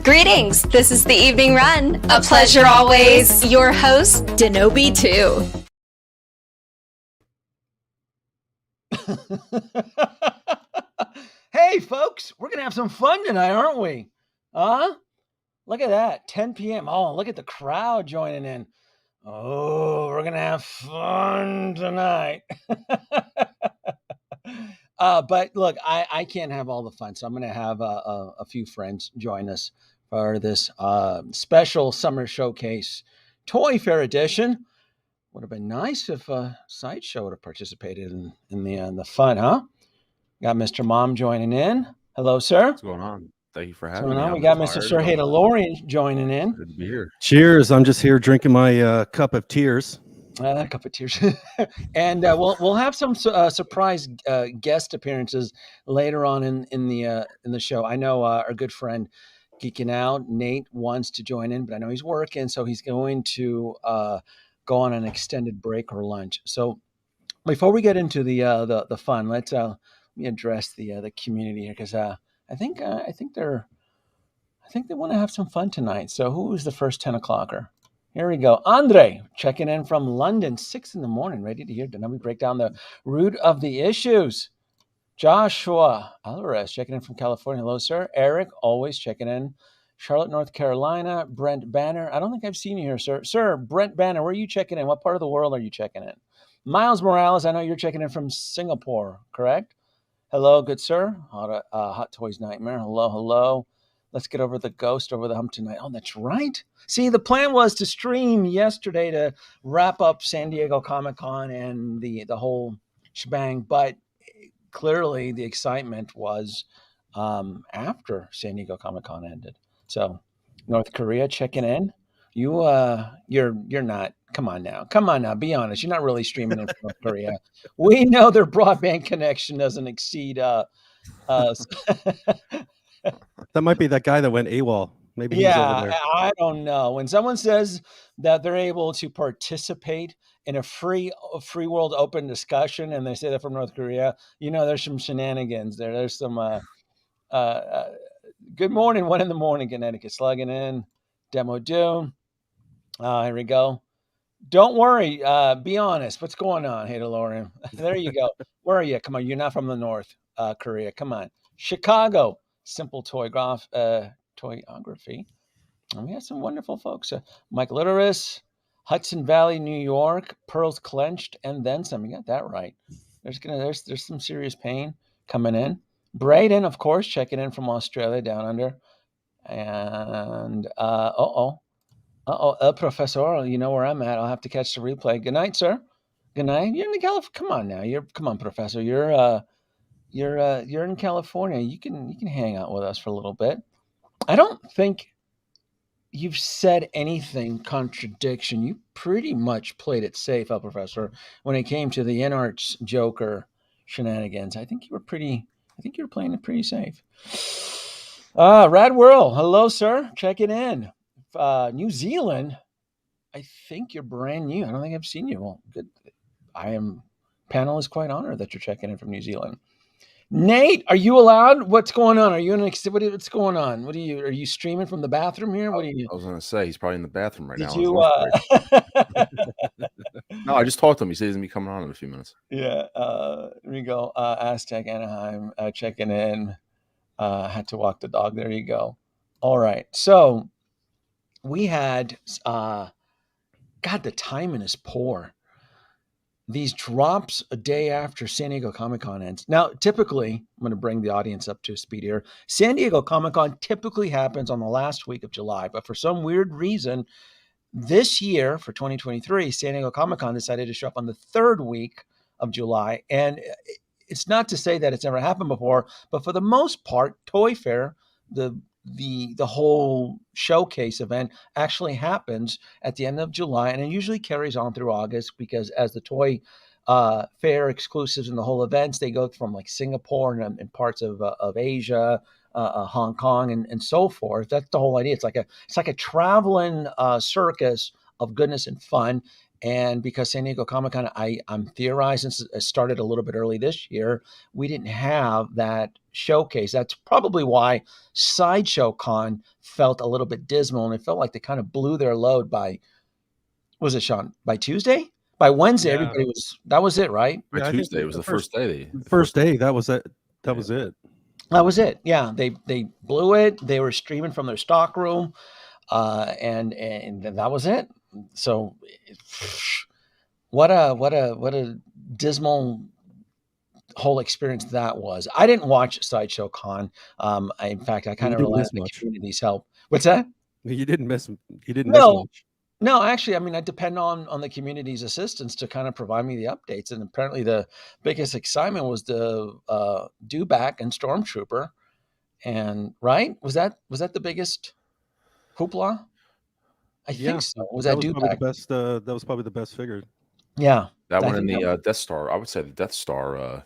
Greetings, this is the Evening Run. A pleasure always. Your host, Danoby2. Hey, folks, we're going to have some fun tonight, aren't we? Look at that, 10 p.m. Oh, look at the crowd joining in. Oh, we're going to have fun tonight. But look, I can't have all the fun, so I'm going to have a few friends join us for this special summer showcase Toy Fair edition. Would have been nice if Sideshow would have participated in the fun, huh? Got Mr. Mom joining in. Hello, sir. What's going on? Thank you for having me. We got Mr. Sir DeLorean joining in. Good to be here. Cheers. I'm just here drinking my cup of tears. A cup of tears. And we'll have some surprise guest appearances later on in the show. I know our good friend Geeking Out, Nate, wants to join in, but I know he's working, so he's going to go on an extended break or lunch. So before we get into the fun, let's let me address the community here, because I think they want to have some fun tonight. So who is the first 10 o'clocker? Here we go. Andre checking in from London, 6 a.m, ready to hear Danoby break down the root of the issues. Joshua Alvarez checking in from California. Hello, sir. Eric, always checking in. Charlotte, North Carolina. Brent Banner. I don't think I've seen you here, sir. Sir, Brent Banner, where are you checking in? What part of the world are you checking in? Miles Morales, I know you're checking in from Singapore, correct? Hello, good sir. Hot Toys Nightmare. Hello. Let's get over the ghost over the hump tonight. Oh, that's right. See, the plan was to stream yesterday to wrap up San Diego Comic-Con and the whole shebang, but clearly the excitement was after San Diego Comic-Con ended. So North Korea checking in. You're not. Come on now. Be honest. You're not really streaming in from North Korea. We know their broadband connection doesn't exceed. That might be that guy that went AWOL. Maybe he's over there. I don't know. When someone says that they're able to participate in a free world open discussion, and they say that from North Korea, there's some shenanigans there. There's some. Good morning, 1 a.m, Connecticut, slugging in. Demo Doom. Here we go. Don't worry. Be honest. What's going on? Hey, DeLorean. There you go. Where are you? Come on. You're not from the North Korea. Come on. Chicago. Simple toyography. And we have some wonderful folks. Mike Litteris. Hudson Valley, New York. Pearls Clenched, and then some. You got that right. There's some serious pain coming in. Braden, of course, checking in from Australia down under. And El Professor, you know where I'm at. I'll have to catch the replay. Good night, sir. Good night. You're in California. Come on now. Come on, Professor. You're in California. You can hang out with us for a little bit. I don't think you've said anything contradiction. You pretty much played it safe, El Professor, when it came to the InArt's Joker shenanigans. I think you were playing it pretty safe. Rad Whirl. Hello, sir. Checking in. New Zealand. I think you're brand new. I don't think I've seen you. Well, good. Panel is quite honored that you're checking in from New Zealand. Nate, are you allowed? What's going on? Are you what's going on? Are you streaming from the bathroom here? What are you? I was going to say he's probably in the bathroom right now. You, No, I just talked to him. He says he's going to be coming on in a few minutes. Yeah. Here we go. Aztec Anaheim checking in. Had to walk the dog. There you go. All right. So we had, God, the timing is poor. These drops a day after San Diego Comic-Con ends. Now, typically, I'm going to bring the audience up to speed here. San Diego Comic-Con typically happens on the last week of July, but for some weird reason, this year, for 2023, San Diego Comic-Con decided to show up on the third week of July. And it's not to say that it's never happened before, but for the most part, Toy Fair, the whole showcase event actually happens at the end of July, and it usually carries on through August, because as the Toy Fair exclusives and the whole events, they go from like Singapore and parts of Asia, Hong Kong, and so forth. That's the whole idea. It's like a traveling circus of goodness and fun. And because San Diego Comic-Con, I'm theorizing, started a little bit early this year, we didn't have that showcase. That's probably why Sideshow Con felt a little bit dismal, and it felt like they kind of blew their load by, was it, Sean, by Tuesday? By Wednesday, Yeah. everybody that was it, right? By Yeah, I think Tuesday, it was the first day. First day, that was it. That was it. That was it. Yeah, they blew it. They were streaming from their stock room, and that was it. So, what a dismal whole experience that was. I didn't watch Sideshow Con. In fact, I kind of relied on the community's help. What's that? You didn't miss. You didn't miss much. No, actually, I mean, I depend on the community's assistance to kind of provide me the updates. And apparently the biggest excitement was the Dewback and Stormtrooper. And right? Was that the biggest hoopla? I think so. Was that Dewback? That was probably the best figure. Yeah. That one in the Death Star. I would say the Death Star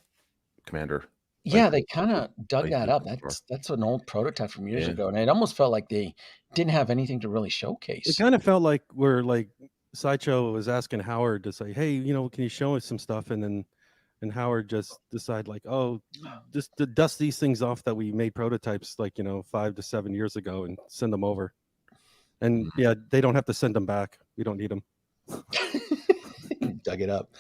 commander. Yeah, they kind of dug that up. That's an old prototype from years ago, and it almost felt like they didn't have anything to really showcase. It kind of felt like Sideshow was asking Howard to say, "Hey, can you show us some stuff?" And Howard just decided, like, "Oh, just to dust these things off that we made prototypes 5 to 7 years ago and send them over." And yeah, they don't have to send them back. We don't need them. Dug it up.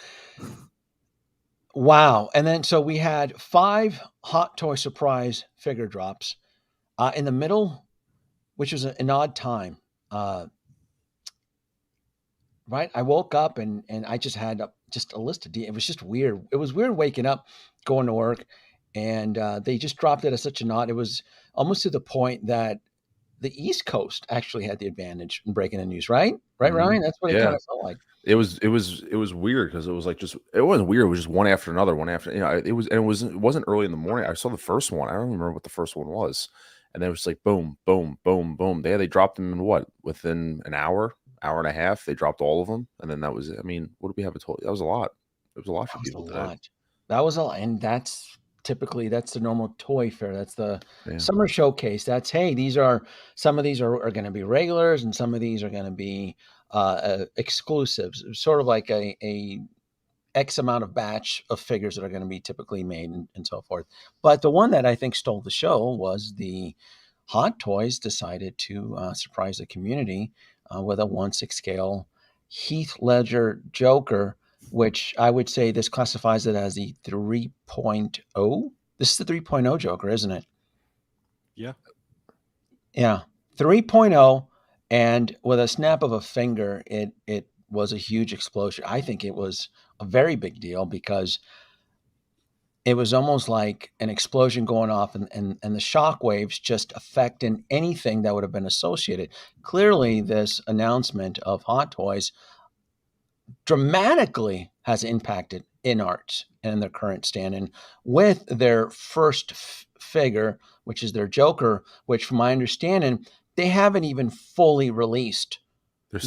Wow. And then so we had 5 Hot Toy Surprise figure drops in the middle, which was an odd time. Right. I woke up and I just had just a list of it was just weird. It was weird waking up, going to work, and they just dropped it at such an odd. It was almost to the point that the East Coast actually had the advantage in breaking the news, right? Right, Ryan? That's what it kind of felt like. It was weird because it was like it wasn't weird. It was just one after another, one after. It wasn't early in the morning. I saw the first one. I don't remember what the first one was, and then it was like boom, boom, boom, boom. They dropped them in within an hour and a half. They dropped all of them, and then that was it. I mean, what did we have? That was a lot. It was a lot for people today. That was a lot, and that's typically the normal toy fair. That's the summer showcase. That's some of these are going to be regulars, and some of these are going to be exclusives. Sort of like a X amount of batch of figures that are going to be typically made and so forth. But the one that I think stole the show was the Hot Toys decided to surprise the community with a 1/6 scale Heath Ledger Joker, which I would say this classifies it as the 3.0. This is the 3.0 Joker, isn't it? Yeah. Yeah. 3.0. And with a snap of a finger, it was a huge explosion. I think it was a very big deal because it was almost like an explosion going off and the shock waves just affecting anything that would have been associated. Clearly, this announcement of Hot Toys dramatically has impacted InArt and their current stand-in with their first figure, which is their Joker, which from my understanding, they haven't even fully released.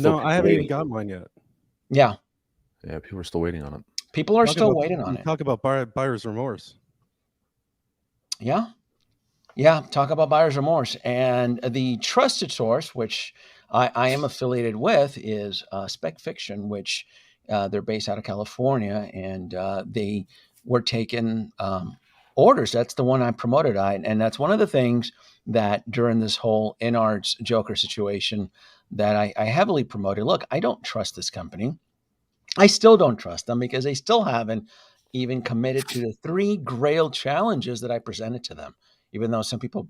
No, I haven't even got mine yet. Yeah. Yeah, people are still waiting on it. People are still waiting on it. Talk about buyer's remorse. Yeah. Yeah, talk about buyer's remorse. And the trusted source, which I am affiliated with, is Spec Fiction, which they're based out of California, and they were taking orders. That's the one I promoted. And that's one of the things that during this whole InArt's Joker situation that I heavily promoted. Look, I don't trust this company. I still don't trust them because they still haven't even committed to the 3 Grail challenges that I presented to them. Even though some people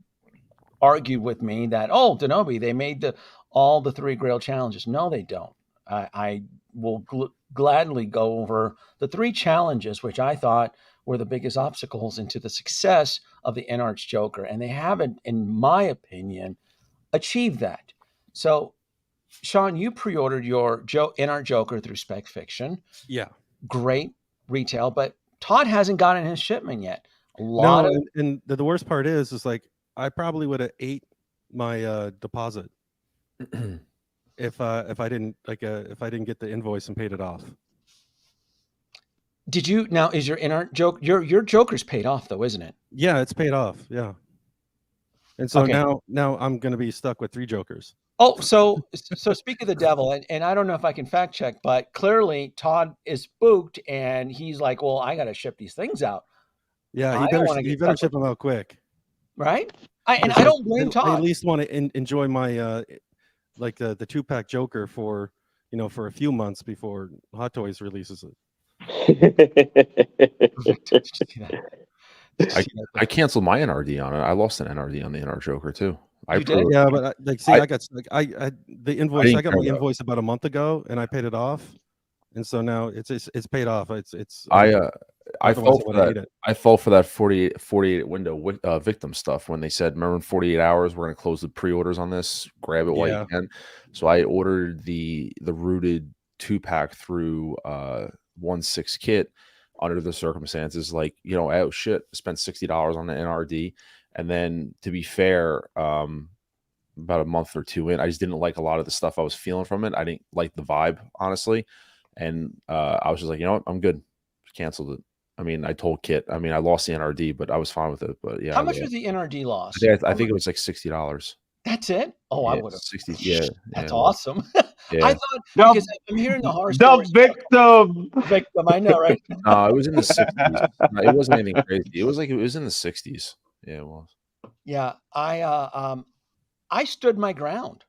argued with me that, Danoby, they made all the 3 Grail challenges. No, they don't. I will gladly go over the 3 challenges, which I thought were the biggest obstacles into the success of the InArt's Joker. And they haven't, in my opinion, achieved that. So, Sean, you pre-ordered your InArt Joker through Spec Fiction. Yeah. Great retail, but Todd hasn't gotten his shipment yet. And the worst part is like I probably would have ate my deposit if I didn't get the invoice and paid it off. Did you now? Is your InArt Joker your Joker's paid off though, isn't it? Yeah, it's paid off. Yeah. And so now I'm going to be stuck with 3 Jokers. Oh, so speak of the devil, and I don't know if I can fact check, but clearly Todd is spooked, and he's like, "Well, I got to ship these things out. Yeah, I he don't better want to he get better stuck ship them out quick. right." And I Because don't blame I Todd. at least want to enjoy my like the 2-pack Joker for for a few months before Hot Toys releases it. I canceled my NRD on it. I lost an NRD on the NR Joker too. You did? Yeah, but I got the invoice. I got my care about- invoice about a month ago, and I paid it off, and so now it's paid off. It's I fell otherwise for I would've ate that. it. I fell for that 48 window victim stuff when they said, remember in 48 hours we're going to close the pre-orders on this. Grab it while you can. So I ordered the rooted 2-pack through 1/6 kit under the circumstances. Like, oh shit, spent $60 on the NRD, and then to be fair, about a month or two in, I just didn't like a lot of the stuff I was feeling from it. I didn't like the vibe, honestly, and I was just like, you know what, I'm good. Canceled it. I mean, I told Kit. I mean, I lost the NRD, but I was fine with it. But yeah, How much was the NRD loss? I think it was like $60. That's it. Oh, yeah, I would have 60. Yeah, that's yeah, awesome. yeah. I thought because I'm hearing the horror The stories. victim. I know, right? No, it was in the 60s. No, it wasn't anything crazy. It was in the 60s. Yeah, it was. Yeah, I stood my ground.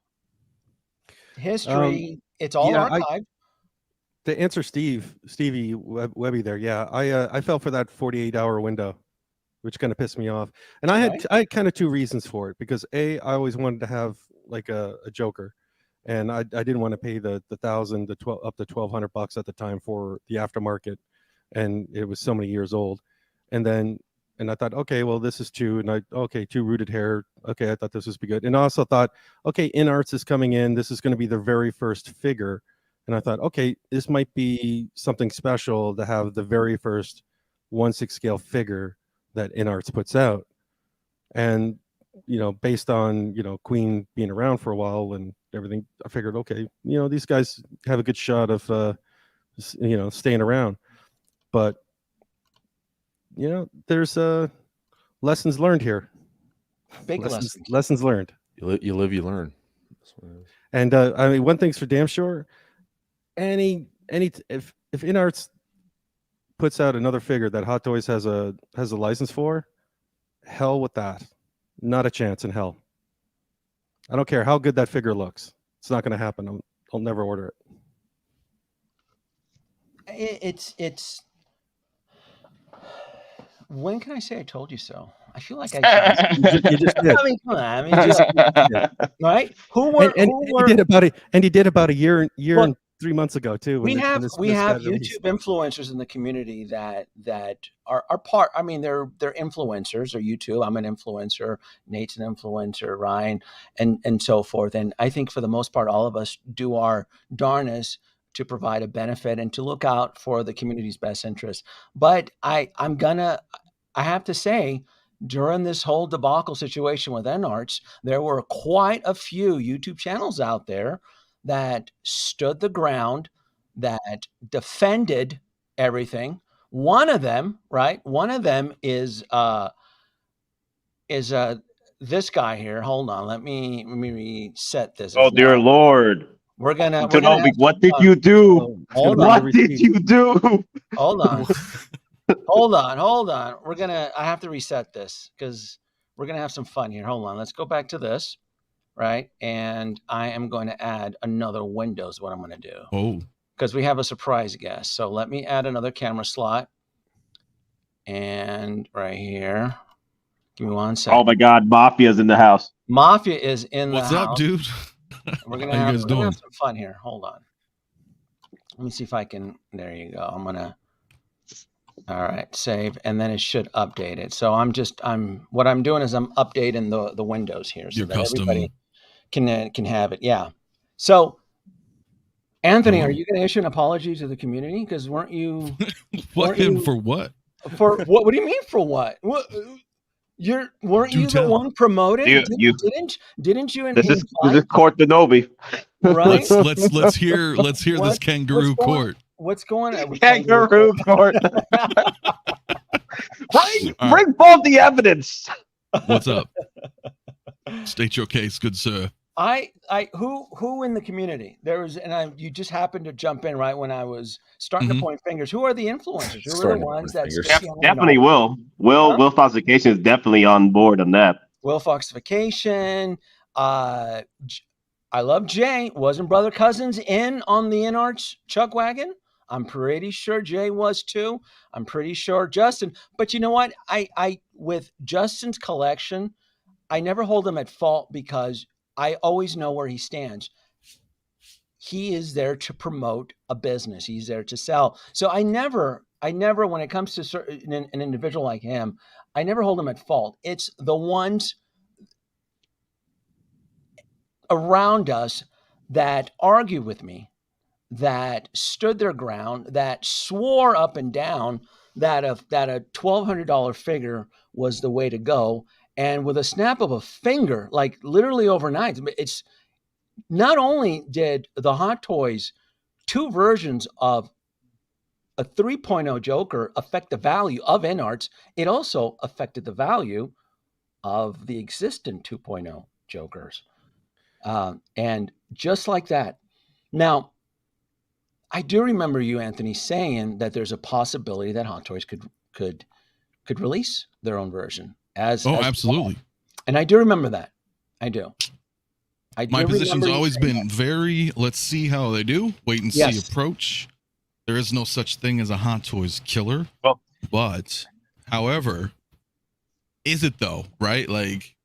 History, it's all archived. To answer Stevie Webby there, yeah, I fell for that 48-hour window, which kind of pissed me off. And I had kind of two reasons for it, because I always wanted to have like a Joker, and I didn't want to pay the $1,000 to up to $1,200 at the time for the aftermarket, and it was so many years old. And I thought, okay, well, this is 2, and 2 rooted hair. Okay, I thought this would be good. And I also thought, okay, InArts is coming in. This is going to be the very first figure. And I thought, okay, this might be something special to have the very first 1/6 scale figure that InArts puts out. And, based on, Queen being around for a while and everything, I figured, okay, these guys have a good shot of, staying around. But, there's lessons learned here. Big lessons learned. You live, you learn. And I mean, one thing's for damn sure. If InArts puts out another figure that Hot Toys has a license for, hell with that. Not a chance in hell. I don't care how good that figure looks. It's not going to happen. I'll never order it. It's. When can I say I told you so? I feel like I you just did. I mean, come on. I mean, just right? He did about a year and 3 months ago too. We have YouTube influencers in the community that are part. I mean, they're influencers or YouTube. I'm an influencer. Nate's an influencer. Ryan and so forth. And I think for the most part, all of us do our darnest to provide a benefit and to look out for the community's best interest. But I have to say, during this whole debacle situation with InArts, there were quite a few YouTube channels out there that stood the ground, that defended everything. One of them is this guy here. Hold on, let me reset this. Oh dear Lord! We're gonna what did you do? What did you do? Hold on. Hold on. I have to reset this because we're going to have some fun here. Hold on. Let's go back to this, right? And I am going to add another window is what I'm going to do. Oh. Because we have a surprise guest. So let me add another camera slot. And right here. Give me 1 second. Oh my God, Mafia's in the house. Mafia is in What's the up, house. dude? We're going to have some fun here. Hold on. Let me see if I can. There you go. I'm going to. All right, save, and then it should update it. So what I'm doing is I'm updating the windows here so that everybody can have it. Yeah. So, Anthony, are you going to issue an apology to the community? Because weren't you? For what? For what? What do you mean for what? What? Weren't you the one promoted? Didn't you? This is Court Danoby. Right. Let's hear this kangaroo court. What's going on? Kangaroo court. Bring forth the evidence. What's up? State your case, good sir. Who in the community there was, and you just happened to jump in right when I was starting to point fingers. Who are the influencers? Who are the ones that definitely Will Foxification is definitely on board on that. Will Foxification. I love Jay. Wasn't Brother Cousins in on the InArt Chuck Wagon? I'm pretty sure Jay was too. I'm pretty sure Justin. But you know what? I with Justin's collection, I never hold him at fault because I always know where he stands. He is there to promote a business. He's there to sell. So I never, when it comes to an individual like him, I never hold him at fault. It's the ones around us that argue with me, that stood their ground, that swore up and down that a $1,200 figure was the way to go. And with a snap of a finger, like literally overnight, it's not only did the Hot Toys 2 versions of a 3.0 Joker affect the value of InArts, it also affected the value of the existing 2.0 Jokers. And just like that. Now, I do remember you, Anthony, saying that there's a possibility that Hot Toys could release their own version. Absolutely. And I do remember that. I do. My position's always been very, let's see how they do, wait and see approach. There is no such thing as a Hot Toys killer. Well, but, however, is it though, right? Like,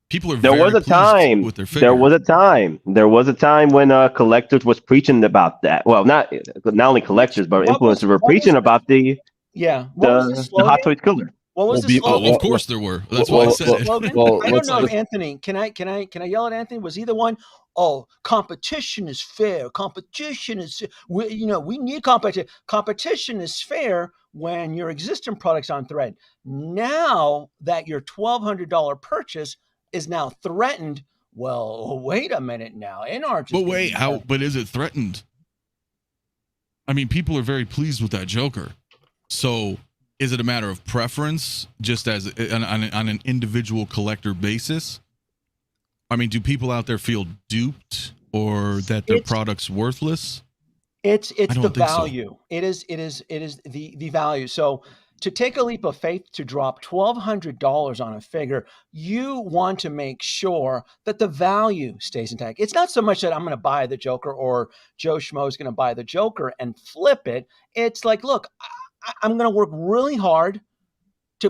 people are there very was a time with their figure. There was a time when collectors was preaching about that. Well, not only collectors, but influencers were preaching about the Hot Toys killer. What was the slogan? Of course there were. That's why I said it. I don't know if Anthony, can I yell at Anthony? Was he the one? Oh, competition is fair. Competition is, we need competition. Competition is fair when your existing product's on thread. Now that your $1,200 purchase is now threatened, well, wait a minute now. But is it threatened? I mean, people are very pleased with that Joker. So is it a matter of preference, just as on an individual collector basis? I mean, do people out there feel duped or that their product's worthless? It's the value. So. It is the value. So to take a leap of faith, to drop $1,200 on a figure, you want to make sure that the value stays intact. It's not so much that I'm going to buy the Joker or Joe Schmo is going to buy the Joker and flip it. It's like, look, I'm going to work really hard to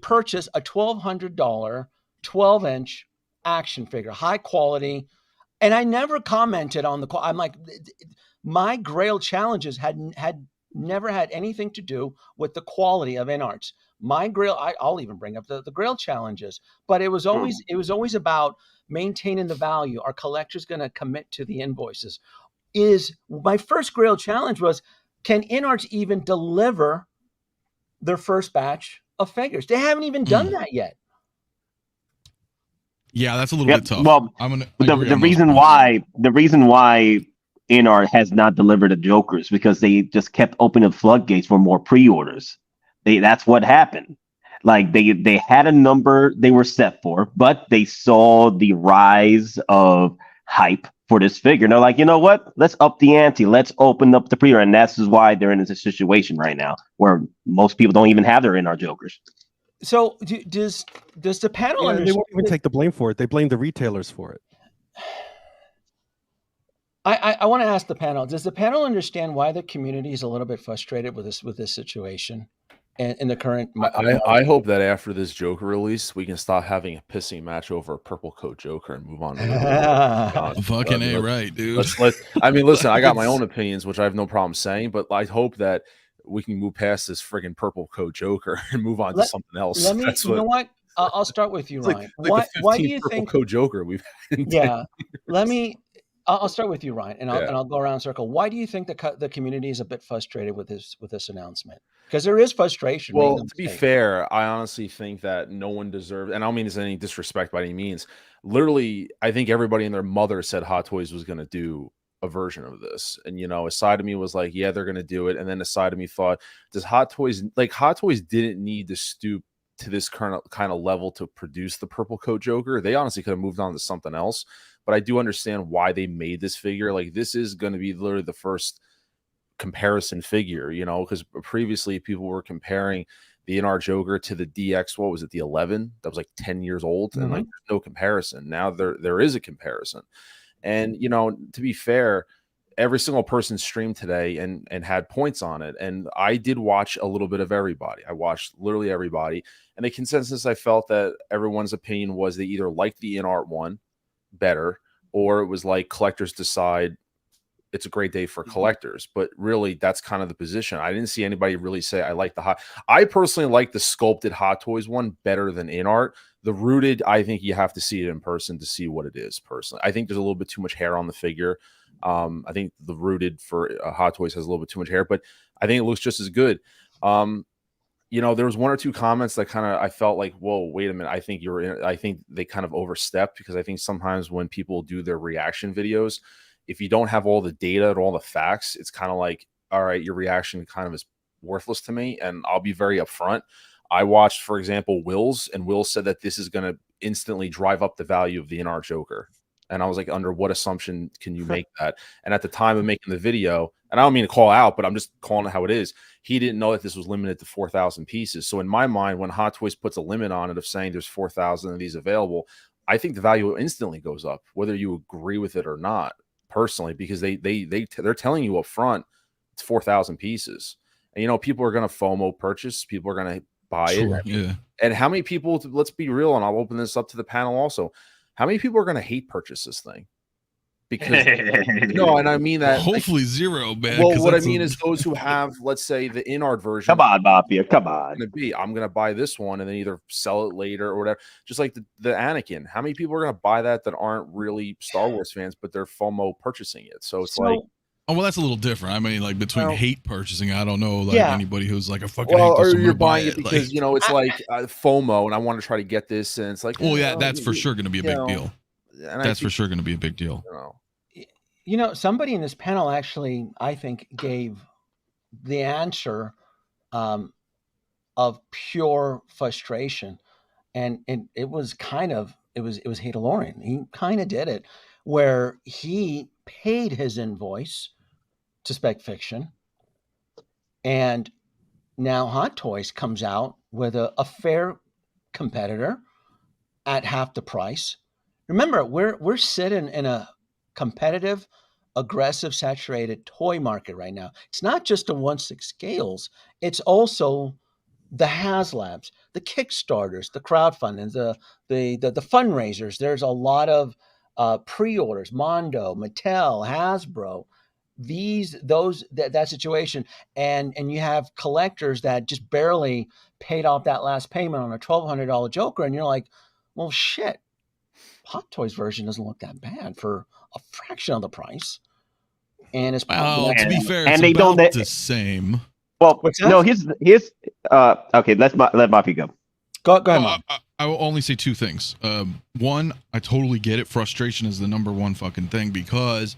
purchase a $1,200 12-inch action figure, high quality. And I never commented on the quality. I'm like, my Grail challenges had never had anything to do with the quality of InArts. My Grail, I'll even bring up the Grail challenges, but it was always about maintaining the value. Are collectors going to commit to the invoices? My first Grail challenge was, can InArts even deliver their first batch of figures? They haven't even done that yet. Yeah, that's a little bit tough. Well, the reason why InArt has not delivered the Jokers because they just kept opening the floodgates for more pre-orders. That's what happened. Like they had a number they were set for, but they saw the rise of hype for this figure. And they're like, you know what? Let's up the ante. Let's open up the pre-order. And that's why they're in this situation right now where most people don't even have their InArt Jokers. So does the panel understand? They won't even take the blame for it. They blame the retailers for it. I want to ask the panel, does the panel understand why the community is a little bit frustrated with this situation and in the current? I hope that after this Joker release, we can stop having a pissing match over a purple coat Joker and move on. Fucking A, right, dude. I mean, listen, I got my own opinions, which I have no problem saying, but I hope that we can move past this friggin' purple coat Joker and move on to something else. You know what? I'll start with you, Ryan. Why do you think coat Joker we've had? Yeah, I'll start with you, Ryan, and I'll go around in a circle. Why do you think the community is a bit frustrated with this announcement? Because there is frustration. Well, to be fair, I honestly think that no one deserves, and I don't mean this any disrespect by any means. Literally, I think everybody and their mother said Hot Toys was going to do a version of this, and a side of me was like, yeah, they're going to do it, and then a side of me thought, Hot Toys didn't need to stoop to this kind of level to produce the purple coat Joker. They honestly could have moved on to something else, but I do understand why they made this figure. Like, this is going to be literally the first comparison figure, you know, because previously people were comparing the InArt Joker to the DX, what was it, the 11 that was like 10 years old, and like there's no comparison. Now there is a comparison. And, you know, to be fair, every single person streamed today and had points on it. And I did watch a little bit of everybody. I watched literally everybody. And the consensus, I felt that everyone's opinion was they either liked the InArt one better, or it was like collectors decide it's a great day for collectors. But really, that's kind of the position. I didn't see anybody really say I like I personally like the sculpted Hot Toys one better than InArt. The rooted, I think you have to see it in person to see what it is. Personally, I think there's a little bit too much hair on the figure. I think the rooted for Hot Toys has a little bit too much hair, but I think it looks just as good. You know, there was one or two comments that kind of, I felt like, whoa, wait a minute. I think they kind of overstepped, because I think sometimes when people do their reaction videos, if you don't have all the data and all the facts, it's kind of like, all right, your reaction kind of is worthless to me. And I'll be very upfront. I watched, for example, Will's, and Will said that this is going to instantly drive up the value of the InArt Joker. And I was like, under what assumption can you make that? And at the time of making the video, and I don't mean to call out, but I'm just calling it how it is, he didn't know that this was limited to 4,000 pieces. So in my mind, when Hot Toys puts a limit on it of saying there's 4,000 of these available, I think the value instantly goes up, whether you agree with it or not, personally, because they're telling you up front it's 4,000 pieces. And, you know, people are going to FOMO purchase. People are going to buy it. Yeah. And how many people, let's be real, and I'll open this up to the panel also, how many people are going to hate purchase this thing? Because no, and I mean that. Hopefully zero, man. Well, what I mean is those who have, let's say, the InArt version. Come on, Mafia. Come on. I'm going to buy this one and then either sell it later or whatever. Just like the Anakin. How many people are going to buy that aren't really Star Wars fans, but they're FOMO purchasing it? So it's like. Oh, well, that's a little different. I mean, like, between hate purchasing, I don't know, like, anybody who's like a fucking hate this, or you're buying it because, like, you know, it's like FOMO, and I want to try to get this, and it's like, well, yeah, that's for sure going to be a big deal. And that's for sure going to be a big deal. You know, somebody in this panel actually, I think, gave the answer of pure frustration, and it was kind of it was Hadelorian. He kind of did it, where he paid his invoice to Spec Fiction, and now Hot Toys comes out with a fair competitor at half the price. Remember, we're sitting in a competitive, aggressive, saturated toy market right now. It's not just the 1/6 scales. It's also the Haslabs, the Kickstarters, the crowdfunding, the fundraisers. There's a lot of pre-orders, Mondo, Mattel, Hasbro, that situation, and you have collectors that just barely paid off that last payment on a $1,200 Joker, and you're like, well, shit, Hot Toys version doesn't look that bad for a fraction of the price, and it's to be fair, and it's they about don't the same. Well, no, here's okay. Let Mafia go. Go ahead, Mom. I will only say two things. One, I totally get it. Frustration is the number one fucking thing, because,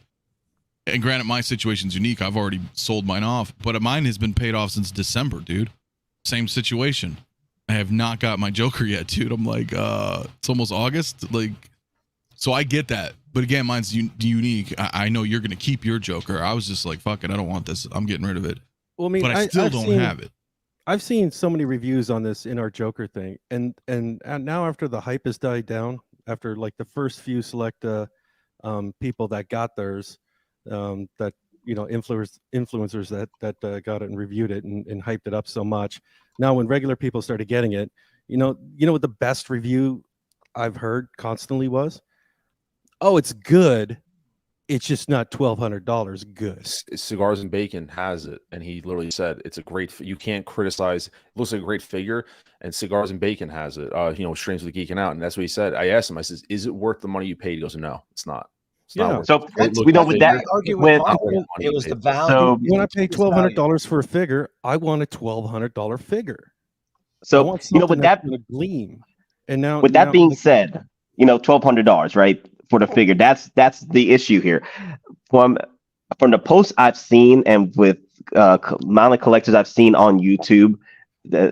and granted, my situation's unique. I've already sold mine off, but mine has been paid off since December, dude. Same situation. I have not got my Joker yet, dude. I'm like, it's almost August. Like, so I get that. But again, mine's unique. I know you're going to keep your Joker. I was just like, fuck it. I don't want this. I'm getting rid of it. Well, I mean, but I still don't have it. I've seen so many reviews on this InArt Joker thing, and now after the hype has died down, after like the first few select people that got theirs, that, you know, influencers that got it and reviewed it and hyped it up so much. Now, when regular people started getting it, you know what the best review I've heard constantly was? Oh, it's good. It's just not $1,200 good. Cigars and Bacon has it, and he literally said it's a great. You can't criticize. It looks like a great figure, and Cigars and Bacon has it. You know, Streams with Geeking Out, and that's what he said. I asked him. I says, "Is it worth the money you paid?" He goes, "No, it's not." Yeah. So we know with that. It was the value. So when I pay $1,200 for a figure, I want a $1,200 figure. So I want you know, with that gleam. And now, with that being said, you know, $1,200, right, for the figure. That's the issue here. From the posts I've seen, and with amount of collectors I've seen on YouTube,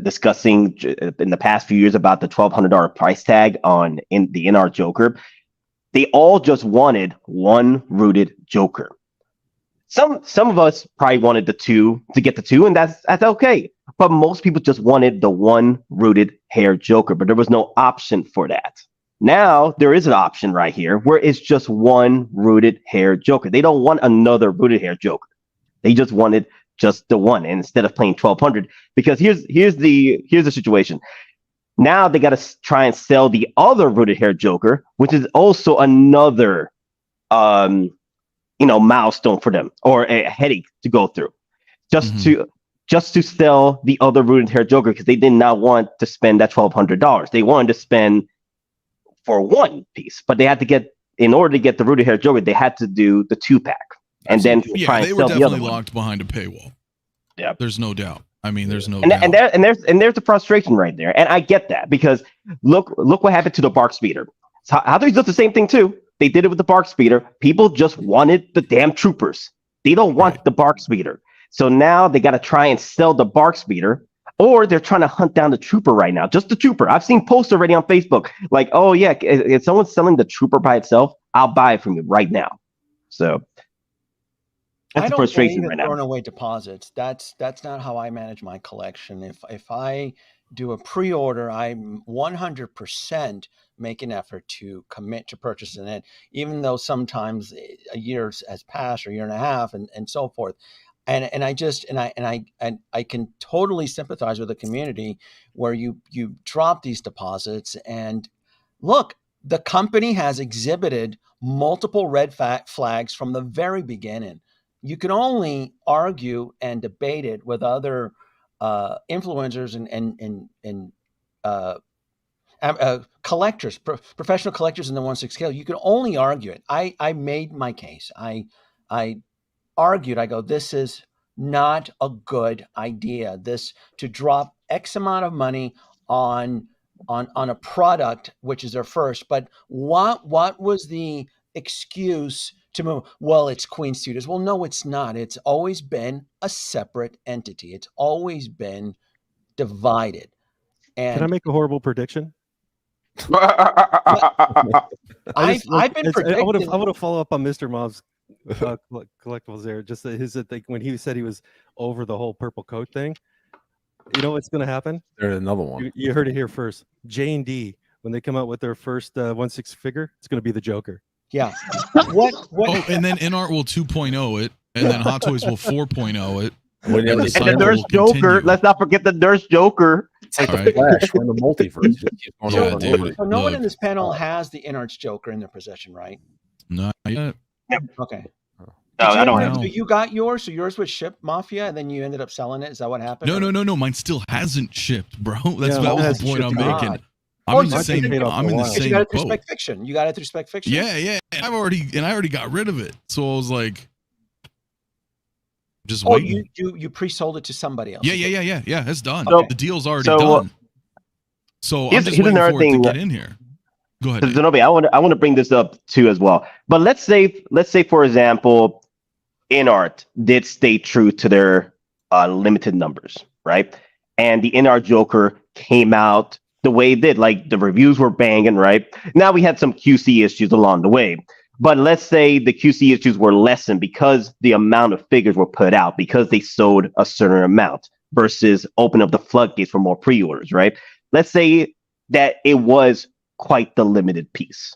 discussing in the past few years about the $1,200 price tag in the InArt Joker. They all just wanted one rooted Joker. Some of us probably wanted to get the two, and that's okay. But most people just wanted the one rooted hair Joker, but there was no option for that. Now there is an option right here where it's just one rooted hair Joker. They don't want another rooted hair Joker. They just wanted just the one, and instead of paying $1,200, because here's the situation. Now they got to try and sell the other rooted hair Joker, which is also another milestone for them, or a headache to go through, just to sell the other rooted hair Joker, because they did not want to spend that $1,200. They wanted to spend for one piece, but they had to get, in order to get the rooted hair Joker, they had to do the 2-pack, and then try and sell the other one. They were definitely locked behind a paywall. Yeah, there's no doubt. I mean, there's no doubt. And there's the frustration right there, and I get that, because look what happened to the Bark Speeder. How they did the same thing too. They did it with the Bark Speeder. People just wanted the damn troopers. They don't want the Bark Speeder. So now they got to try and sell the Bark Speeder, or they're trying to hunt down the trooper right now. Just the trooper. I've seen posts already on Facebook like, oh yeah, if someone's selling the trooper by itself, I'll buy it from you right now. So that's the frustration right now. Throwing away deposits. That's not how I manage my collection. If I do a pre-order, I'm 100% make an effort to commit to purchasing it, even though sometimes a year has passed, or a year and a half, and so forth. And I can totally sympathize with the community where you drop these deposits. And look, the company has exhibited multiple red flags from the very beginning. You can only argue and debate it with other influencers and collectors, professional collectors in the 1/6 scale. You can only argue it. I made my case. I argued. I go, this is not a good idea. This to drop X amount of money on a product which is their first. But what was the excuse to move? Well, it's Queen Studios. Well, no, it's not. It's always been a separate entity. It's always been divided. And can I make a horrible prediction? I've been predicting. I want to follow up on Mr. Mob's collectibles there. Just his when he said he was over the whole purple coat thing. You know what's going to happen? There's another one. You heard it here first. J&D, when they come out with their first 1/6 figure, it's going to be the Joker. Yeah. What? Oh, and then InArt will 2.0 it, and then Hot Toys will 4.0 it. And the Nurse Joker. Let's not forget the Nurse Joker. It's like the Flash. We're in the multiverse. Yeah, dude. So no one in this panel has the InArt's Joker in their possession, right? Not yet. Okay. No, I don't have. So you got yours. So yours was shipped, Mafia, and then you ended up selling it. Is that what happened? No. Mine still hasn't shipped, bro. That was the point I'm making. I'm in the same you got it through boat. Spec Fiction. You got it through Spec Fiction. Yeah. And I already got rid of it. So I was like, just waiting. You pre-sold it to somebody else. Yeah. It's done. So, the deal's already done. So I'm just waiting for it to get in here. Go ahead. Danoby, I want to bring this up too as well. But let's say for example, InArt did stay true to their limited numbers, right? And the InArt Joker came out the way it did. Like the reviews were banging, right? Now we had some QC issues along the way. But let's say the QC issues were lessened because the amount of figures were put out, because they sold a certain amount versus open up the floodgates for more pre-orders, right? Let's say that it was quite the limited piece.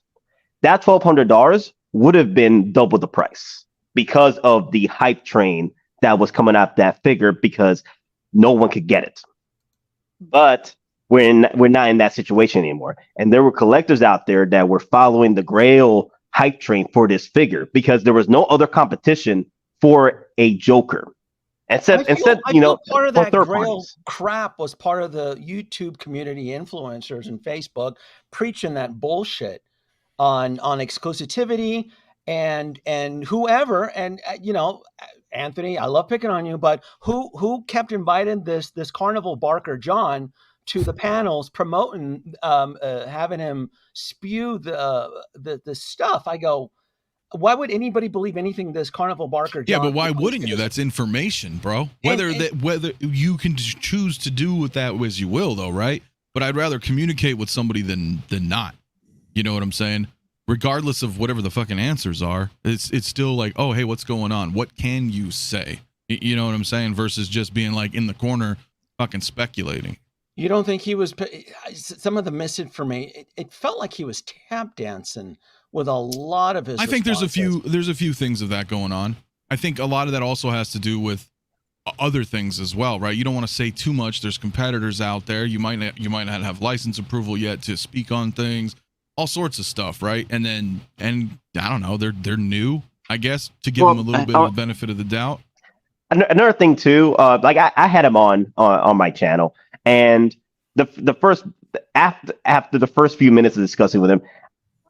That $1,200 would have been double the price because of the hype train that was coming out that figure, because no one could get it. But we're not in that situation anymore. And there were collectors out there that were following the Grail hype train for this figure because there was no other competition for a Joker. Instead, part of that Grail crap was part of the YouTube community influencers and Facebook preaching that bullshit on exclusivity and whoever, and Anthony, I love picking on you, but who kept inviting this Carnival Barker John to the panels promoting having him spew the stuff. I go, why would anybody believe anything this Carnival Barker? Yeah, John but why Nichols wouldn't you? says? That's information, bro. Whether you can choose to do with that as you will, though, right? But I'd rather communicate with somebody than not. You know what I'm saying? Regardless of whatever the fucking answers are, it's still like, oh, hey, what's going on? What can you say? You know what I'm saying? Versus just being like in the corner, fucking speculating. You don't think he was some of the misinformation? It felt like he was tap dancing with a lot of his. I think there's a few things of that going on. I think a lot of that also has to do with other things as well, right? You don't want to say too much. There's competitors out there. You might not have license approval yet to speak on things, all sorts of stuff, right? And I don't know, they're new, I guess, to give them a little bit of the benefit of the doubt. Another thing too, like I had him on my channel, and the first after the first few minutes of discussing with him,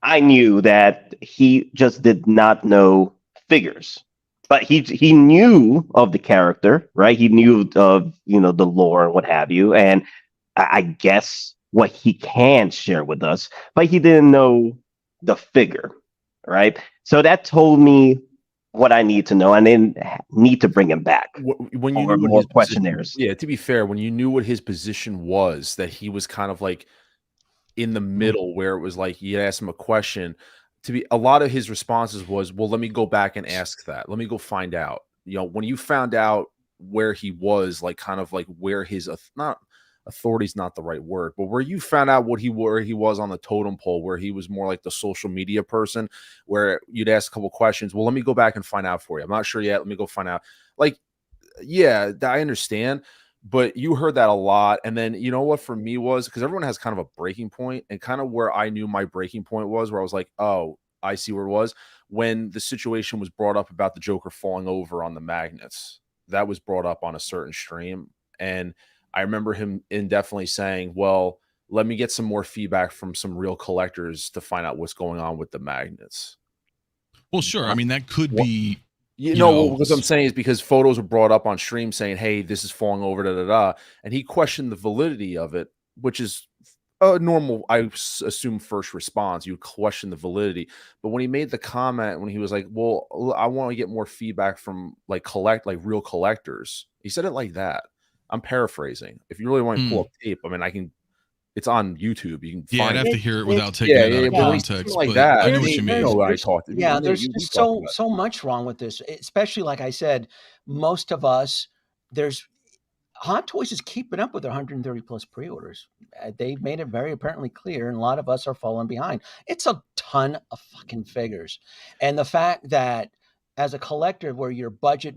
I knew that he just did not know figures, but he knew of the character, right? He knew of the lore and what have you, and I guess what he can share with us, but he didn't know the figure, right? So that told me what I need to know, and then need to bring him back. When you knew more questionnaires. Yeah, to be fair, when you knew what his position was, that he was kind of like in the middle, where it was like you asked him a question. A lot of his responses was, well, let me go back and ask that. Let me go find out. When you found out where he was, like kind of like where his authority is not the right word, but where you found out where he was on the totem pole, where he was more like the social media person, where you'd ask a couple questions. Well, let me go back and find out for you. I'm not sure yet. Let me go find out. Like, yeah, I understand, but you heard that a lot. And then, you know what for me was, because everyone has kind of a breaking point, and kind of where I knew my breaking point was, where I was like, oh, I see where it was, when the situation was brought up about the Joker falling over on the magnets. That was brought up on a certain stream, and I remember him indefinitely saying, well, let me get some more feedback from some real collectors to find out what's going on with the magnets. Well, sure. I mean, that could be. What I'm saying is, because photos were brought up on stream saying, hey, this is falling over, and he questioned the validity of it, which is a normal, I assume, first response. You question the validity. But when he made the comment, when he was like, well, I want to get more feedback from real collectors, he said it like that. I'm paraphrasing. If you really want to pull up tape, I mean, it's on YouTube. You can find I'd it. have to hear it without taking it out of context. Like that. I know what you mean. Yeah, there's just so much wrong with this, especially like I said, most of us, Hot Toys is keeping up with their 130 plus pre-orders. They've made it very apparently clear, and a lot of us are falling behind. It's a ton of fucking figures. And the fact that as a collector, where your budget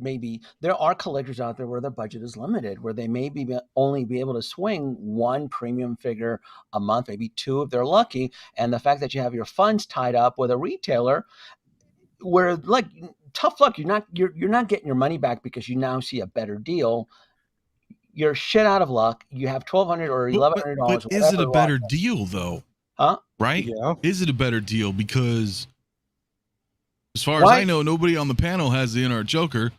there are collectors out there where their budget is limited, where they may only be able to swing one premium figure a month, maybe two if they're lucky. And the fact that you have your funds tied up with a retailer, where like tough luck, you're not getting your money back because you now see a better deal. You're shit out of luck. You have $1,200 or $1,100. But is it a better deal though? Huh? Right? Yeah. Is it a better deal? Because as far as I know, nobody on the panel has the InArt Joker,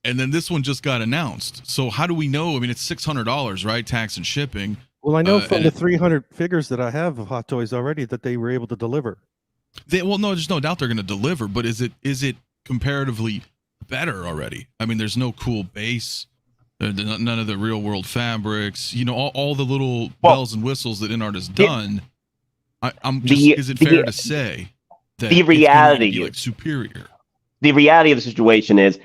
and then this one just got announced. So how do we know? I mean, it's $600, right? Tax and shipping. Well, I know from the 300 figures that I have of Hot Toys already that they were able to deliver. No, there's no doubt they're going to deliver, but is it comparatively better already? I mean, there's no cool base, none of the real world fabrics, all the little bells and whistles that InArt has done. Is it fair to say that the reality is superior? The reality of the situation is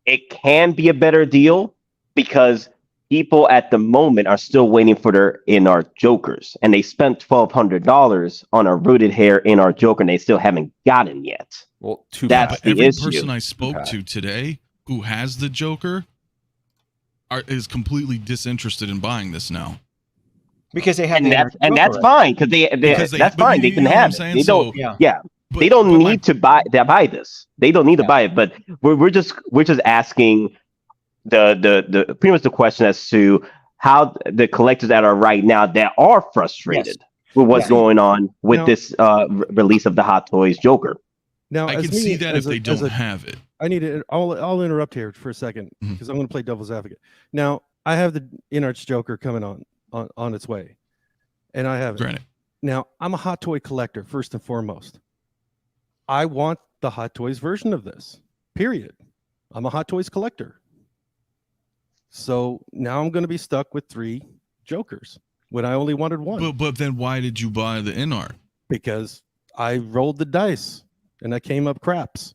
it can be a better deal because people at the moment are still waiting for their InArt Jokers, and they spent $1,200 on a rooted hair InArt Joker, and they still haven't gotten yet. Well, that's the every issue. Person I spoke to today who has the Joker is completely disinterested in buying this now. Because they have that's fine because that's fine. They can have it. They don't. They don't need to buy this. They don't need to buy it. But we're just asking the pretty much the question as to how the collectors that are right now that are frustrated with what's going on with this release of the Hot Toys Joker. Now I can see that if they don't have it. I need to. I'll interrupt here for a second because I'm going to play devil's advocate. Now I have the InArt's Joker coming on its way, and I have it. Granted. Now I'm a Hot Toy collector first and foremost. I want the Hot Toys version of this. Period. I'm a Hot Toys collector. So now I'm going to be stuck with 3 Jokers when I only wanted one. But then why did you buy the InArt? Because I rolled the dice and I came up craps.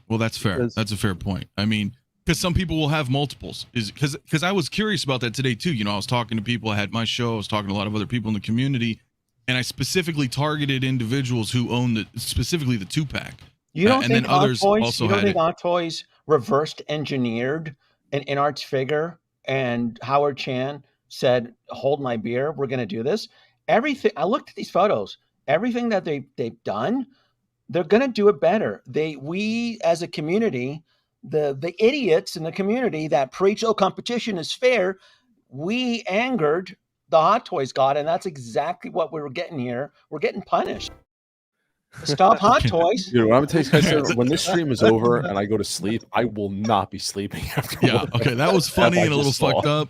Well, that's fair. Because- That's a fair point. I mean, because some people will have multiples. Because I was curious about that today too. You know, I was talking to people. I had my show. I was talking to a lot of other people in the community, and I specifically targeted individuals who own specifically the 2-pack. You don't and think then others Toys, also you don't had think it. Hot Toys reversed engineered an InArt's figure, and Howard Chan said, "Hold my beer. We're going to do this." Everything. I looked at these photos. Everything that they've done, they're going to do it better. We as a community, the idiots in the community that preach, "Oh, competition is fair," we angered the Hot Toys god, and that's exactly what we were getting here. We're getting punished. Stop Hot Toys. Dude, what I'm gonna tell you guys, when this stream is over and I go to sleep, I will not be sleeping after. Yeah. Okay. That was funny I and a little just saw. fucked up.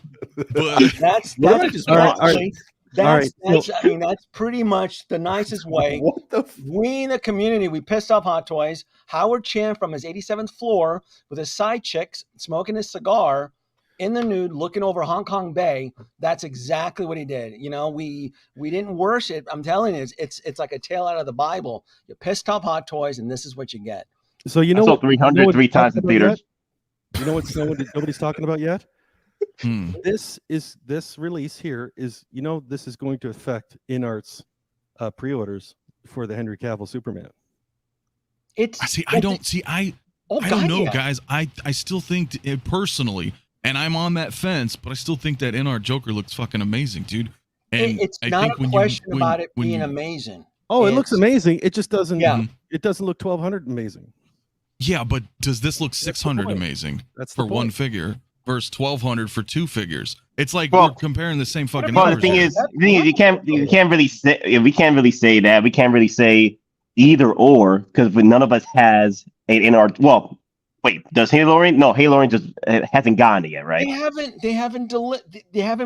But That's What did I just watch? actually, All right. I mean, that's pretty much the nicest way. What the? We in the community, we pissed off Hot Toys. Howard Chan from his 87th floor with his side chicks smoking his cigar in the nude, looking over Hong Kong Bay. That's exactly what he did. You know, we didn't worship. I'm telling you, it's like a tale out of the Bible. You pissed off Hot Toys, and this is what you get. So you I know saw what? 300 3 times in theaters. You know what? Nobody's talking about yet. hmm. This release here is, you know, this is going to affect InArt's pre-orders for the Henry Cavill Superman. I don't know, yeah. guys. I still think personally, and I'm on that fence, but I still think that InArt Joker looks fucking amazing, dude. And It's I not think a when question you, about it when being you- amazing. Oh, it looks It's- amazing. It just doesn't. Yeah. It doesn't look 1,200 amazing. Yeah, but does this look the 600 point. amazing That's the for one point. figure versus 1,200 for 2 figures? It's like Well- we're comparing the same fucking Well, the numbers thing here. is, you can't really say we can't really say that. We can't really say either or because none of us has an InArt. Well, wait, does Haloran? No, Haloran just hasn't gotten it yet, right? They haven't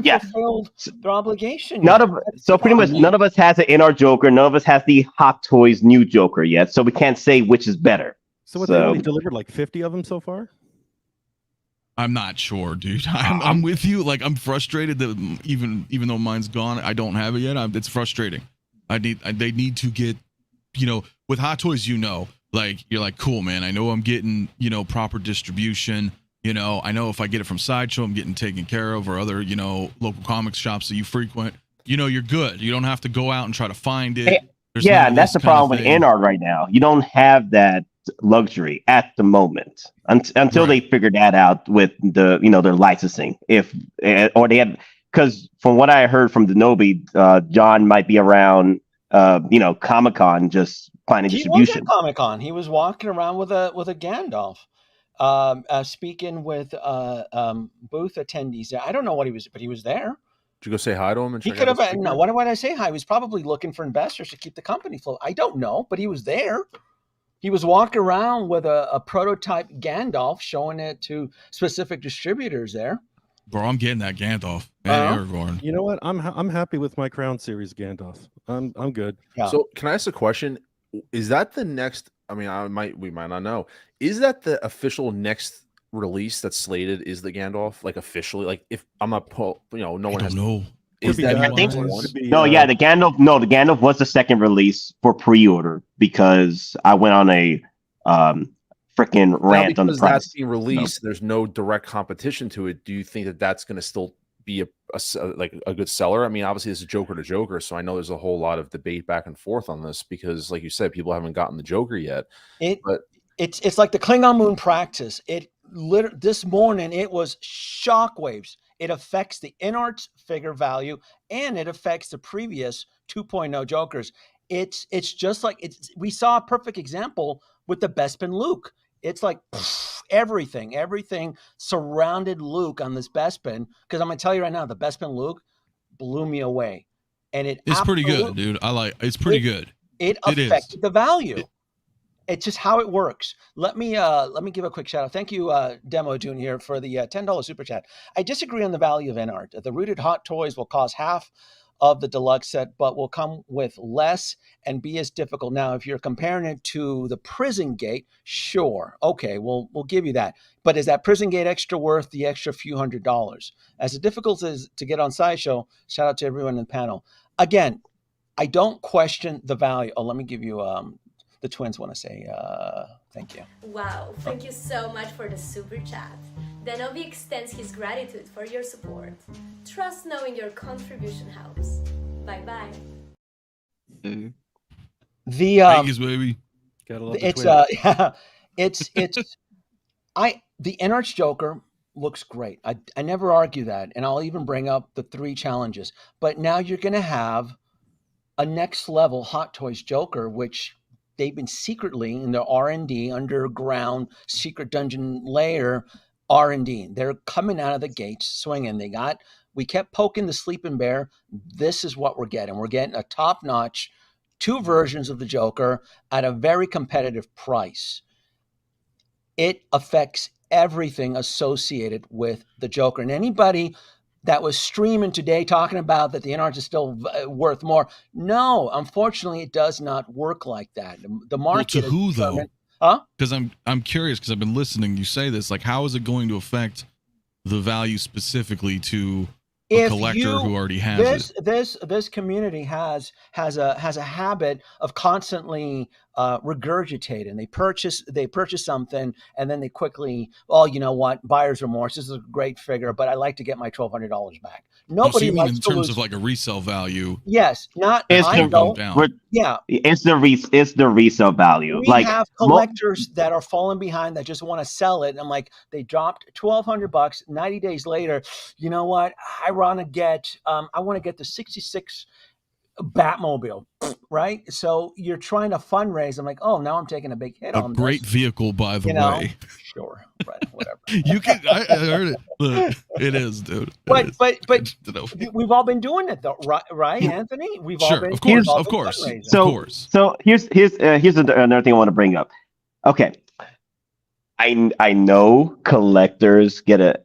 Yeah. fulfilled their obligation. None yet. of so pretty much none of us has an InArt Joker. None of us has the Hot Toys new Joker yet, so we can't say which is better. So what, they only delivered like 50 of them so far? I'm not sure, dude. I'm with you. Like, I'm frustrated that even though mine's gone, I don't have it yet. It's frustrating. They need to get, you know, with Hot Toys, you know, like you're like, cool, man. I know I'm getting, you know, proper distribution. You know, I know if I get it from Sideshow, I'm getting taken care of, or other, you know, local comics shops that you frequent. You know, you're good. You don't have to go out and try to find it. There's none Yeah, of and that's this the kind of problem with thing. InArt right now. You don't have that luxury at the moment until they figure that out with the their licensing. If or they have, because from what I heard from Danoby, John might be around Comic-Con just finding distribution. He was at Comic-Con. He was walking around with a Gandalf, speaking with booth attendees. I don't know what he was, but he was there. Did you go say hi to him? And He check could out have. the No, figure? what did I say? Hi. He was probably looking for investors to keep the company afloat. I don't know, but he was there. He was walking around with a prototype Gandalf, showing it to specific distributors there. Bro, I'm getting that Gandalf and Aragorn. You know what? I'm happy with my Crown Series Gandalf. I'm good. Yeah. So can I ask a question? Is that the next? I mean, we might not know. Is that the official next release that's slated? Is the Gandalf like officially? Like, if I'm not, no one I has. don't know. Is Could be that that I think the one, one? could be, No, yeah, the Gandalf was the second release for pre-order because I went on a freaking Now, rant on the because price. that's being released, there's no direct competition to it. Do you think that that's going to still be a good seller? I mean, obviously this is Joker to Joker, so I know there's a whole lot of debate back and forth on this because, like you said, people haven't gotten the Joker yet. It's like the Klingon Moon practice. This morning it was shockwaves. It affects the InArt's figure value and it affects the previous 2.0 Jokers. It's just like we saw a perfect example with the Bespin Luke. It's like everything surrounded Luke on this Bespin. Because I'm gonna tell you right now, the Bespin Luke blew me away, and It's pretty good, dude. It's pretty good. It is. affected the value. It's just how it works. Let me give a quick shout out. Thank you, Danoby2 here for the $10 super chat. I disagree on the value of InArt. The rooted Hot Toys will cost half of the deluxe set, but will come with less and be as difficult. Now, if you're comparing it to the Prison Gate, sure, okay, we'll give you that. But is that Prison Gate extra worth the extra few $100s? As difficult as to get on Sideshow, shout out to everyone in the panel. Again, I don't question the value. Oh, let me give you the twins want to say thank you. Wow, thank you so much for the super chat. Danoby extends his gratitude for your support. Trust knowing your contribution helps. Bye-bye. The Thanks, baby. Gotta love the it's twins. the InArt's Joker looks great. I never argue that, and I'll even bring up the 3 challenges. But now you're going to have a next level Hot Toys Joker, which they've been secretly in their R&D, underground secret dungeon layer R&D. They're coming out of the gates swinging. We kept poking the sleeping bear. This is what we're getting. We're getting a top-notch 2 versions of the Joker at a very competitive price. It affects everything associated with the Joker. And anybody that was streaming today talking about that the InArt is still worth more. No, unfortunately, it does not work like that. The market. Well, to who though? Huh? Because I'm curious because I've been listening. You say this, like, how is it going to affect the value specifically to a collector who already has it? This community has a habit of constantly regurgitating. They purchase something and then they quickly, oh, you know what, buyer's remorse. This is a great figure, but I like to get my $1,200 back. Nobody likes in to terms lose. of like a resale value. Yes, not It's I don't. Yeah, it's the resale value. We have collectors that are falling behind that just want to sell it. I'm like, they dropped $1,200. 90 days later, you know what? I want to get the '66 Batmobile, right? So you're trying to fundraise. I'm like, oh, now I'm taking a big hit on this. A great vehicle, by the way. Sure, right, whatever. You can. I heard it. Look, it is, dude. But we've all been doing it though, right, Anthony? We've all been. Of course. So here's another thing I want to bring up. Okay, I know collectors get a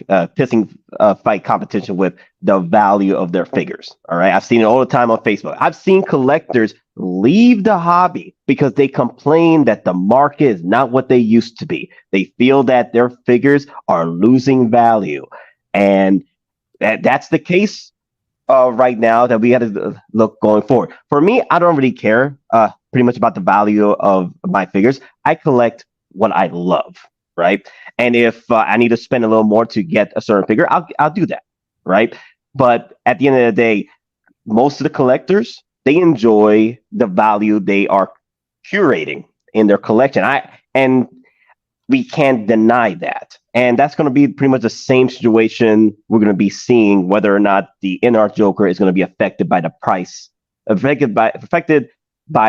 pissing fight competition with the value of their figures. All right, I've seen it all the time on Facebook. I've seen collectors leave the hobby because they complain that the market is not what they used to be. They feel that their figures are losing value, and that's the case right now that we got to look going forward. For me, I don't really care pretty much about the value of my figures. I collect what I love, right? And if I need to spend a little more to get a certain figure, I'll do that, right? But at the end of the day, most of the collectors, they enjoy the value they are curating in their collection. And we can't deny that. And that's going to be pretty much the same situation we're going to be seeing, whether or not the InArt Joker is going to be affected by the price, affected by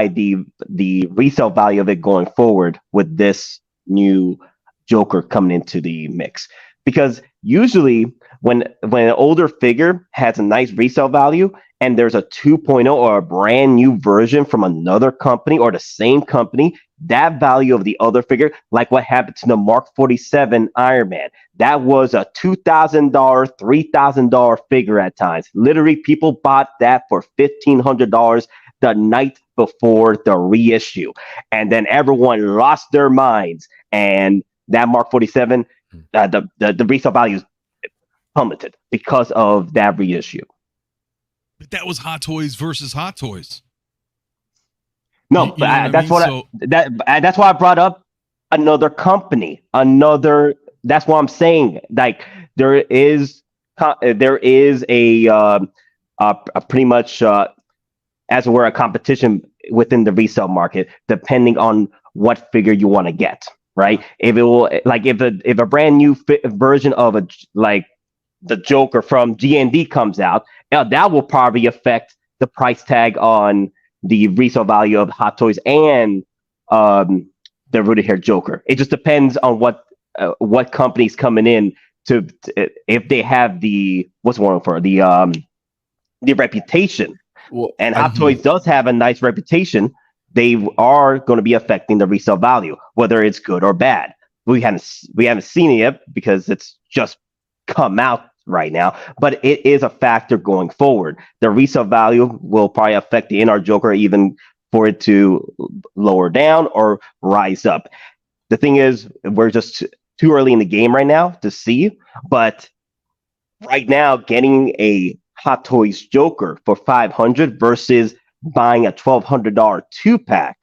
the resale value of it going forward with this new Joker coming into the mix. Because usually when an older figure has a nice resale value and there's a 2.0 or a brand new version from another company or the same company, that value of the other figure, like what happened to the Mark 47 Iron Man, that was a $2,000, $3,000 figure at times. Literally, people bought that for $1,500 the night before the reissue, and then everyone lost their minds, and that Mark 47, the resale value plummeted because of that reissue. But that was Hot Toys versus Hot Toys. No, that's why I brought up another company. That's what I'm saying. Like there is a pretty much as it were a competition within the resale market, depending on what figure you want to get, right? If a brand new version of the Joker from G&D comes out, that will probably affect the price tag on the resale value of Hot Toys and the rooted hair Joker. It just depends on what company's coming in to if they have the reputation. Well, and Hot Toys does have a nice reputation. They are going to be affecting the resale value, whether it's good or bad. We haven't seen it yet because it's just come out right now, but it is a factor going forward. The resale value will probably affect the InArt Joker, even for it to lower down or rise up. The thing is, we're just too early in the game right now to see, but right now, getting a Hot Toys Joker for $500 versus buying a $1,200 2-pack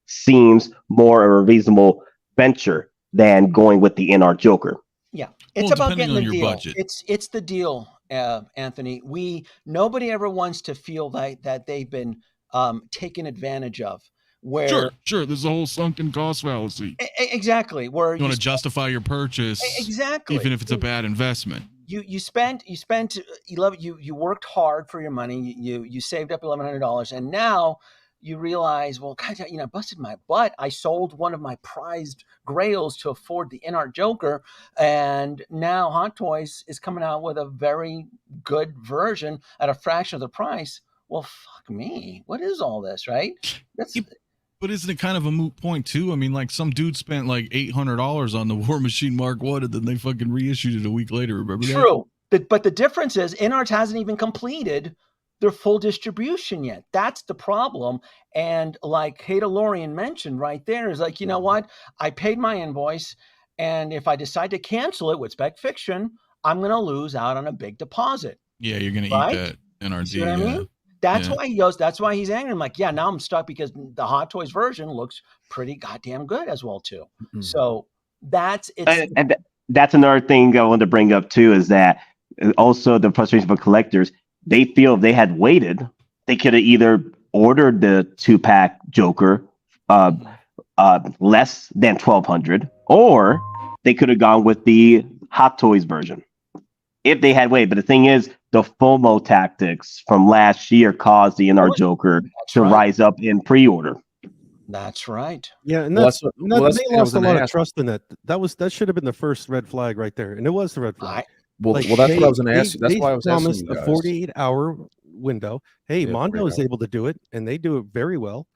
seems more of a reasonable venture than going with the InArt Joker. Yeah, it's Well, about depending getting on the your deal. budget. It's the deal, Anthony. Nobody ever wants to feel that they've been taken advantage of. Where Sure. There's a whole sunken cost fallacy. Exactly where You want to justify your purchase, exactly, even if it's a bad investment. You spent 11. You worked hard for your money. You saved up $1,100, and now you realize, well, God, I busted my butt. I sold one of my prized grails to afford the InArt Joker, and now Hot Toys is coming out with a very good version at a fraction of the price. Well, fuck me. What is all this, right? But isn't it kind of a moot point too? I mean, like some dude spent like $800 on the War Machine Mark 1 and then they fucking reissued it a week later. Remember that? True. But the difference is InArt hasn't even completed their full distribution yet. That's the problem. And like Hadalorian mentioned right there is like, you know what? I paid my invoice, and if I decide to cancel it with Spec Fiction, I'm going to lose out on a big deposit. Yeah, you're going to Right? eat that NRD. See what I mean? That's why he goes. That's why he's angry. I'm like, yeah, now I'm stuck because the Hot Toys version looks pretty goddamn good as well too. Mm-hmm. So that's that's another thing I wanted to bring up too, is that also the frustration for collectors. They feel if they had waited, they could have either ordered the 2-pack Joker less than $1,200, or they could have gone with the Hot Toys version if they had waited. But the thing is, the FOMO tactics from last year caused the InArt Joker to rise up in pre-order. That's right. Yeah, and Well, that's, that's they what lost a lot of ask. trust in that. That should have been the first red flag right there, and it was the red flag. Well, that's what I was going to ask you. That's why I was asking promised you a guys. 48-hour window. Hey, Yeah, Mondo is 48 able to do it, and they do it very well.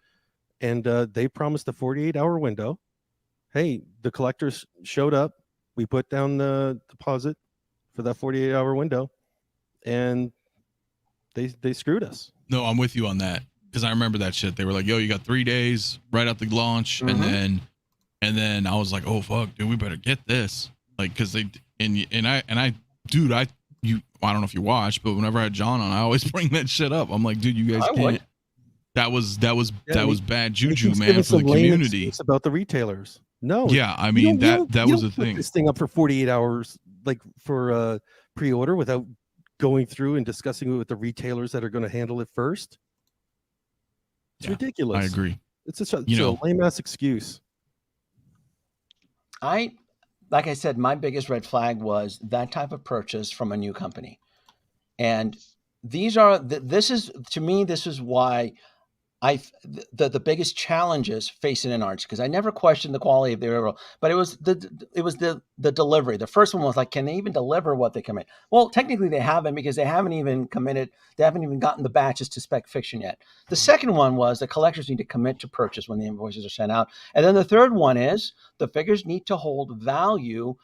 And they promised a 48-hour window. Hey, the collectors showed up. We put down the deposit for that 48-hour window, and they screwed us. No, I'm with you on that because I remember that shit. They were like, "Yo, you got 3 days right out the launch," and then I was like, "Oh fuck, dude, we better get this." Like, because they I dude, I don't know if you watch, but whenever I had John on, I always bring that shit up. I'm like, dude, you guys can't. That was bad juju, man, for the community. It's about the retailers. No. Yeah, I mean that was the thing. This thing up for 48 hours, like for pre-order, without going through and discussing it with the retailers that are going to handle it first. It's ridiculous. I agree. It's a lame ass excuse. Like I said, my biggest red flag was that type of purchase from a new company. And this is why the biggest challenges facing InArt, because I never questioned the quality of their, but it was the delivery. The first one was like, can they even deliver what they commit? Well, technically they haven't, because they haven't even committed. They haven't even gotten the batches to Spec Fiction yet. The second one was the collectors need to commit to purchase when the invoices are sent out. And then the third one is the figures need to hold value,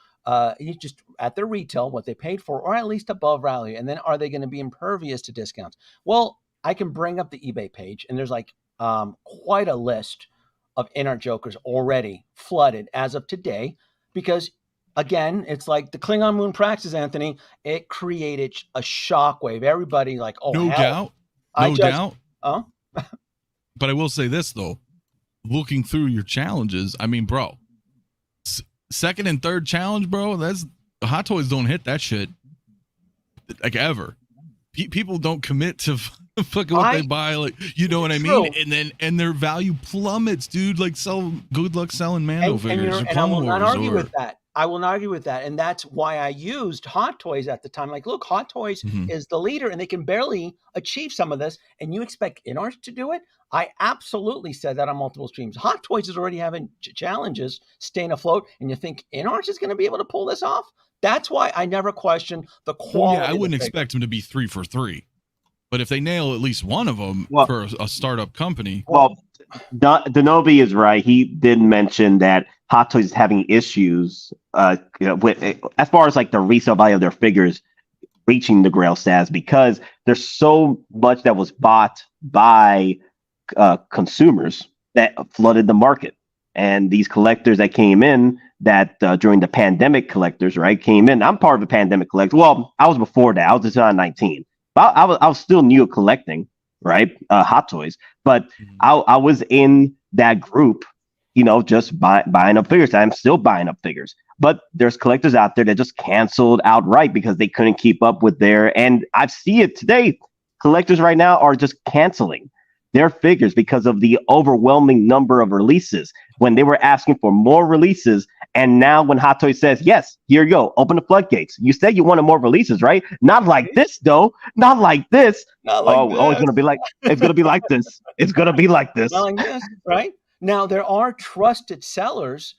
just at their retail, what they paid for, or at least above value. And then are they going to be impervious to discounts? Well, I can bring up the eBay page, and there's like quite a list of InArt Jokers already flooded as of today, because again, it's like the Klingon Moon Praxis, Anthony. It created a shockwave. Everybody like, oh, no hell. doubt. Oh, but I will say this though, looking through your challenges, I mean, bro, second and third challenge, bro, that's Hot Toys don't hit that shit like ever. People don't commit to fucking what they buy, like, you know what I mean? And their value plummets, dude. Like, good luck selling Mando figures. And I will not argue with that. I will not argue with that. And that's why I used Hot Toys at the time. Like, look, Hot Toys is the leader, and they can barely achieve some of this. And you expect InArt to do it? I absolutely said that on multiple streams. Hot Toys is already having challenges staying afloat, and you think InArt is going to be able to pull this off? That's why I never questioned the quality. Yeah, I wouldn't expect them to be 3 for 3. But if they nail at least one of them for a startup company. Well, Danoby is right. He did mention that Hot Toys is having issues with, as far as like the resale value of their figures. reaching the Grail status because there's so much that was bought by consumers that flooded the market. And these collectors that came in that during the pandemic collectors, right, came in. I'm part of the pandemic collector. Well, I was before that. I was just on 19. But I was still new at collecting, right? Hot toys. But I was in that group, just buying up figures. I'm still buying up figures. But there's collectors out there that just canceled outright because they couldn't keep up with and I see it today. Collectors right now are just canceling their figures because of the overwhelming number of releases when they were asking for more releases. And now when Hot Toys says, yes, here you go, open the floodgates. You said you wanted more releases, right? Not like this, though. Not like this. Not like this. It's going to be like this. It's going to be like this. Not like this, right? Now, there are trusted sellers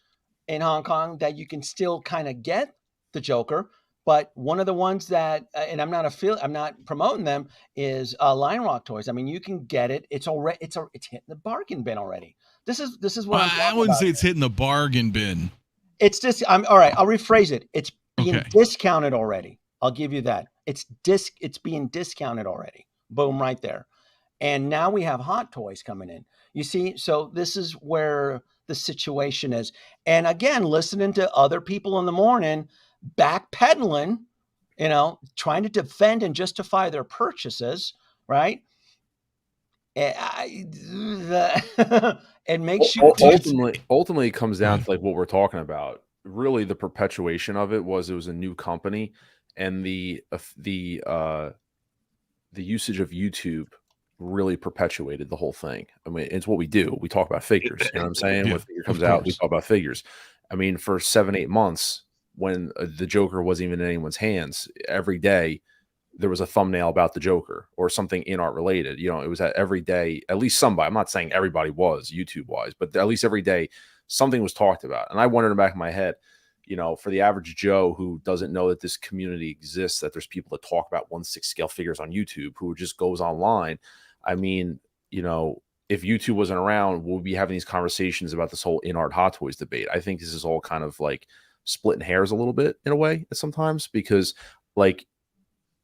in Hong Kong that you can still kind of get the Joker. But one of the ones that, and I'm not promoting them, is Lion Rock Toys. I mean, you can get it. It's hitting the bargain bin already. This is what I'm talking I wouldn't about say it's hitting the bargain bin. It's just all right. I'll rephrase it. It's being discounted already. I'll give you that. It's being discounted already. Boom, right there. And now we have Hot Toys coming in. You see, so this is where the situation is. And again, listening to other people in the morning backpedaling, trying to defend and justify their purchases, right? It makes you ultimately it comes down to like what we're talking about. Really, the perpetuation of it was a new company, and the usage of YouTube really perpetuated the whole thing. I mean, it's what we do. We talk about figures. You know what I'm saying? Yeah, when a figure comes out, we talk about figures. I mean, for 7-8 months, when the Joker wasn't even in anyone's hands, every day there was a thumbnail about the Joker or something InArt related. It was every day, at least somebody. I'm not saying everybody was YouTube wise, but at least every day something was talked about. And I wondered in the back of my head, for the average Joe who doesn't know that this community exists, that there's people that talk about 1/6 scale figures on YouTube, who just goes online. I mean, if YouTube wasn't around, we'll be having these conversations about this whole InArt Hot Toys debate. I think this is all kind of like splitting hairs a little bit in a way sometimes, because like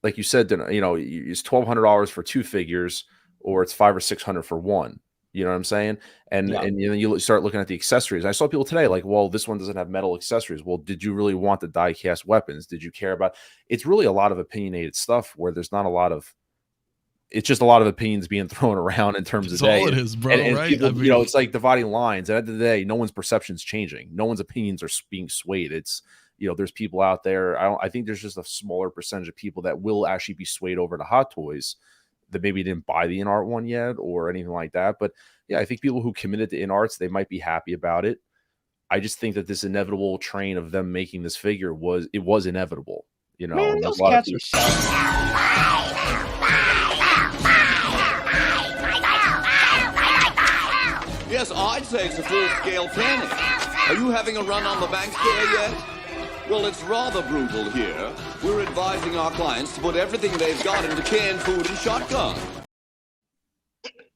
you said, it's $1,200 for 2 figures, or it's $500 or $600 for one. You know what I'm saying? And then you start looking at the accessories. I saw people today like, well, this one doesn't have metal accessories. Well, did you really want the die cast weapons? Did you care about? It's really a lot of opinionated stuff where there's not a lot of. It's just a lot of opinions being thrown around in terms of That's all day. it is, bro. And right? people, it's like dividing lines. At the end of the day, no one's perception's changing. No one's opinions are being swayed. It's there's people out there. I think there's just a smaller percentage of people that will actually be swayed over to Hot Toys that maybe didn't buy the InArt one yet or anything like that. But yeah, I think people who committed to InArts, they might be happy about it. I just think that this inevitable train of them making this figure was inevitable. Man, those cats are Yes, I'd say it's a full-scale panic. Are you having a run on the banks there yet? Well, it's rather brutal here. We're advising our clients to put everything they've got into canned food and shotgun.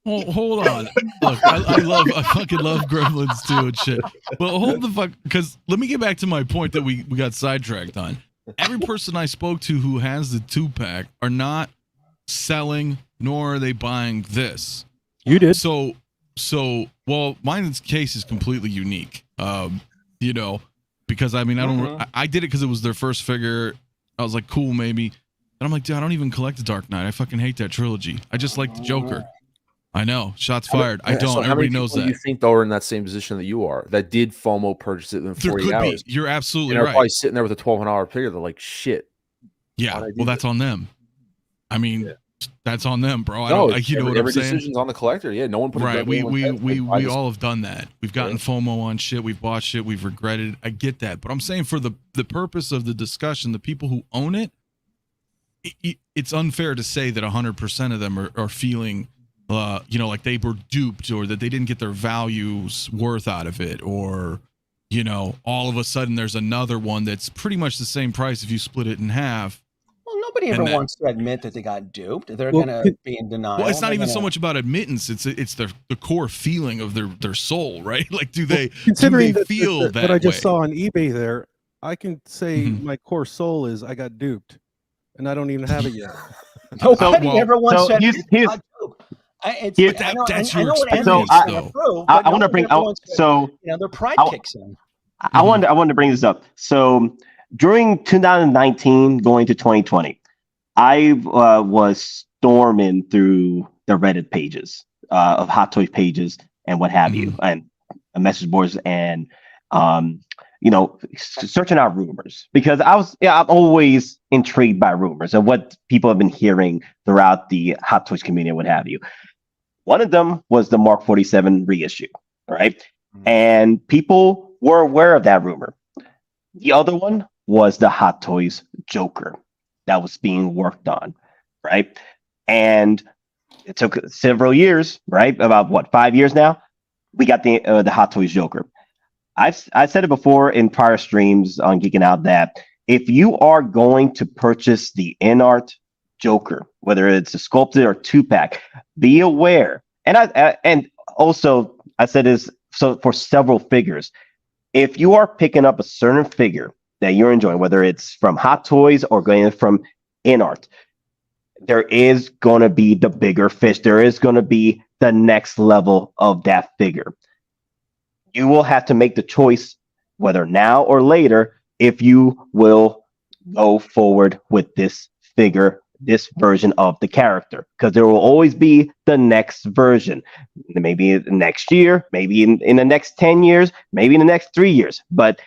Oh, hold on. Look, I fucking love Gremlins too and shit. But hold the fuck, because let me get back to my point that we got sidetracked on. Every person I spoke to who has the 2-pack are not selling, nor are they buying this. You did. So, well, mine's case is completely unique. Because I mean, I did it because it was their first figure. I was like, cool, maybe. And I'm like, dude, I don't even collect the Dark Knight. I fucking hate that trilogy. I just like the Joker. I know. Shots fired. I don't. Everybody knows that. You think they're in that same position that you are? That did FOMO purchase it in 40 hours? You're absolutely right. They're probably sitting there with a $1,200 figure. They're like, shit. Yeah. Well, that's on them. I mean, that's on them, bro. You know what I'm saying? Decision's on the collector. Yeah. No one put right. We all have done that. We've gotten FOMO on shit. We've bought shit. We've regretted it. I get that, but I'm saying for the purpose of the discussion, the people who own it, it's unfair to say that 100% of them are feeling. Like they were duped or that they didn't get their values worth out of it, or, all of a sudden there's another one that's pretty much the same price if you split it in half. Well, nobody ever wants to admit that they got duped. They're going to be in denial. Well, it's not even so much about admittance. It's the core feeling of their soul, right? Like, do they feel that what I just way? saw on eBay there, I can say my core soul is I got duped. and I don't even have it yet. Nobody well, ever once so said here's- it's a hot joke. But that's I your know what experience, Anthony's though. gonna prove, I but want to bring nobody ever out. once said, So their pride I- kicks in. I wanted to bring this up. So during 2019, going to 2020, I was storming through the Reddit pages of Hot Toys pages and what have you, and message boards, and searching out rumors, because I'm always intrigued by rumors and what people have been hearing throughout the Hot Toys community and what have you. One of them was the Mark 47 reissue, right? And people were aware of that rumor. The other one was the Hot Toys Joker that was being worked on, right? And it took several years, right? About what, 5 years now? We got the Hot Toys Joker. I said it before in prior streams on Geeking Out that if you are going to purchase the InArt Joker, whether it's a sculpted or 2-pack, be aware. And also I said this so for several figures. If you are picking up a certain figure that you're enjoying, whether it's from Hot Toys or going from InArt, there is going to be the bigger fish. There is going to be the next level of that figure. You will have to make the choice, whether now or later, if you will go forward with this figure, this version of the character, because there will always be the next version. Maybe next year, maybe in the next 10 years, maybe in the next 3 years. But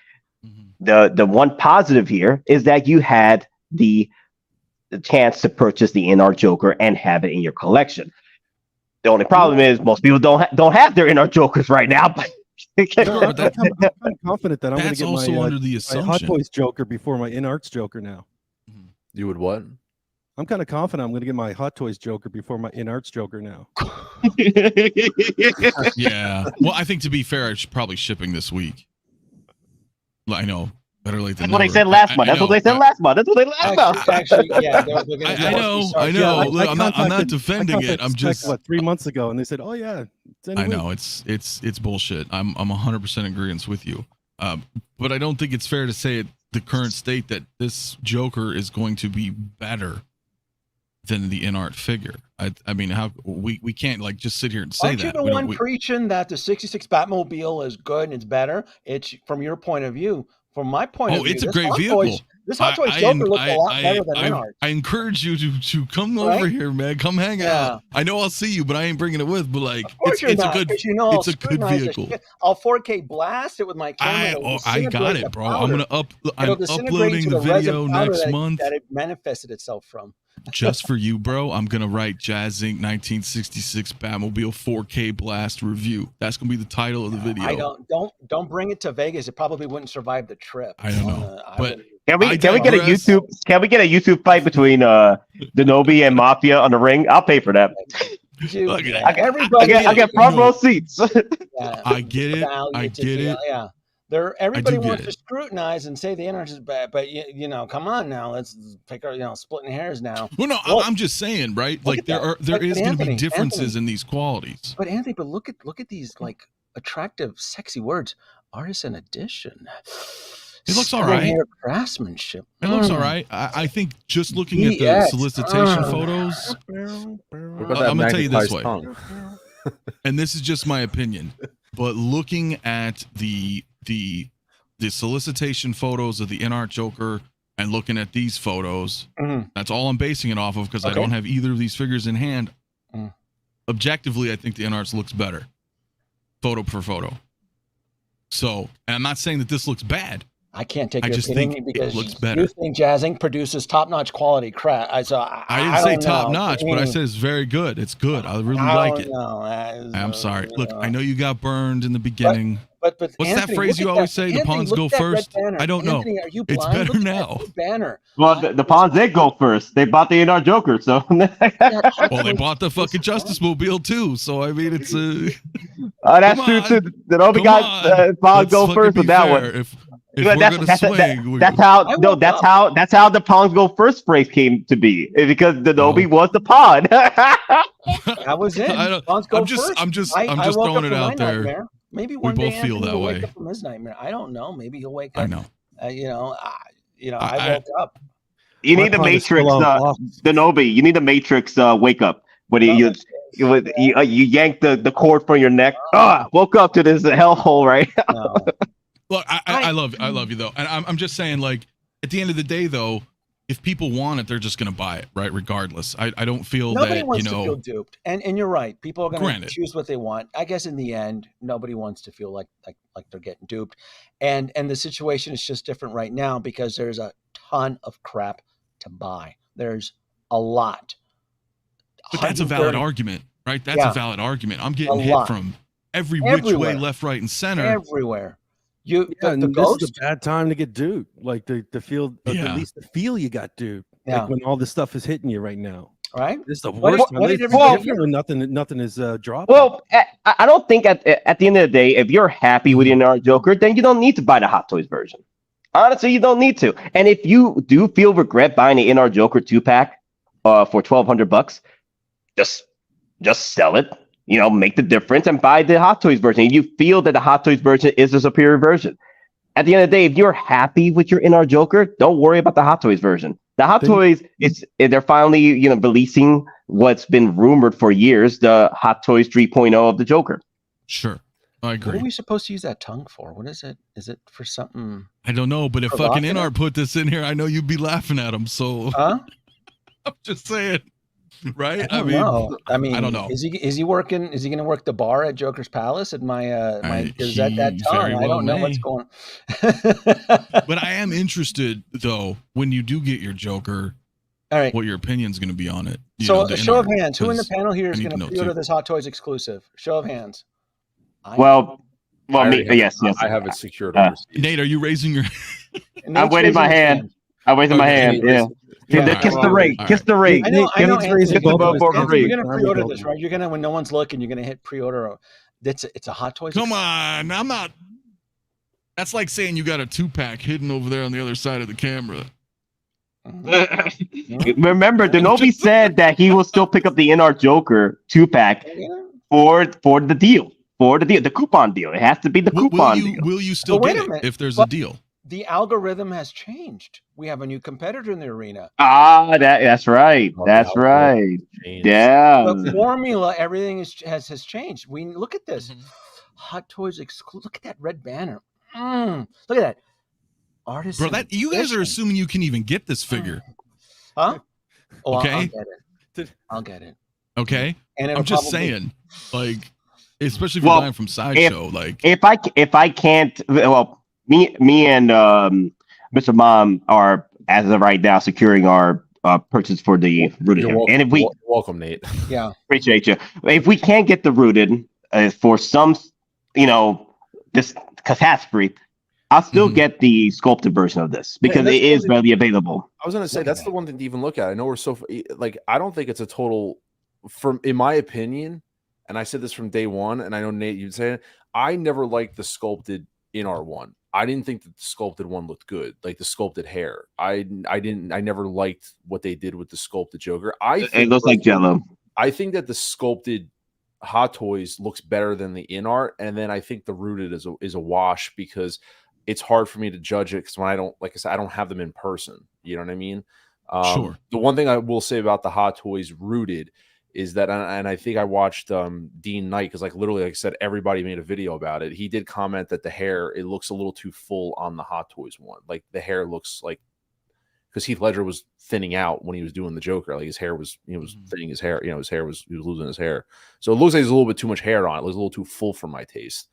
the one positive here is that you had the chance to purchase the InArt Joker and have it in your collection. The only problem is most people don't have their InArt Jokers right now. But I'm kind of confident that I'm going to That's get also my, under the my assumption. Hot Toys Joker before my InArt's Joker now. You would what? I'm kind of confident I'm going to get my Hot Toys Joker before my InArt's Joker now. Yeah. Well, I think to be fair, it's probably shipping this week. I know. Better late than That's what they never. said last month. That's what they said last month. That's what they last month. Actually, yeah, they're gonna I know. Yeah, Look, I'm not contacted defending it. I'm Spec, just. 3 months ago, and they said, "Oh yeah, it's any I know week." it's bullshit. I'm 100% agreement with you. But I don't think it's fair to say at the current state that this Joker is going to be better than the InArt figure. I mean, how we can't like just sit here and say Aren't that. you the one preaching that the 66 Batmobile is good and it's better? It's from your point of view. From my point of view, it's a great vehicle. This Hot Toys Joker looks a lot better than InArt. I encourage you to come over here, man. Come hang out. I know I'll see you, but I ain't bringing it with. But like, it's a good vehicle. I'll 4K blast it with my camera. I got it, bro. I'm uploading the video next month. That it manifested itself from. Just for you, bro. I'm gonna write Jazz Inc. 1966 Batmobile 4K blast review. That's gonna be the title of the video. I don't bring it to Vegas. It probably wouldn't survive the trip. I don't know, but. Can we get a YouTube fight between Danoby and Mafia on the ring? I'll pay for that. Dude, I get front row seats. Yeah, I get it. I get it. Yeah. Everybody wants to scrutinize and say the InArt is bad, but come on now, let's pick our splitting hairs now. Well, no, I'm just saying, right? Like there is going to be differences in these qualities. But Anthony, look at these like attractive, sexy words. Artisan edition. It looks all right. Craftsmanship. It looks all right. I think just looking at the solicitation photos, I'm going to tell you this way, and this is just my opinion, but looking at the solicitation photos of the InArt Joker and looking at these photos, that's all I'm basing it off of because I don't have either of these figures in hand. Objectively, I think the InArts looks better, photo for photo. So, and I'm not saying that this looks bad. I can't take your opinion because it looks better. You think Jazz Inc. produces top-notch quality crap. I didn't say top-notch, but I said it's very good. It's good. I really like it. I'm sorry. Look, I know you got burned in the beginning. But what's Anthony, that phrase you always say? The pawns go first? I don't know. It's better now. Banner. Well, the pawns did go first. They bought the InArt Joker, so. Well, they bought the fucking Justice Mobile too. So I mean, it's that's true too. The only guy pawns go first with that one. If we're gonna swing, that's how the Pawns Go First phrase came to be, because Danoby was the pawn. That was it. I'm just throwing it out there. Nightmare. Maybe one day both feel that way. Wake up from his nightmare. I don't know. Maybe he'll wake up. I know. I woke up. You need the iPod is still Matrix, on blocks. Danoby. You need the Matrix wake up. When you yank the cord from your neck. Woke up to this hellhole, right? No. Look, I love you though, and I'm just saying, like, at the end of the day, though, if people want it, they're just gonna buy it, right? Regardless, I don't feel Nobody that wants to feel duped, and you're right. People are going to choose what they want. I guess in the end, nobody wants to feel like they're getting duped, and the situation is just different right now because there's a ton of crap to buy. There's a lot. But that's a valid argument, right? That's a valid argument. I'm getting hit from every which way, left, right, and center. Everywhere. This is a bad time to get duped. Like the feel, at least the feel you got duped. Yeah. Like when all this stuff is hitting you right now. Right. This is the worst time. When nothing is dropping. Well, I don't think at the end of the day, if you're happy with your InArt Joker, then you don't need to buy the Hot Toys version. Honestly, you don't need to. And if you do feel regret buying the InArt Joker 2-pack for $1,200, just sell it. Make the difference and buy the Hot Toys version. If you feel that the Hot Toys version is the superior version. At the end of the day, if you're happy with your InArt Joker, don't worry about the Hot Toys version. The Hot Toys, they're finally releasing what's been rumored for years, the Hot Toys 3.0 of the Joker. Sure. I agree. What are we supposed to use that tongue for? What is it? Is it for something? I don't know, but if fucking InArt put this in here, I know you'd be laughing at him. So I'm just saying. Right? I mean, I don't know. Is he working? Is he going to work the bar at Joker's Palace at my is that tongue? I don't know what's going on. But I am interested though, when you do get your Joker, all right, what your opinion's going to be on it. So a show of hands. Who in the panel here is going to pre-order this Hot Toys exclusive? Show of hands. Yes. I have it secured. Nate, are you raising your I'm waiting my hand. I'm raising my hand. Yeah. Kiss the ring. Kiss the ring. I know. You're gonna pre-order this, right? You're gonna, when no one's looking, you're gonna hit pre-order. It's a Hot Toys. Come on, I'm not. That's like saying you got a 2-pack hidden over there on the other side of the camera. Remember, Danoby said that he will still pick up the InArt Joker 2-pack for the deal, the coupon deal. It has to be the coupon deal. Will you still get it if there's a deal? The algorithm has changed. We have a new competitor in the arena. That's right. That's right. Yeah. The formula, everything has changed. We look at this. Hot Toys exclusive. Look at that red banner. Look at that. Artist. Bro, you guys are assuming you can even get this figure. Huh? Oh, okay. I'll get it. Okay. And I'm just saying, like, especially if you're buying from Sideshow, if I can't, Me and Mr. Mom are, as of right now, securing our purchase for the rooted. And if you're welcome, Nate. Yeah, appreciate you. If we can't get the rooted for some, this catastrophe, I'll still get the sculpted version of this because it is readily available. I was going to say that's the one thing to even look at. I know we're so I don't think it's a total, in my opinion, and I said this from day one, and I know Nate, you'd say it. I never liked the sculpted InArt one. I didn't think that the sculpted one looked good, like the sculpted hair. I never liked what they did with the sculpted Joker. It looks like Jello. I think that the sculpted Hot Toys looks better than the InArt, and then I think the rooted is a wash because it's hard for me to judge it because when I don't, like I said, I don't have them in person. You know what I mean? Sure. The one thing I will say about the Hot Toys rooted is that, and I think I watched Dean Knight because, like, literally, like I said, everybody made a video about it. He did comment that the hair, it looks a little too full on the Hot Toys one. Like the hair looks like, because Heath Ledger was thinning out when he was doing the Joker. Like his hair was, he was thinning his hair. He was losing his hair. So it looks like there's a little bit too much hair on it. It looks a little too full for my taste.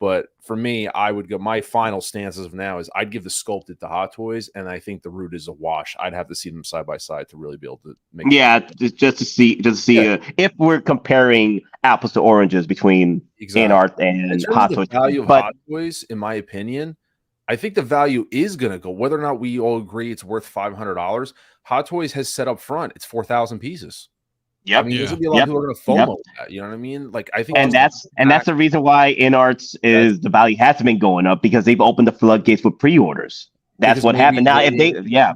But for me, I would go. My final stance as of now is I'd give the sculpted to Hot Toys, and I think the root is a wash. I'd have to see them side by side to really be able to make. Yeah, just to see if we're comparing apples to oranges between InArt and Hot Toys. The value of Hot Toys, in my opinion, I think the value is going to go. Whether or not we all agree it's worth $500, Hot Toys has set up front. It's 4,000 pieces. Yep. I mean, there's gonna be a lot of people are gonna FOMO that, you know what I mean? Like, I think, and that's the reason why InArt's the value has been going up because they've opened the floodgates with pre-orders. That's Because what maybe happened. Now, if they, yeah,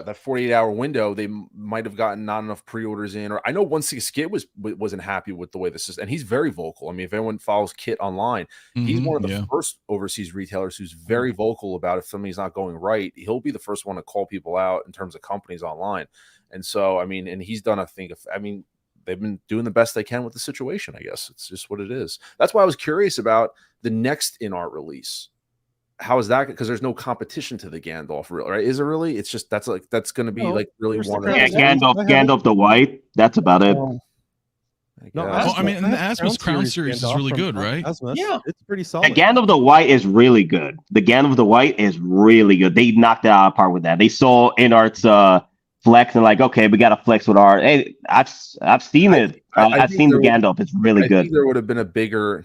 that 48-hour window, they might have gotten not enough pre-orders in. Or I know 1/6 Kit wasn't happy with the way this is, and he's very vocal. I mean, if anyone follows Kit online, he's one of the first overseas retailers who's very vocal about if something's not going right. He'll be the first one to call people out in terms of companies online. And so, I mean, and he's done, they've been doing the best they can with the situation. I guess it's just what it is. That's why I was curious about the next InArt release. How is that? Because there's no competition to the Gandalf, right? Is it really? It's just that's going to be really one. Gandalf the White. That's about it. And the Asmus Crown series is really good, right? Yeah, it's pretty solid. The Gandalf the White is really good. The Gandalf the White is really good. They knocked it out of the park with that. They saw InArt's flex and like, okay, we got to flex with art. Hey, I've seen it. I've seen the Gandalf. It's really good. There would have been a bigger.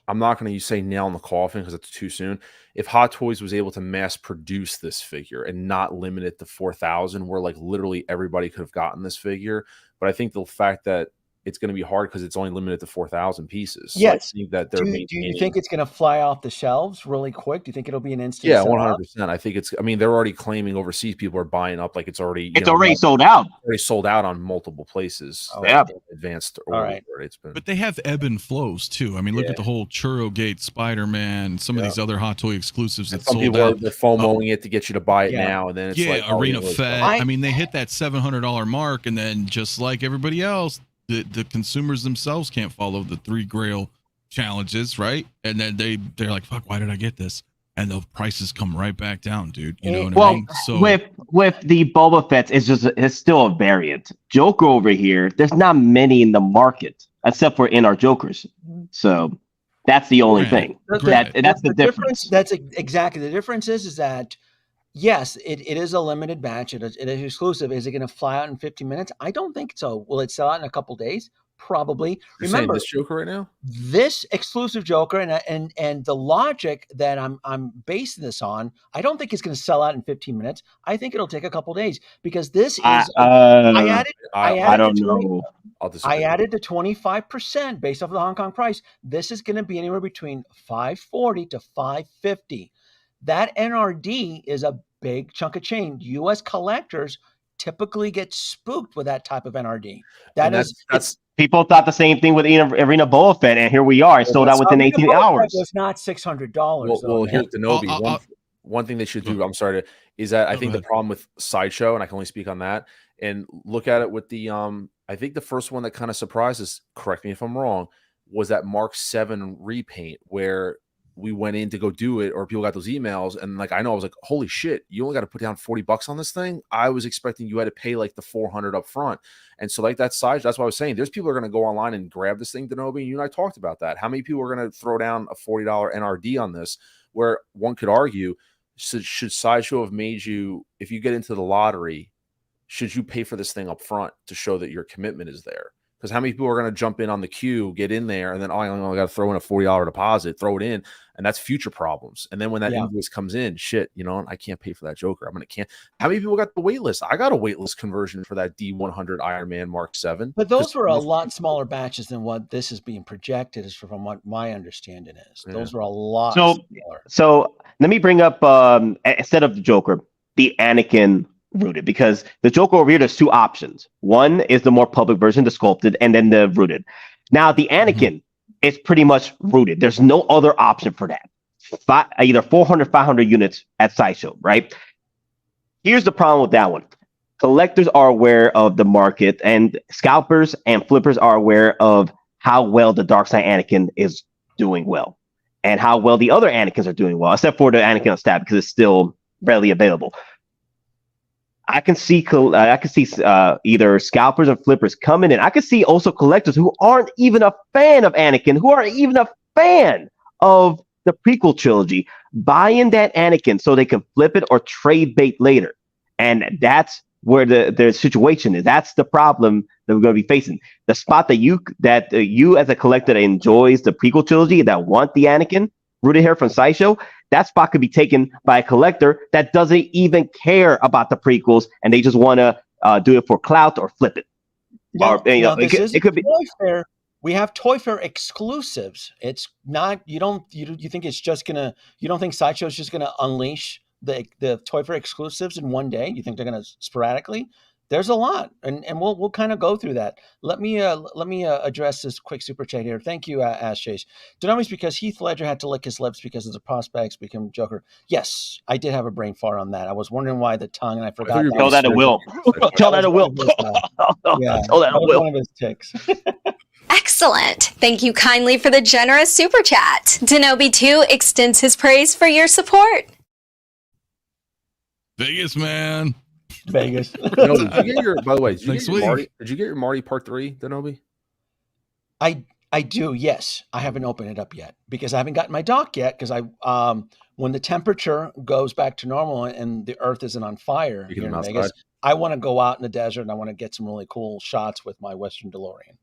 I'm not going to say nail in the coffin because it's too soon. If Hot Toys was able to mass produce this figure and not limit it to 4,000, where like literally everybody could have gotten this figure. But I think the fact that it's going to be hard because it's only limited to 4,000 pieces. Yes. So I think that do you think it's going to fly off the shelves really quick? Do you think it'll be an instant? Yeah, 100%. I think it's. I mean, they're already claiming overseas people are buying up like it's already. Already sold out. Already sold out on multiple places. Advanced. All right. It's been. But they have ebb and flows too. I mean, look at the whole Churro Gate, Spider-Man, some of these other Hot Toy exclusives that sold out. They're FOMOing it to get you to buy it now, and then it's like Arena Fed. I mean, they hit that $700 mark, and then just like everybody else. The consumers themselves can't follow the 3 Grail challenges, right? And then they're like, "Fuck, why did I get this?" And the prices come right back down, dude. You know what I mean? So with the Boba Fett's, it's still a variant. Joker over here, there's not many in the market except for InArt Jokers. So that's the only thing. That's the difference. That's exactly the difference. Is that yes, it is a limited batch. It is exclusive. Is it going to fly out in 50 minutes? I don't think so. Will it sell out in a couple days? Probably. Remember this Joker right now? This exclusive Joker and the logic that I'm basing this on, I don't think it's going to sell out in 15 minutes. I think it'll take a couple days because this is. I don't know. I added to 25% based off of the Hong Kong price. This is going to be anywhere between $540 to $550. That NRD is a big chunk of change. U.S. collectors typically get spooked with that type of NRD. That's people thought the same thing with Arena Boba Fett, and here we are. It sold out within 18 hours. It's not $600. Well, here's Danoby. One thing they should do, I'm sorry, is that I think the problem with Sideshow, and I can only speak on that, and look at it with the I think the first one that kind of surprised us, correct me if I'm wrong, was that Mark 7 repaint where we went in to go do it, or people got those emails, and like I was like, holy shit, you only got to put down $40 on this thing. I was expecting you had to pay like the $400 up front, and so like that size. That's what I was saying. There's people who are going to go online and grab this thing, Danoby. You and I talked about that. How many people are going to throw down a $40 NRD on this? Where one could argue, should Sideshow have made you, if you get into the lottery, should you pay for this thing up front to show that your commitment is there? Because how many people are going to jump in on the queue, get in there, and then I only got to throw in a $40 deposit, throw it in, and that's future problems. And then when that invoice comes in, shit, I can't pay for that Joker. Can't. How many people got the wait list? I got a wait list conversion for that D100 Iron Man Mark 7. But those were a lot smaller batches than what this is being projected, is from what my understanding is. Those were a lot smaller. So let me bring up instead of the Joker, the Anakin rooted, because the Joker over here, there's 2 options. One is the more public version, the sculpted, and then the rooted. Now the Anakin is pretty much rooted. There's no other option for that. Either 400, 500 units at Sideshow, right? Here's the problem with that one. Collectors are aware of the market, and scalpers and flippers are aware of how well the Dark Side Anakin is doing well, and how well the other Anakins are doing well, except for the Anakin on Stab, because it's still readily available. I can see either scalpers and flippers coming in. I can see also collectors who aren't even a fan of Anakin, who aren't even a fan of the prequel trilogy, buying that Anakin so they can flip it or trade bait later. And that's where the situation is. That's the problem that we're going to be facing. The spot that you as a collector that enjoys the prequel trilogy, that want the Anakin rooted hair from Sideshow, that spot could be taken by a collector that doesn't even care about the prequels, and they just want to do it for clout or flip it. It could be. Toy Fair. We have Toy Fair exclusives. It's not. You think it's just gonna. You don't think Sideshow's just gonna unleash the Toy Fair exclusives in one day? You think they're going to sporadically? There's a lot, and we'll kind of go through that. Let me address this quick super chat here. Thank you, Ash Chase. Denoby's because Heath Ledger had to lick his lips because of the prospects become Joker. Yes, I did have a brain fart on that. I was wondering why the tongue, and I forgot. Tell that to Will. Tell that to Will. Yeah, tell that to Will. One of his ticks. Excellent. Thank you kindly for the generous super chat. Danoby2 extends his praise for your support. Vegas, man. Vegas. No, did you get your, by the way, did you Next get your week. Marty? Did you get your Marty Part 3, Danoby? I do, yes. I haven't opened it up yet because I haven't gotten my dock yet because when the temperature goes back to normal and the earth isn't on fire here in Vegas, I want to go out in the desert and I want to get some really cool shots with my Western DeLorean.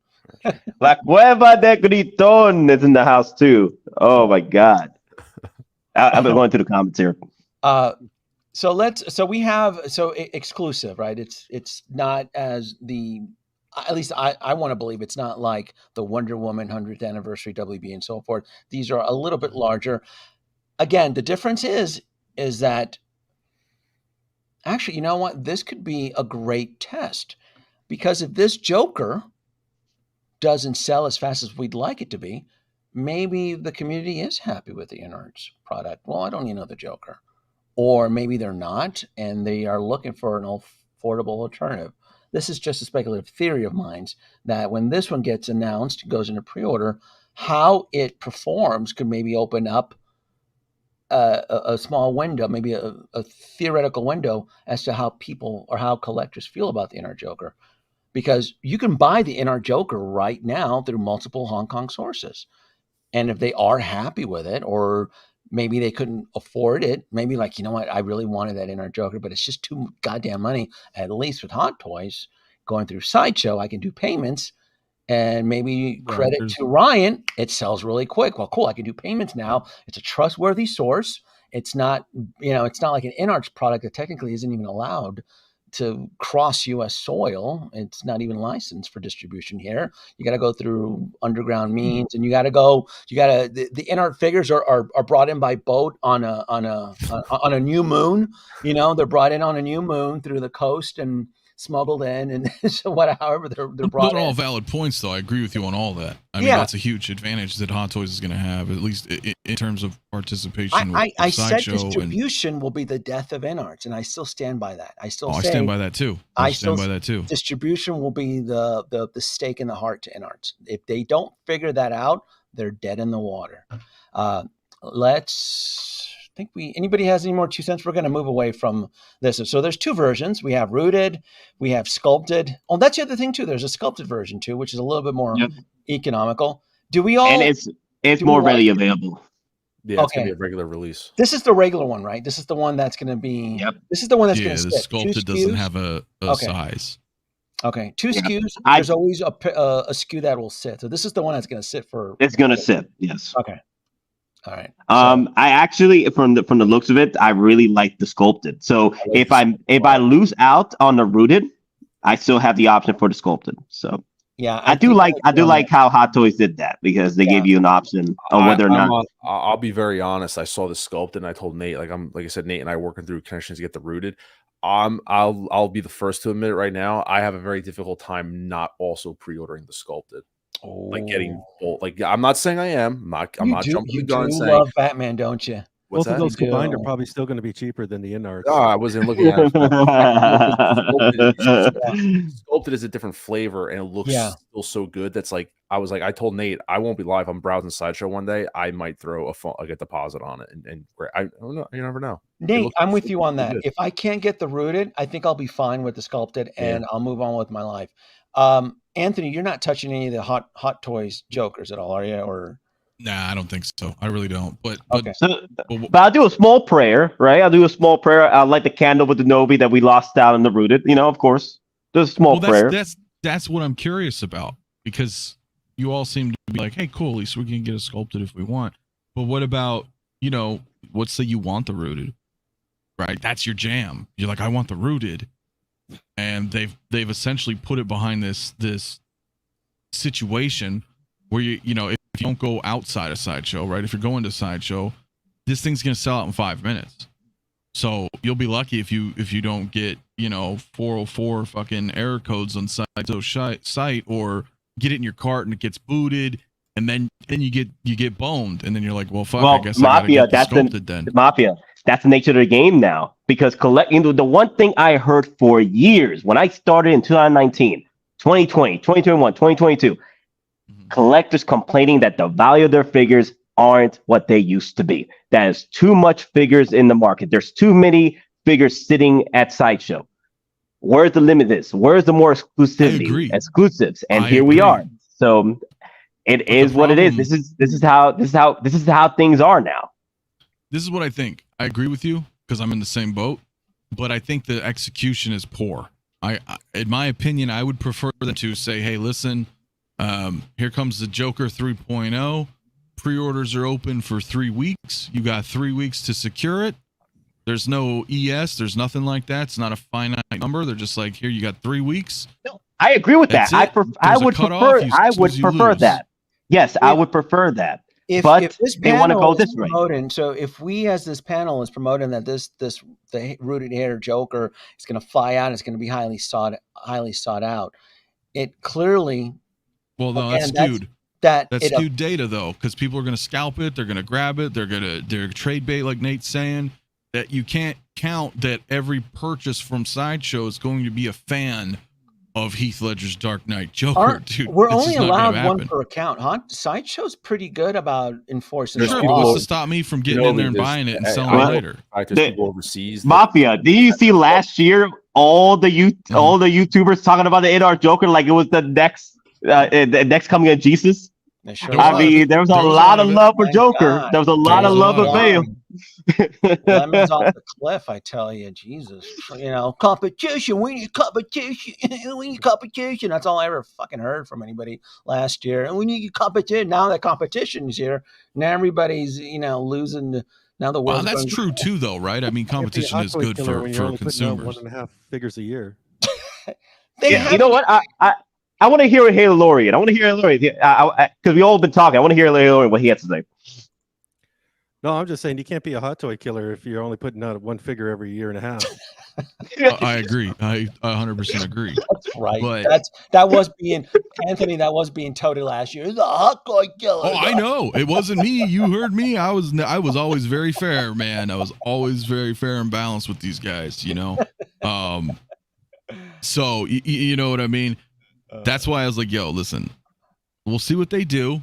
La Cueva de Griton is in the house too. Oh my God. I've been going to the comments here. So exclusive, right? It's not as at least I want to believe it's not like the Wonder Woman 100th anniversary WB and so forth. These are a little bit larger. Again, the difference is that actually, you know what? This could be a great test because if this Joker doesn't sell as fast as we'd like it to be, maybe the community is happy with the InArt's product. Well, I don't need another Joker. Or maybe they're not, and they are looking for an affordable alternative. This is just a speculative theory of mine that when this one gets announced, goes into pre-order, how it performs could maybe open up a small window, maybe a theoretical window as to how people or how collectors feel about the InArt Joker. Because you can buy the InArt Joker right now through multiple Hong Kong sources. And if they are happy with it, or maybe they couldn't afford it, maybe like, you know what, I really wanted that InArt Joker, but it's just too goddamn money. At least with Hot Toys, going through Sideshow, I can do payments. And maybe credit to Ryan, it sells really quick. Well, cool, I can do payments now. It's a trustworthy source. It's not, it's not like an InArt's product that technically isn't even allowed to cross U.S. soil. It's not even licensed for distribution here. You got to go through underground means, and the InArt figures are brought in by boat on a new moon. They're brought in on a new moon through the coast and smuggled in, and so however they're brought. Those are all valid points, though. I agree with you on all that. I mean, that's a huge advantage that Hot Toys is going to have, at least in terms of participation. I said distribution will be the death of InArts, and I still stand by that. I stand by that too. I stand by that too. Distribution will be the stake in the heart to InArts. If they don't figure that out, they're dead in the water. Anybody has any more 2 cents? We're going to move away from this. So there's two versions. We have rooted, we have sculpted. Oh, that's the other thing too. There's a sculpted version too, which is a little bit more economical. Do we all? And it's more readily available. Yeah, it's going to be a regular release. This is the regular one, right? This is the one that's going to be. Yep. This is the one that's going to sit. The sculpted doesn't have a size. Okay, 2 SKUs. There's always a SKU that will sit. So this is the one that's going to sit for. It's going to sit. Yes. Okay. All right. I actually, from the looks of it, I really like the sculpted. So if I lose out on the rooted, I still have the option for the sculpted. So yeah, I do like how Hot Toys did that because they gave you an option on whether or not. I'll be very honest. I saw the sculpted and I told Nate, like I said, Nate and I are working through connections to get the rooted. I'll be the first to admit it right now. I have a very difficult time not also pre-ordering the sculpted. Like getting I'm not saying I am. I'm not jumping the gun saying. You love Batman, don't you? Both of those combined are probably still going to be cheaper than the InArt. Oh, I wasn't looking at it. Sculpted is a different flavor and it looks still so good. That's like I told Nate I won't be live. I'm browsing Sideshow one day. I might throw a deposit on it and I don't know. You never know. Nate, I'm with you on that. Good. If I can't get the rooted, I think I'll be fine with the sculpted and I'll move on with my life. Anthony, you're not touching any of the Hot Toys Jokers at all, are you? Or nah, I don't think so. I really don't. But I'll do a small prayer, right? I'll do a small prayer. I'll light the candle with the Danoby that we lost out in the rooted. Of course, there's a small prayer. That's what I'm curious about because you all seem to be like, hey, cool. At least we can get a sculpted if we want. But what about let's say you want the rooted, right? That's your jam. You're like, I want the rooted. And they've essentially put it behind this situation where if you don't go outside of Sideshow, right? If you're going to Sideshow, this thing's gonna sell out in 5 minutes. So you'll be lucky if you don't get 404 fucking error codes on site, or get it in your cart and it gets booted, and then you get boned, and then you're like, well, fuck, I guess Mafia, I gotta get sculpted then. Mafia. That's the nature of the game now, because the one thing I heard for years when I started in 2019, 2020, 2021, 2022, collectors complaining that the value of their figures aren't what they used to be. That is too much figures in the market. There's too many figures sitting at Sideshow. Where's the limit? Where's the more exclusives? And here we are. So it is what it is. This is how things are now. This is what I think. I agree with you because I'm in the same boat, but I think the execution is poor. In my opinion, I would prefer them to say, hey, listen, here comes the Joker 3.0. Pre-orders are open for 3 weeks. You got 3 weeks to secure it. There's no ES. There's nothing like that. It's not a finite number. They're just like, here, you got 3 weeks. No, I agree with that. I would prefer that. Yes, I would prefer that. If this they want to go this way. So if we, as this panel, is promoting that the rooted hair Joker is going to fly out, it's going to be highly sought out. It clearly, well, no, that's skewed. That's skewed data though, because people are going to scalp it, they're going to grab it, they're trade bait, like Nate's saying. That you can't count that every purchase from Sideshow is going to be a fan of Heath Ledger's Dark Knight Joker. Dude, we're only allowed one per account, huh? Sideshow's pretty good about enforcing. Sure, but what's to stop me from getting in there and buying it and selling it later? People overseas. Mafia, did you see last year all the YouTubers talking about the InArt Joker like it was the next coming of Jesus? Sure I mean, there was a lot of love for Joker. God. There was a lot of love for Bale. Lemons off the cliff, I tell you, Jesus. Competition. We need competition. We need competition. That's all I ever fucking heard from anybody last year. And we need competition. Now that competition's here, now everybody's losing. Now the world. That's true too, though, right? I mean, competition is good for consumers. 1.5 figures a year. You know what? I want to hear Halo Lorian. I want to hear Halo Lorian because we all been talking. I want to hear Halo Lorian what he has to say. No, I'm just saying you can't be a hot toy killer if you're only putting out one figure every year and a half. I agree. I 100% agree. That's right. But that was being touted last year. The hot toy killer. Oh, I know. It wasn't me. You heard me. I was always very fair, man. I was always very fair and balanced with these guys. So you know what I mean. That's why I was like, yo, listen, we'll see what they do.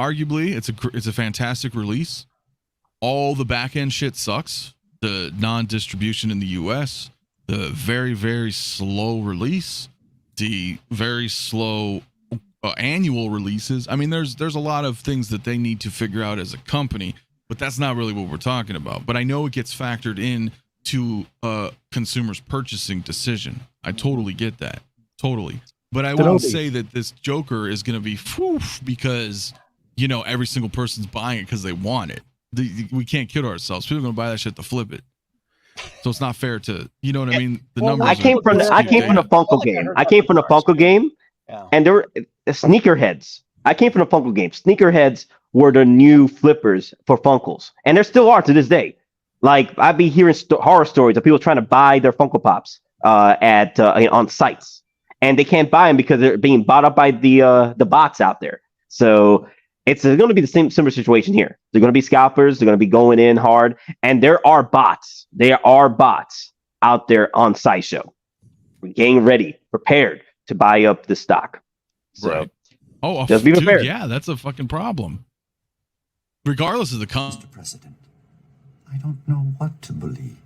Arguably, it's a fantastic release. All the back end shit sucks. The non-distribution in the US, the very, very slow release, the very slow annual releases. I mean, there's a lot of things that they need to figure out as a company, but that's not really what we're talking about. But I know it gets factored in to consumers' purchasing decision. I totally get that. Totally. But I wouldn't say that this Joker is going to be because, every single person's buying it because they want it. We can't kid ourselves. People are going to buy that shit to flip it. So it's not fair to, you know what I mean? The numbers. I came from the Funko game. I came from the Funko game, and there were sneakerheads. I came from the Funko game. Sneakerheads were the new flippers for Funkos, and there still are to this day. Like I'd be hearing horror stories of people trying to buy their Funko Pops on sites. And they can't buy them because they're being bought up by the bots out there. So it's going to be the similar situation here. They're going to be scalpers. They're going to be going in hard. And there are bots. There are bots out there on Sideshow. We're getting ready, prepared to buy up the stock. So right. Oh, just be prepared. Dude, yeah, that's a fucking problem. Regardless of the Mr. President, I don't know what to believe.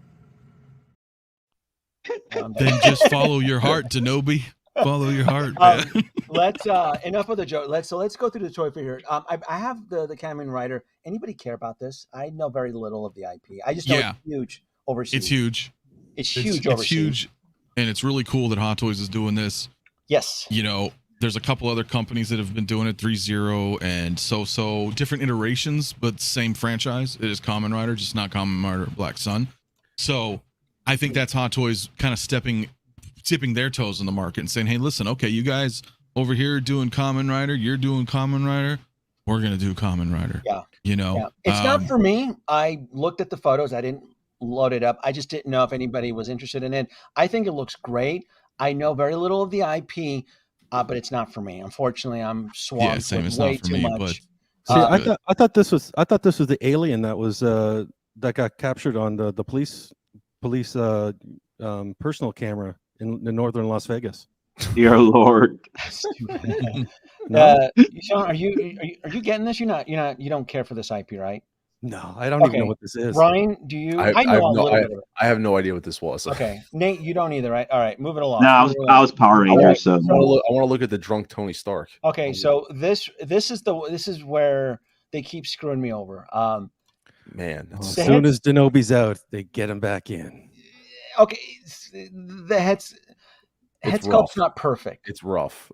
Then just follow your heart, Danoby. Follow your heart, man. Let's enough of the joke. Let's go through the toy fair here. I have the Kamen Rider. Anybody care about this? I know very little of the IP. I just know it's huge overseas. It's huge. It's huge overseas. It's huge, and it's really cool that Hot Toys is doing this. Yes. There's a couple other companies that have been doing it, 3-0 and so different iterations, but same franchise. It is Kamen Rider, just not Kamen Rider Black Sun. So I think that's Hot Toys kind of tipping their toes in the market and saying, hey, listen, okay, you guys over here doing Kamen Rider, you're doing Kamen Rider, we're going to do Kamen Rider. Yeah. Yeah. It's not for me. I looked at the photos. I didn't loaded up. I just didn't know if anybody was interested in it. I think it looks great. I know very little of the IP, but it's not for me. Unfortunately, I'm swamped same. with It's way not for too me, much. but See, I thought this was the alien that was that got captured on the police personal camera in northern Las Vegas. Dear Lord. No? Sean, are you getting this? You don't care for this IP, right? No, I don't even know what this is. Ryan, do you? I know a little bit of it. I have no idea what this was. Okay, Nate, you don't either, right? All right, moving along. No, I was Power Ranger, so I want to look at the drunk Tony Stark. Okay, so this is where they keep screwing me over. Man, as soon as Danoby's out, they get him back in. Okay, the head sculpt's not perfect. It's rough.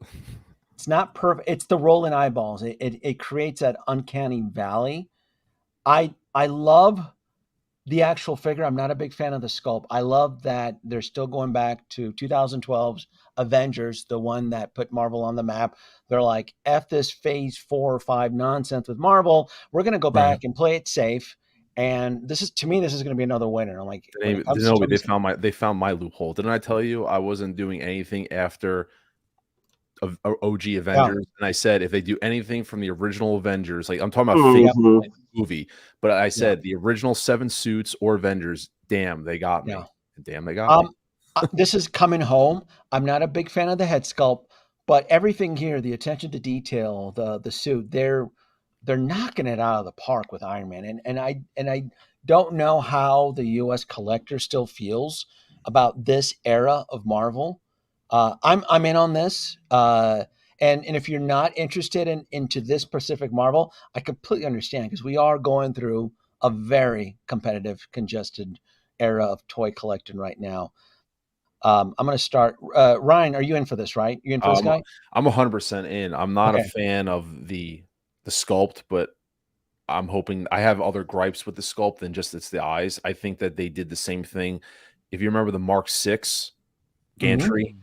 It's not perfect. It's the rolling eyeballs. It creates that uncanny valley. I love the actual figure. I'm not a big fan of the sculpt. I love that they're still going back to 2012's Avengers, the one that put Marvel on the map. They're like, F this phase 4 or 5 nonsense with Marvel. We're going to go back and play it safe. And this is going to be another winner. I'm like, they found my loophole. Didn't I tell you I wasn't doing anything after OG Avengers? And I said if they do anything from the original Avengers, like I'm talking about movie, but I said the original 7 suits or Avengers, damn, they got me. Damn, they got me. This is coming home. I'm not a big fan of the head sculpt, but everything here, the attention to detail, the suit, they're knocking it out of the park with Iron Man. And I don't know how the US collector still feels about this era of Marvel. I'm in on this. And if you're not interested into this specific Marvel, I completely understand, because we are going through a very competitive, congested era of toy collecting right now. I'm going to start. Ryan, are you in for this, right? You in for this guy? I'm 100% in. I'm not a fan of the sculpt, but I'm hoping. I have other gripes with the sculpt than just it's the eyes. I think that they did the same thing. If you remember the Mark 6 gantry,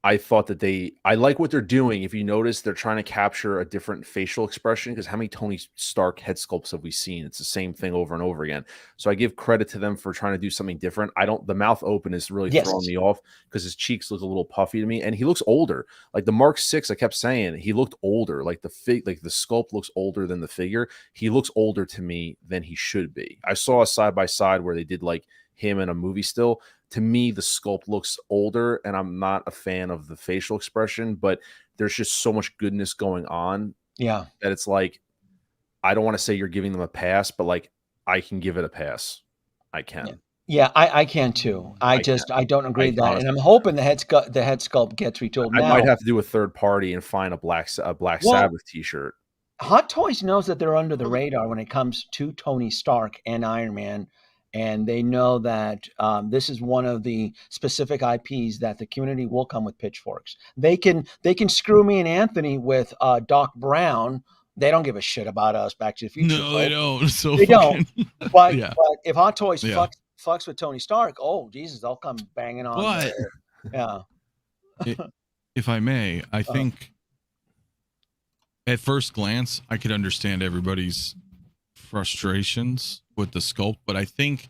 I thought that I like what they're doing. If you notice, they're trying to capture a different facial expression, because how many Tony Stark head sculpts have we seen? It's the same thing over and over again. So I give credit to them for trying to do something different. The mouth open is really throwing me off, because his cheeks look a little puffy to me, and he looks older. Like the Mark 6, I kept saying he looked older. Like the sculpt looks older than the figure. He looks older to me than he should be. I saw a side by side where they did like him in a movie still. To me, the sculpt looks older, and I'm not a fan of the facial expression, but there's just so much goodness going on. Yeah. That it's like, I don't want to say you're giving them a pass, but like, I can give it a pass. I can. Yeah, I can too. I don't agree with that. And I'm hoping the head sculpt gets retooled. I might have to do a third party and find a Black Sabbath t-shirt. Hot Toys knows that they're under the radar when it comes to Tony Stark and Iron Man. And they know that this is one of the specific IPs that the community will come with pitchforks. They can screw me and Anthony with Doc Brown. They don't give a shit about us. Back to the Future. No, they don't. So they don't. But, but if Hot Toys fucks with Tony Stark, oh Jesus, they'll come banging on. But if I may, I think at first glance I could understand everybody's frustrations with the sculpt, but I think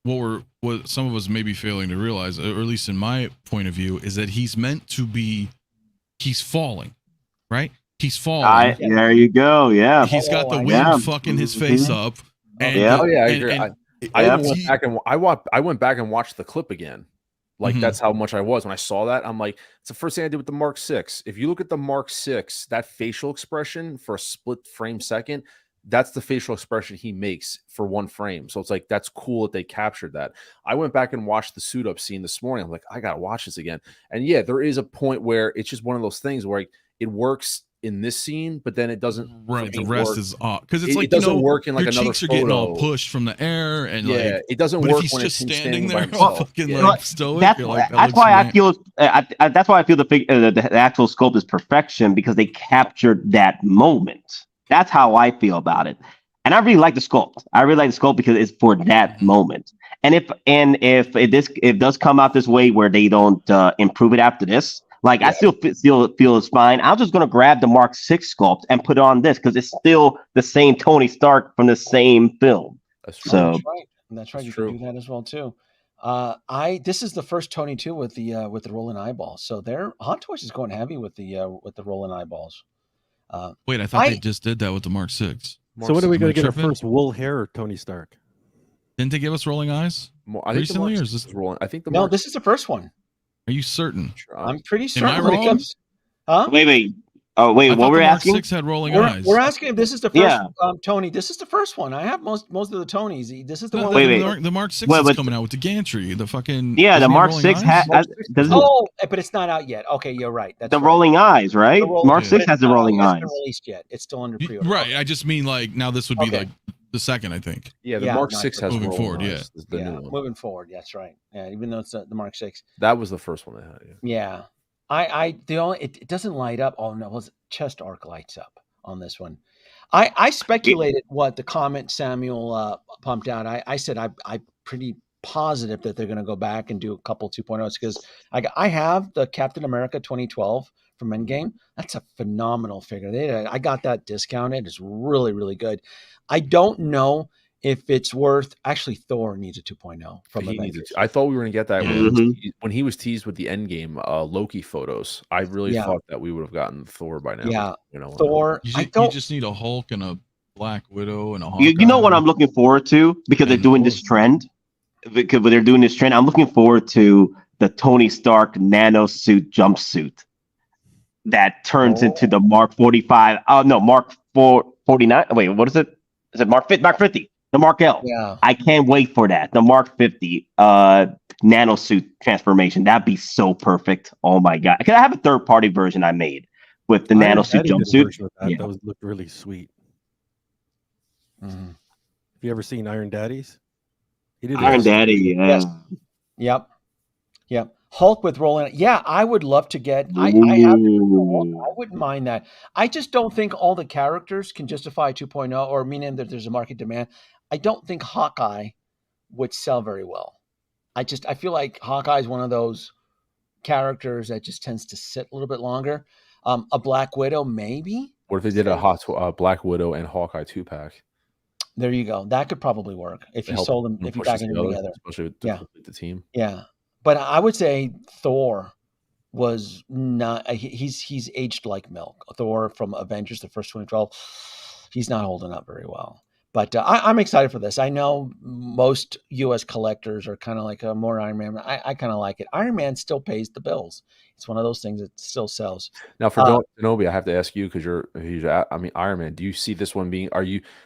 what some of us may be failing to realize, or at least in my point of view, is that he's falling, right? He's falling. There you go. Yeah. He's got the wind fucking his face up. And, I agree. I went back and watched the clip again. Like that's how much I was when I saw that. I'm like, it's the first thing I did with the Mark 6. If you look at the Mark 6, that facial expression for a split frame second, that's the facial expression he makes for one frame. So it's like, that's cool that they captured that. I went back and watched the suit up scene this morning. I'm like, I got to watch this again. And yeah, there is a point where it's just one of those things where it works in this scene, but then it doesn't. Right. The rest is off. Because it's like, it doesn't work in like your another cheeks are photo. getting all pushed from the air. And it doesn't but work if he's when just it's standing by there himself. fucking like stoic. That's why I feel the actual scope is perfection, because they captured that moment. That's how I feel about it. And I really like the sculpt. Because it's for that moment. And if it does come out this way where they don't improve it after this, like I still feel it's fine. I'm just gonna grab the Mark 6 sculpt and put it on this, because it's still the same Tony Stark from the same film. That's true. So That's right. That's You true. can do that as well too. This is the first Tony too with the rolling eyeballs. So Hot Toys is going heavy with the rolling eyeballs. Wait, I thought they just did that with the Mark 6. So when are we going to get our tripping? first wool hair Tony Stark? Didn't they give us rolling eyes I think recently, the or Mark is this 6 is rolling? I think the No, Mark this is the first one. Are you certain? I'm pretty Am certain. I when it wrong? comes- Huh? Wait. Oh, wait. I What thought were the we Mark asking? 6 had rolling eyes. We're asking if this is the first. Yeah. Tony, this is the first one. I have most of the Tonys. This is the No, one. Wait. The Mark 6 Wait, is but- coming out with the gantry. The fucking Yeah, doesn't the he have Mark rolling 6 eyes? doesn't Oh, but it's not out yet. Okay, you're right. That's the right. rolling eyes, right? The rolling- Mark Yeah. 6 but has the it's not- rolling it hasn't eyes. been released yet. It's still under pre-order. Right. I just mean like now this would be Okay. like the second, I think. Yeah, the Yeah, Mark not 6 for has moving rolling forward, eyes. Is the Yeah, new one. moving forward. That's right. Yeah, even though it's the Mark 6. That was the first one they had. Yeah. Yeah. It doesn't light up. Oh no, his chest arc lights up on this one. I speculated what the comment Samuel pumped out. I said I'm pretty positive that they're going to go back and do a couple 2.0s because I have the Captain America 2012 from Endgame. That's a phenomenal figure. I got that discounted. It's really, really good. I don't know if it's worth. Actually, Thor needs a 2.0 from Avengers. I thought we were going to get that Yeah. when he was teased with the Endgame Loki photos. I really Yeah. thought that we would have gotten Thor by now. Yeah, You know, Thor. You just need a Hulk and a Black Widow and a Hawkeye. You know what I'm looking forward to because they're And doing Thor. this trend. Because they're doing this trend, I'm looking forward to the Tony Stark nano suit jumpsuit that turns into the Mark 45. Oh no, Mark 49. Wait, what is it? Is it Mark 50? Mark 50. The Mark L. Yeah. I can't wait for that. The Mark 50 nano suit transformation. That'd be so perfect. Oh my god! Because I have a third-party version I made with the nano suit jumpsuit. Yeah. That looked really sweet. Mhm. Have you ever seen Iron Daddies? He did Iron it. Daddy. Yeah. Yes. Yep. Hulk with rolling. Yeah, I would love to get. I have. I wouldn't mind that. I just don't think all the characters can justify 2.0, or meaning that there's a market demand. I don't think Hawkeye would sell very well. I feel like Hawkeye is one of those characters that just tends to sit a little bit longer. A Black Widow, maybe. what if they did a Black Widow and Hawkeye 2-pack? There you go. That could probably work if you sold them, if you packaged them together. especially to Yeah. complete the team. Yeah, but I would say Thor was not. He's aged like milk. Thor from Avengers, the first 2012, he's not holding up very well. But I'm excited for this. I know most U.S. collectors are kind of like more Iron Man. I kind of like it. Iron Man still pays the bills. It's one of those things that still sells. Now for Danoby, I have to ask you because Iron Man. Do you see this one being?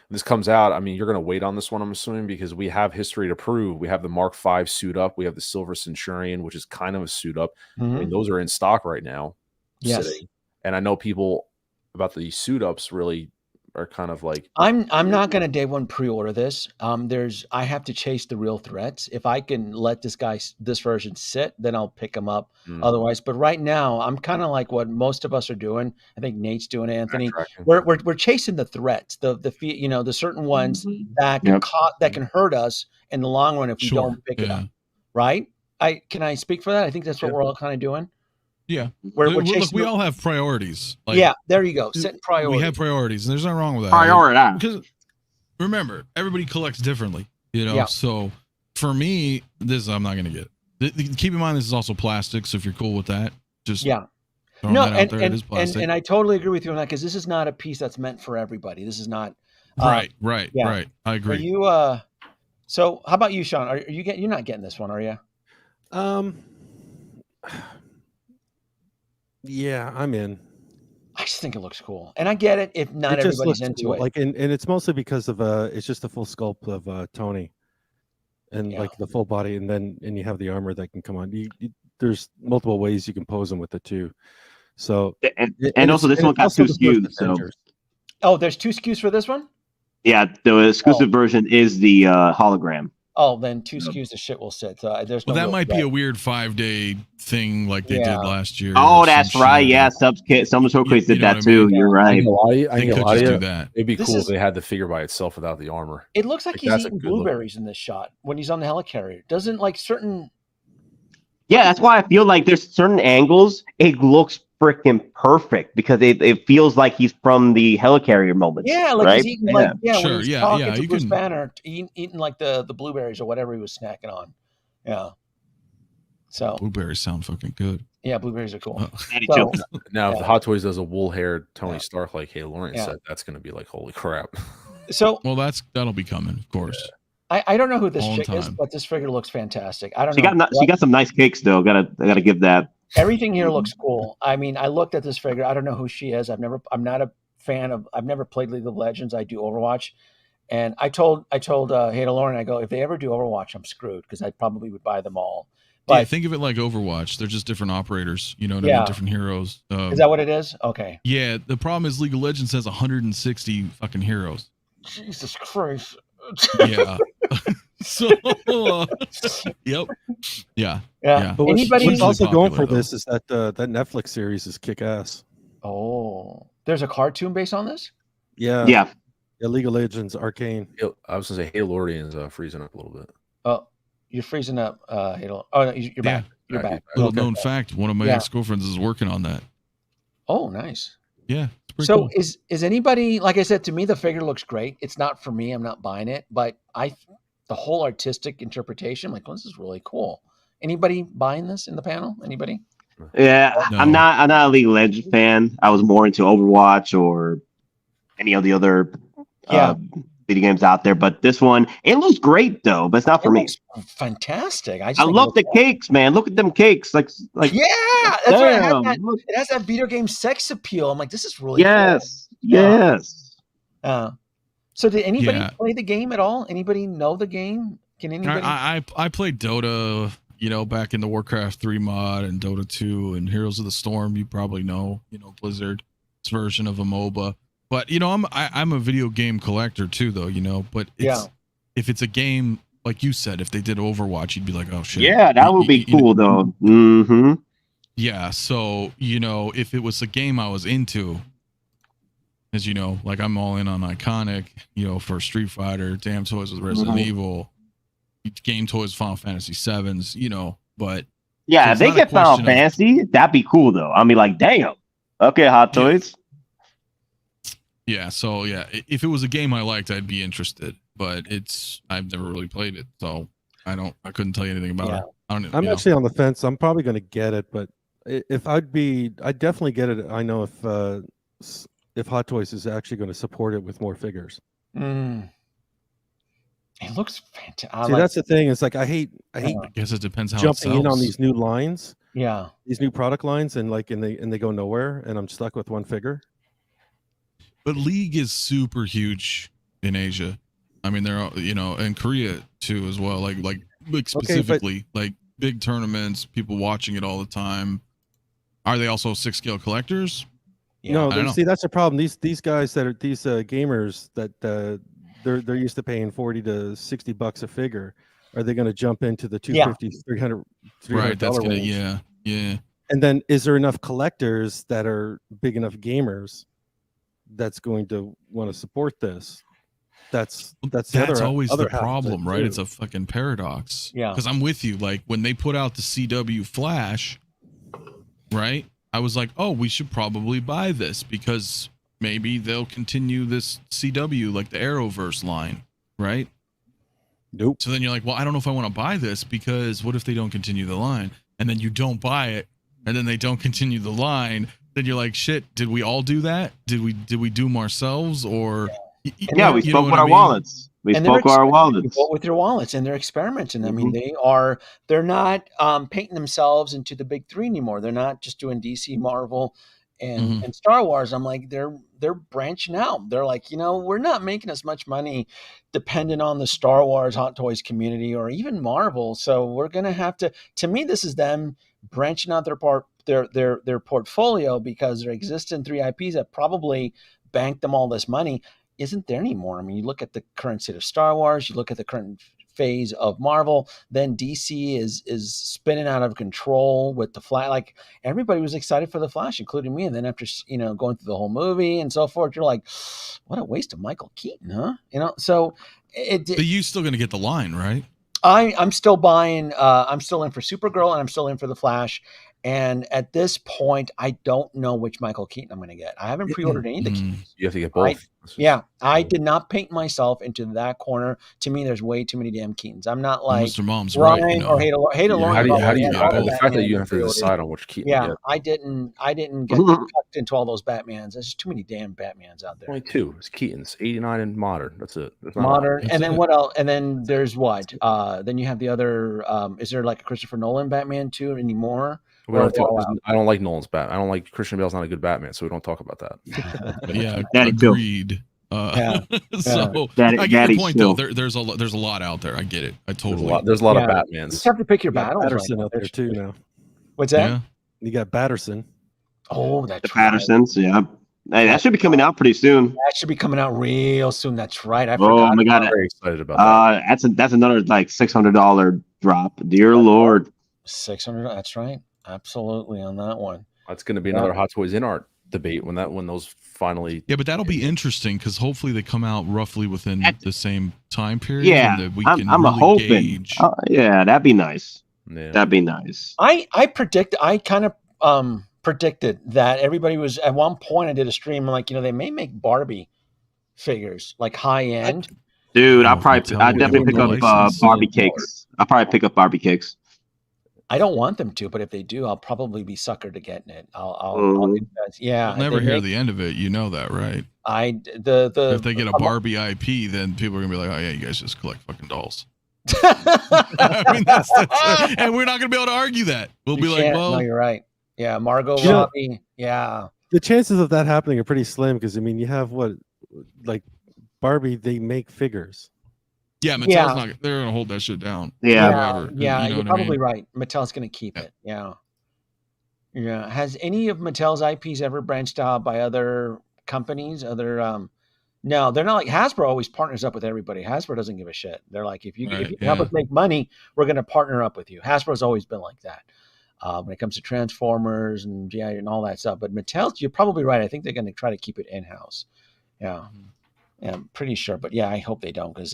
This comes out? I mean, you're going to wait on this one, I'm assuming, because we have history to prove. We have the Mark V suit up. We have the Silver Centurion, which is kind of a suit up. Mm-hmm. I mean, those are in stock right now. Yes. Sitting. And I know people about the suit ups really are kind of like. I'm not going to day one pre-order this. I have to chase the real threats. If I can let this version sit, then I'll pick them up. Otherwise, but right now I'm kind of like what most of us are doing. I think Nate's doing it, Anthony. We're chasing the threats, the certain ones that can hurt us in the long run if we don't pick it up. Right? Can I speak for that? I think that's what we're all kind of doing. Yeah. We're Look, we all have priorities. Like, there you go. Set priorities. We have priorities, and there's nothing wrong with that. Because remember, everybody collects differently, Yeah. So for me, this I'm not going to get. Keep in mind, this is also plastic, so if you're cool with that, just no, that it is plastic. And I totally agree with you on that because this is not a piece that's meant for everybody. This is not. Right. I agree. Are you? So how about you, Sean? Are you you're not getting this one, are you? Yeah, I'm in. I just think it looks cool, and I get it if not everybody's into cool. it. Like, and it's mostly because of it's just a full sculpt of Tony, and like the full body, and you have the armor that can come on. There's multiple ways you can pose them with it too. So and also this one got 2 SKUs. So. There's 2 SKUs for this one. Yeah, the exclusive version is the hologram. Oh, then 2 SKUs of shit will sit. There's no. Well, that might be a weird 5-day thing like they did last year. Oh, that's right. Yeah, some showcase did that too. You're right. I could just do that. It'd be cool if they had the figure by itself without the armor. It looks like he's eating blueberries in this shot when he's on the helicarrier. Doesn't like certain. Yeah, that's why I feel like there's certain angles. It looks freaking perfect because it feels like he's from the helicarrier moments. Yeah, like right? he's eating like when Sure, he's yeah, talking yeah, to you Bruce can- Banner, eating like the blueberries or whatever he was snacking on. Yeah. So Blueberries sound fucking good. yeah, blueberries are cool. Daddy So, jokes. Now, if Yeah. the Hot Toys does a wool-haired Tony Yeah. Stark like Halo Lauren Yeah. said, that's going to be like, holy crap. so Well, that'll be coming, of course. I don't know who this All chick is, time. but this figure looks fantastic. I don't She know. she got some nice cakes though. I gotta give that. Everything here looks cool. I mean, I looked at this figure. I don't know who she is. I'm not a fan of. I've never played League of Legends. I do Overwatch, and I told Halo Lauren, I go, if they ever do Overwatch, I'm screwed because I probably would buy them all. Yeah, But think of it like Overwatch. They're just different operators. You know what I Yeah. mean? Different heroes. is that what it is? Okay. Yeah, the problem is League of Legends has 160 fucking heroes. Jesus Christ. Yeah. So, yep. Yeah. Yeah. But what's Anybody? also Hugely going for popular, this is that that Netflix series is kick ass. Oh, there's a cartoon based on this. Yeah, Yeah. League of Legends, Arcane. I was going to say Halo Lordian's freezing up a little bit. Oh, you're freezing up, Halo. Oh, no, you're back. You're back. Little Okay. known fact: one of my Yeah. ex-girlfriends is working on that. Oh, nice. Yeah. It's pretty So cool. is anybody, like I said, to me the figure looks great. It's not for me. I'm not buying it, but the whole artistic interpretation, like, well, this is really cool. Anybody buying this in the panel? Anybody? Yeah, No. I'm not a League of Legends fan. I was more into Overwatch or any of the other Yeah. video games out there. But this one, it looks great though, but it's not for It me. looks fantastic. I I think it love looks the cool. cakes, man. Look at them cakes. Like Yeah, that's right. damn, look- It has that video game sex appeal. I'm like, this is really yes, Yeah. yes. cool. So did anybody Yeah. play the game at all? Anybody know the game? Can anybody? I played Dota, back in the Warcraft 3 mod and Dota 2 and Heroes of the Storm. You probably know, Blizzard's version of a MOBA. But I'm a video game collector too, though. But if it's a game like you said, if they did Overwatch, you'd be like, oh shit. Yeah, that would be cool though. Mm-hmm. Yeah, so if it was a game I was into, as like I'm all in on Iconic, for Street Fighter, Damn Toys with Resident Evil, Game Toys, Final Fantasy 7s, but Yeah, So if it's they not a get Final question of- Fantasy, that'd be cool though. I'll be like, damn. Okay, Hot Yeah. Toys. yeah, so yeah, if it was a game I liked, I'd be interested, but I've never really played it, so I couldn't tell you anything about it. I don't know. I'm actually on the fence. I'm probably going to get it, but I'd definitely get it. I know if Hot Toys is actually going to support it with more figures. Mm. It looks fantastic. See, that's the thing. It's like I hate I guess it depends how jumping it in on sells. these new lines, yeah. these new product lines, and they go nowhere, and I'm stuck with one figure. But League is super huge in Asia. I mean, they're in Korea too as well. Like specifically, like big tournaments, people watching it all the time. Are they also 6-scale collectors? Yeah. No, I don't know. see, that's the problem. These guys that are these gamers that they're used to paying $40 to $60 a figure. Are they going to jump into the $250, $300 Right. That's gonna. range? Yeah. And then is there enough collectors that are big enough gamers that's going to want to support this? That's always other the half of it, problem, right? too. It's a fucking paradox. Yeah. Because I'm with you. Like when they put out the CW Flash, right? I was like, oh, we should probably buy this because maybe they'll continue this CW, like the Arrowverse line, right? Nope. So then you're like, well, I don't know if I want to buy this because what if they don't continue the line? And then you don't buy it, and then they don't continue the line. Then you're like, shit, did we all do that? Did we do them ourselves or? Yeah, we you know spoke what with I our mean? wallets. We And spoke with our wallets. vote with your wallets, and they're experimenting. I mean, Mhm. they're not painting themselves into the big three anymore. They're not just doing DC, Marvel, and Star Wars. I'm like, they're branching out. They're like, we're not making as much money dependent on the Star Wars Hot Toys community or even Marvel. So we're gonna have to. To me, this is them branching out their portfolio because their existing 3 IPs that probably banked them all this money isn't there anymore. I mean, you look at the current state of Star Wars, you look at the current phase of Marvel, then DC is spinning out of control with the Flash. Like everybody was excited for the Flash, including me. And then after going through the whole movie and so forth, you're like, what a waste of Michael Keaton, huh? So But you still gonna get the line, right? I'm still buying. I'm still in for Supergirl, and I'm still in for the Flash. And at this point, I don't know which Michael Keaton I'm going to get. I haven't pre-ordered any of the Keatons. You have to get both. I did not paint myself into that corner. To me, there's way too many damn Keatons. I'm not Well, like Mr. Mom's Ryan right. You know. or Hada Lauren. How do you Batman, the fact that you Batman have to decide on which Keaton Yeah, to get? I didn't get tucked into all those Batmans. There's just too many damn Batmans out there. Only two. It's Keaton's 89 and modern. That's it. There's not Modern, That's and then it. what else? And then there's what? Then you have the other. Is there like a Christopher Nolan Batman too anymore? We don't I don't like Nolan's Batman. I don't like Christian Bale's not a good Batman, so we don't talk about that. But yeah, Daddy Bill. agreed. Yeah. So Daddy- I get Daddy your point Bill. though. There's a lot out there. I get it. I totally. There's a lot of Yeah. Batmans. You just have to pick your You got battles. Patterson right out there too now. What's that? Yeah. You got Batterson. Oh, that's The Pattersons, yeah. Hey, that should be coming out pretty soon. That should be coming out real soon. That's right. I Oh forgot. my god, I'm very excited about that. that's another like $600 drop. Dear Lord. 600. That's right. Absolutely on that one. That's going to be another Hot Toys InArt debate when those finally. Yeah, but that'll be interesting because hopefully they come out roughly within the same time period. Yeah, and that we I'm really hoping. gauge. Yeah, that'd be nice. Yeah. That'd be nice. I kind of predicted that everybody was at one point. I did a stream like, they may make Barbie figures like high end. Dude, Oh, I'd Mattel definitely would pick have up a license. Barbie cakes. I'll probably pick up Barbie cakes. I don't want them to, but if they do, I'll probably be suckered to getting it. I'll Mhm. yeah. You'll never hear the end of it. You know that, right? If they get a Barbie IP, then people are gonna be like, "Oh yeah, you guys just collect fucking dolls." I mean, that's and we're not gonna be able to argue that. We'll be like, "Well, no, you're right. Yeah, Margot Yeah. Robbie. Yeah, The chances of that happening are pretty slim because I mean you have like Barbie, they make figures. yeah, Mattel's Yeah. not. They're gonna hold that shit down. Yeah. Whatever. yeah. You know You're what I probably mean? right. Mattel's going to keep it. Yeah, yeah. Has any of Mattel's IPs ever branched out by other companies? No, they're not like Hasbro. Always partners up with everybody. Hasbro doesn't give a shit. They're like, if you Right, can help yeah. us make money, we're going to partner up with you. Hasbro's always been like that. When it comes to Transformers and GI and all that stuff, but Mattel's, you're probably right. I think they're going to try to keep it in house. Yeah. Yeah, I'm pretty sure, but yeah, I hope they don't because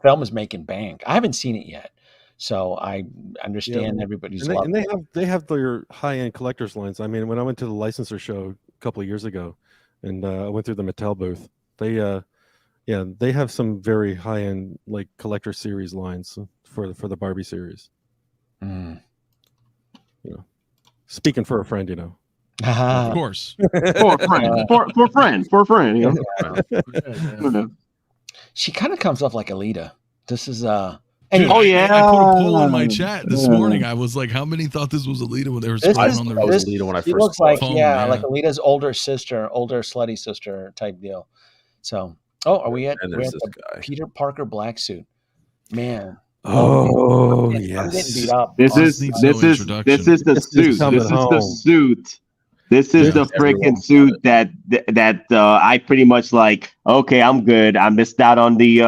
film is making bank. I haven't seen it yet, so I understand everybody's love. And they have their high end collectors lines. I mean, when I went to the licensor show a couple of years ago, and I went through the Mattel booth, they have some very high end like collector series lines for the Barbie series. Mm. Speaking for a friend, Of course. For a friend. You know? She kind of comes off like Alita. This is Dude, Oh, yeah. I put a poll in my chat this morning. I was like, "How many thought this was Alita when they were This spraying is- on their?" That was This- Alita when I she first looks saw like it. Phone, yeah, yeah. like Alita's older slutty sister type deal. So, are we at, And we're there's at this the guy. Peter Parker black suit? Man, Oh I'm getting beat yes. up. This This is needs this no is introduction. this is the suit. coming This is the home. suit. This is the Everyone freaking suit that I pretty much like. Okay, I'm good. I missed out on the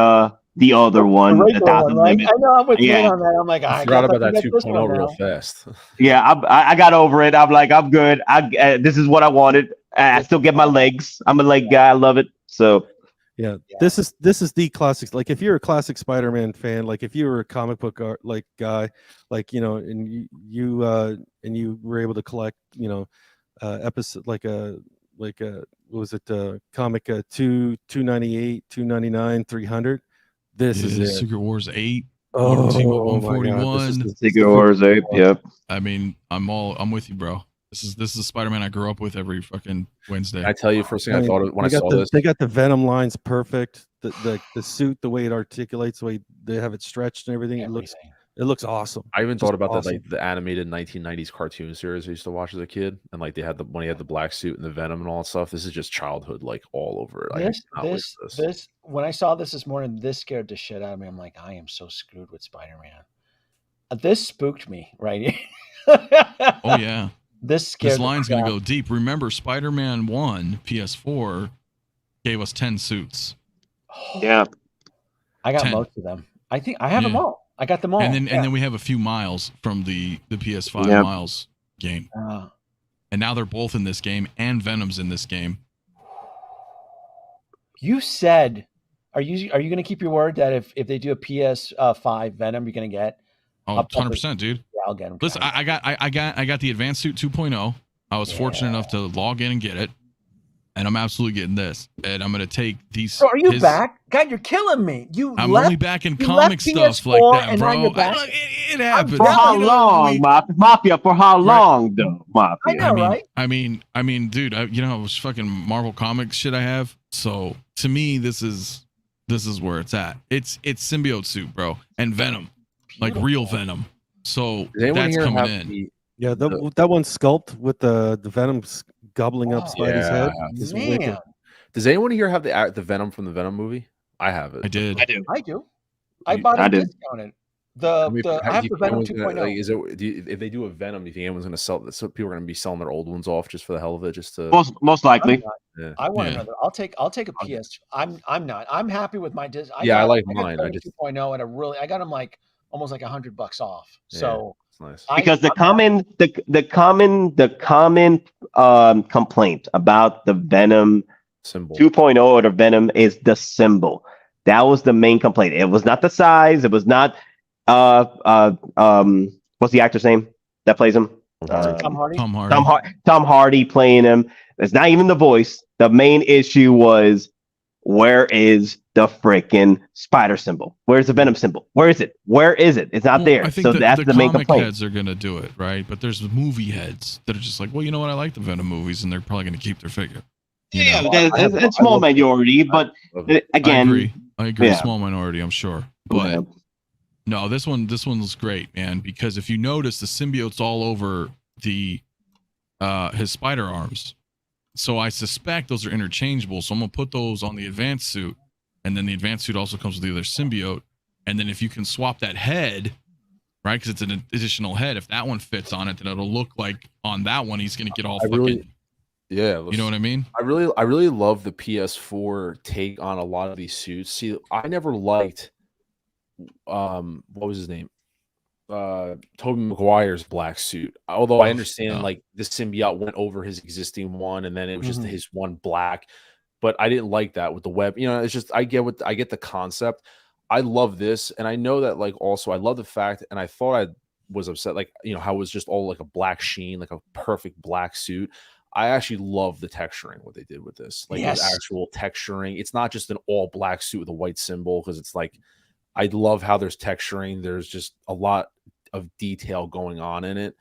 other one, the regular 1,000 right? limit. I know I'm with you Yeah. on that. I'm like, I I forgot guess about I that can get this 2.0 one real now. fast. Yeah, I got over it. I'm like, I'm good. This is what I wanted. I still get my legs. I'm a leg guy. I love it. So Yeah, this is the classics. Like if you're a classic Spider-Man fan, like if you were a comic book art like guy, like and you were able to collect, episode like what was it, comic 298, 299, 300. This is it. Secret Wars 8. Oh, Mortal Kombat my God, 141. this is Secret Wars 8. Yep. I mean, I'm with you, bro. This is Spider-Man I grew up with every fucking Wednesday. I tell you, first thing I mean, thought of when I they got saw the, this. they got the Venom lines perfect. The suit, the way it articulates, the way they have it stretched and everything. Everything. It looks awesome. I even Just thought about awesome. that, like the animated 1990s cartoon series I used to watch as a kid, and like they had when he had the black suit and the Venom and all that stuff. This is just childhood, like all over it. Like, I cannot wait for This when I saw this morning, this scared the shit out of me. I'm like, I am so screwed with Spider-Man. This spooked me, right? Oh yeah. This scared. This line's the gonna crap. go deep. Remember, Spider-Man 1 PS4 gave us 10 suits. Yeah. I got 10. most of them. I think I have them Yeah. all. I got them all. And then we have a few miles from the PS5 Yep. Miles game. Uh, And now they're both in this game, and Venom's in this game. you said, are you going to keep your word that if they do a PS5 Venom, you're going to get? Oh, 100%, dude. Yeah, I'll get them. Listen, I got the advanced suit 2.0. I was fortunate enough to log in and get it, and I'm absolutely getting this. And I'm gonna take these. So are you back? God, you're killing me. I'm only back in comic stuff like that, bro. It happens. For how long, Mafia? For how long, though, Mafia? I know, right? I mean, dude, I was fucking Marvel Comics shit I have. So to me, this is where it's at. It's symbiote suit, bro, and Venom, like real Venom. So that's coming in. That one sculpt with the Venom gobbling up Spidey's head is wicked. Does anyone here have the Venom from the Venom movie? I have it. I did. I do. I bought it discounted. I have the Venom 2.0. Like, if they do a Venom, do you think anyone's going to sell this? So people are going to be selling their old ones off just for the hell of it, just to most likely. I want another. I'll take a PS. I'm not. I'm happy with my disc. I like mine. I just 2.0 I got them like almost like $100 off. So nice. Because the common complaint about the Venom symbol 2.0 or the Venom is the symbol. That was the main complaint. It was not the size. It was not what's the actor's name that plays him? Tom Hardy. Tom Hardy playing him. It's not even the voice. The main issue was, where is the freaking spider symbol? Where's the Venom symbol? Where is it? It's not there. I think so that's the main complaint. Heads are gonna do it, right? But there's movie heads that are just like, well, you know what? I like the Venom movies, and they're probably gonna keep their figure. It's small minority, but again, I agree. Small minority, I'm sure, but no, this one's great, man. Because if you notice, the symbiote's all over the his spider arms. So I suspect those are interchangeable. So I'm gonna put those on the advanced suit, and then the advanced suit also comes with the other symbiote. And then if you can swap that head, right? Because it's an additional head. If that one fits on it, then it'll look like on that one he's gonna get all fucking. Yeah, you know what I mean? I really love the PS4 take on a lot of these suits. See, I never liked what was his name? Tobey Maguire's black suit. Although I understand like the symbiote went over his existing one and then it was just his one black. But I didn't like that with the web. You know, it's just I get the concept. I love this, and I know that like also I love the fact, and I thought I was upset, like, you know, how it was just all like a black sheen, like a perfect black suit. I actually love the texturing, what they did with this. Like the actual texturing. It's not just an all black suit with a white symbol, because it's like I love how there's texturing. There's just a lot of detail going on in it.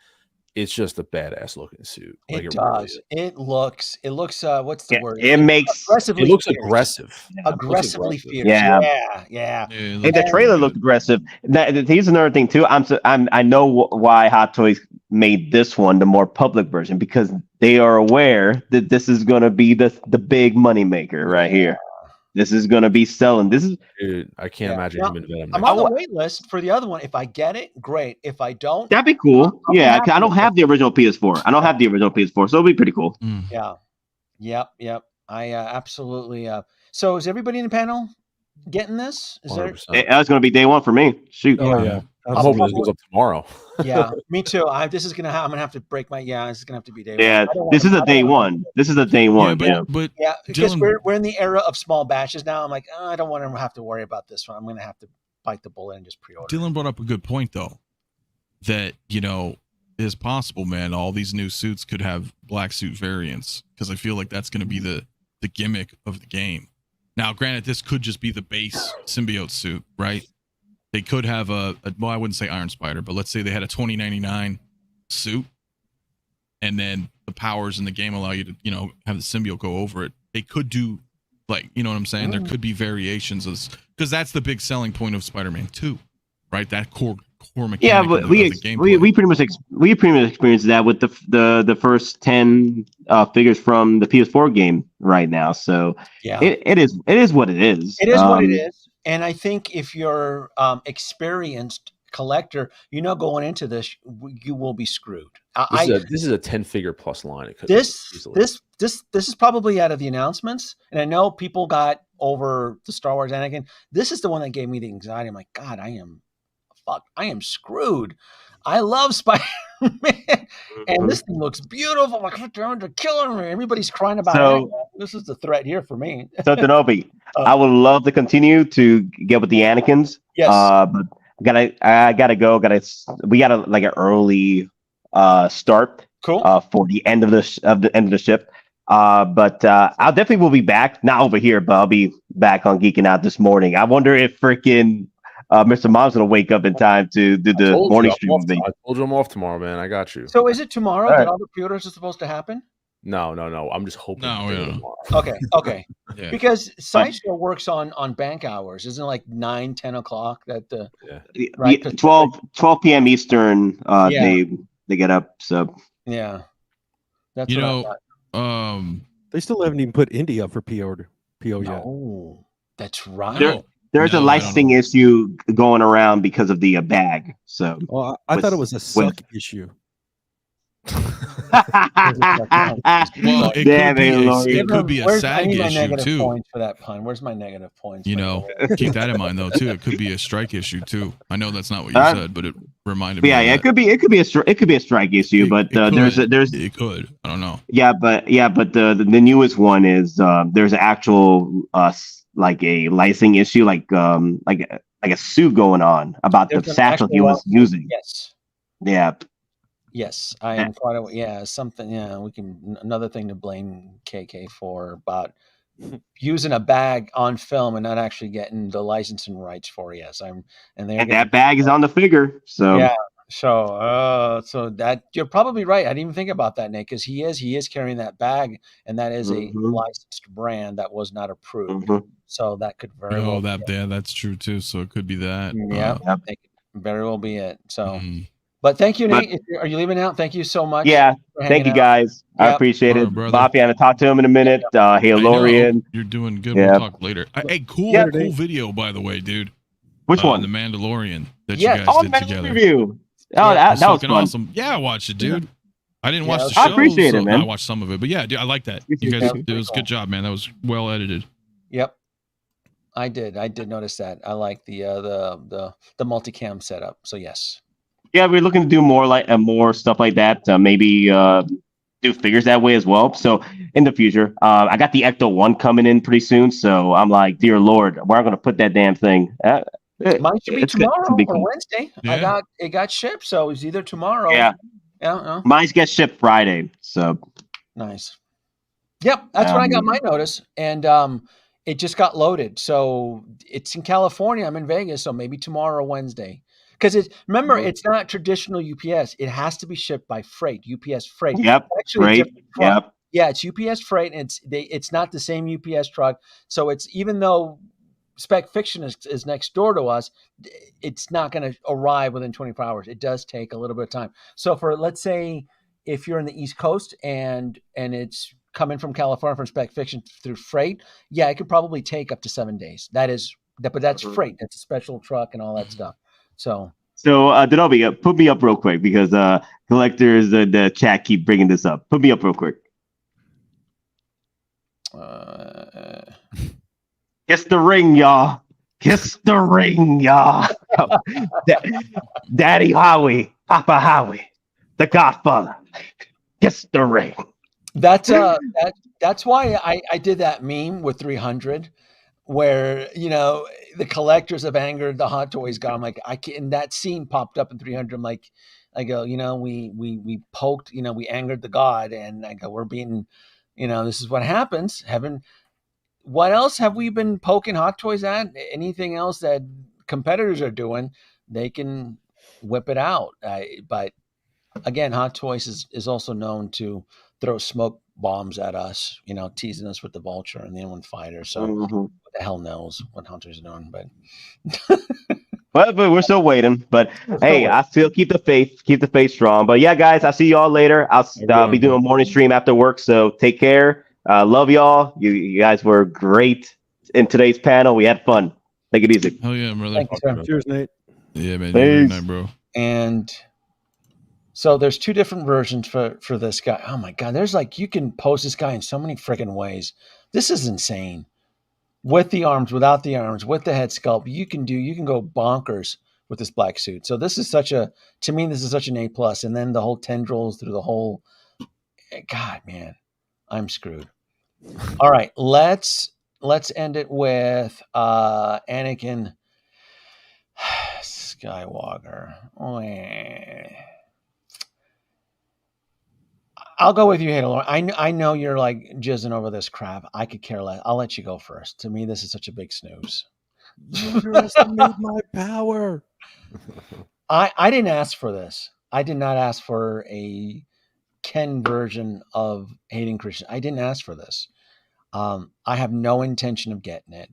It's just a badass looking suit. It does. Really it looks. What's the word? It makes. It looks aggressive. Aggressively fierce. Yeah. And the trailer looked aggressive. Here's another thing too. I know why Hot Toys made this one the more public version, because they are aware that this is going to be the big money maker right here. This is going to be selling. Dude, I can't imagine him in Venom. I'm on the wait list for the other one. If I get it, great. If I don't, that'd be cool. Yeah, I don't have the original PS4. So it'll be pretty cool. Yeah. Yep. I absolutely. So is everybody in the panel getting this? Is there? That's going to be day one for me. Shoot. Oh yeah. I'm hoping this goes up tomorrow. Yeah, me too. I'm gonna have to break my. Yeah, this is gonna have to be day one. Yeah, this is a day one. This is a day one. But because we're in the era of small batches now. I'm like, I don't want to have to worry about this one. I'm gonna have to bite the bullet and just pre-order. Dylan brought up a good point though, that is possible, man. All these new suits could have black suit variants, because I feel like that's gonna be the gimmick of the game. Now, granted, this could just be the base symbiote suit, right? They could have well, I wouldn't say Iron Spider, but let's say they had a 2099 suit, and then the powers in the game allow you to, have the symbiote go over it. They could do, like, you know what I'm saying? There could be variations of, because that's the big selling point of Spider-Man 2, right? That core mechanic. Yeah, but we pretty much experienced that with the first 10 figures from the PS4 game right now. So yeah, it is what it is. It is what it is. And I think if you're experienced collector, going into this, you will be screwed. This is a 10-figure plus line. This is probably out of the announcements, and I know people got over the Star Wars Anakin. This is the one that gave me the anxiety. I'm like, God, I am screwed. I love Spider-Man, and this thing looks beautiful. I'm like, they're killing me. Everybody's crying about it. This is the threat here for me. So, Danoby, I would love to continue to get with the Anakins. Yes. I gotta go. We got like an early start. Cool. For the end of the ship. But I'll definitely will be back. Not over here, but I'll be back on Geeking Out this morning. I wonder if freaking Mr. Mom's gonna wake up in time to do the morning stream with me. I told you I'm off tomorrow, man. I got you. So is it tomorrow All that right. all the pre-orders are supposed to happen? No. I'm just hoping. No, to do it yeah. tomorrow. Okay. Yeah. Because Sideshow works on bank hours. Isn't it like 9, 10 o'clock that the Yeah. Right, 12 p.m. Eastern. Yeah. They get up. So yeah. That's You what I know, thought. They still haven't even put Indy up for PO yet. Oh, that's right. there's No, a I don't licensing know. issue going around because of the bag. So Well, I thought it was a suck issue. Well, it Damn, could be Lori. it could be a I SAG need my issue negative too. points for that pun. Where's my negative points? You for know, that? keep that in mind though too. It could be a strike issue too. I know that's not what you Uh, said, but it reminded But me. yeah, of it that. could be a strike issue. But there's it could. I don't know. but the newest one is there's an actual like a licensing issue, like a suit going on about There's the an satchel he actual was lawsuit. using. Yes. Yeah. Yes, I am quite aware. Yeah, something. Yeah, we can another thing to blame KK for about using a bag on film and not actually getting the licensing rights for. Yes, and That bag is on the figure. So yeah. So that you're probably right. I didn't even think about that, Nick, because he is carrying that bag, and that is a Mhm. licensed brand that was not approved. Mhm. So that could very well. Oh, that's true too. So it could be that. Yeah, Yep. it could very well be it. So, Mm. but thank you, But- Nate. Are you leaving out? Thank you so much. yeah, for thank hanging you out. guys. I Yep. appreciate All it. right, brother. Boppy, I'm gonna talk to him in a minute. Hey, I know. Lorian. You're doing good. Yeah. We'll talk later. Hey, cool Yeah. video by the way, dude. Which The one? Mandalorian that Yeah. you guys did Mandalorian together. review. Yeah, Oh, that was fucking fun. awesome. Yeah, I watched it, dude. I didn't Yeah, watch that the was show. I appreciate it, man. I watched some of it, but yeah, dude, I like that. You Appreciate guys, it. it was good job, man. That was well edited. Yep. I did notice that. I like the multicam setup. So yes. Yeah, we're looking to do more stuff like that. Maybe do figures that way as well. So in the future, I got the Ecto-1 coming in pretty soon. So I'm like, dear Lord, where am I going to put that damn thing? Mine should be It's good. tomorrow It's be or cool. Wednesday. Yeah. It got shipped, so it's either tomorrow. Yeah, Yeah. mine gets shipped Friday. So Nice. Yep, that's when I got my notice, and it just got loaded. So it's in California. I'm in Vegas, so maybe tomorrow or Wednesday. Because it's not traditional UPS. It has to be shipped by freight, UPS freight. yep, Actually, a great. different truck. Yep. Yeah, it's UPS freight, and it's not the same UPS truck. So it's even though Spec Fiction is next door to us, it's not going to arrive within 24 hours. It does take a little bit of time. So for, let's say, if you're in the East Coast and it's coming from California from Spec Fiction through freight, yeah, it could probably take up to 7 days. But that's freight. That's a special truck and all that stuff. So Danoby, put me up real quick because collectors the chat keep bringing this up. Put me up real quick. Kiss the ring, y'all. Kiss the ring, y'all. Daddy Howie, Papa Howie, the Godfather. Kiss the ring. that's why I did that meme with 300, where the collectors have angered the Hot Toys guy. I'm like, and that scene popped up in 300. I'm like, I go, we poked, we angered the god, and I go, we're being, this is what happens. What else have we been poking Hot Toys at? Anything else that competitors are doing, they can whip it out. But again, Hot Toys is also known to throw smoke bombs at us, teasing us with the Vulture and the N1 Fighter. So who the hell knows what Hot Toys are doing? But we're still waiting. But hey, I still keep the faith strong. But yeah, guys, I'll see y'all later. I'll be doing a morning stream after work. So take care. Love y'all. You guys were great in today's panel. We had fun. Take it easy. Hell yeah, brother. Thank you, sir. Cheers, Nate. Yeah, man. Peace. Good night, bro. And so there's two different versions for this guy. Oh my God. There's you can pose this guy in so many freaking ways. This is insane. With the arms, without the arms, with the head sculpt, you can go bonkers with this black suit. So this is to me, this is such an A+. And then the whole tendrils through the whole, God, man, I'm screwed. All right. Let's end it with Anakin Skywalker. I'll go with you, Halo. I know you're like jizzing over this crap. I could care less. I'll let you go first. To me, this is such a big snooze. You underestimate my power. I didn't ask for this. I did not ask for a Ken version of Hayden Christian. I didn't ask for this. I have no intention of getting it.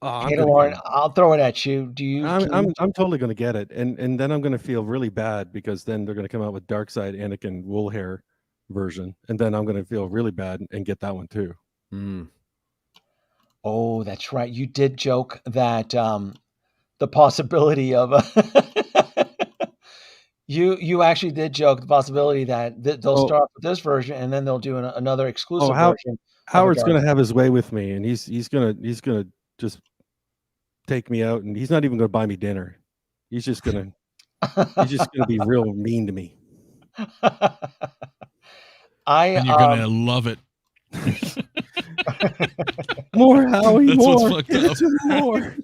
Hey, Lauren, I'll throw it at you. Do you? I'm totally going to get it, and then I'm going to feel really bad because then they're going to come out with Darkseid Anakin wool hair version, and then I'm going to feel really bad and get that one too. Oh, that's right. You did joke that the possibility of you actually did joke the possibility that they'll start with this version and then they'll do another exclusive version. Howard's going to have his way with me, and he's gonna just take me out, and he's not even going to buy me dinner. He's just gonna be real mean to me. And you're gonna love it. More, Howie. That's more. what's fucked up. More.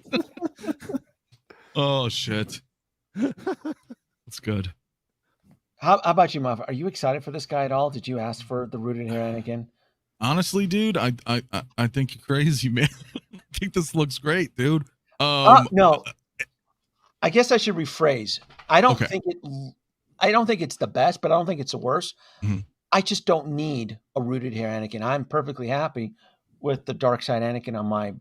Oh shit. That's good. How about you, Muff? Are you excited for this guy at all? Did you ask for the rooted hair Anakin? Honestly, dude, I think you're crazy, man. I think this looks great, dude. No, I guess I should rephrase. I don't think it's the best, but I don't think it's the worst. Mm-hmm. I just don't need a rooted hair Anakin. I'm perfectly happy with the Darkseid Anakin on my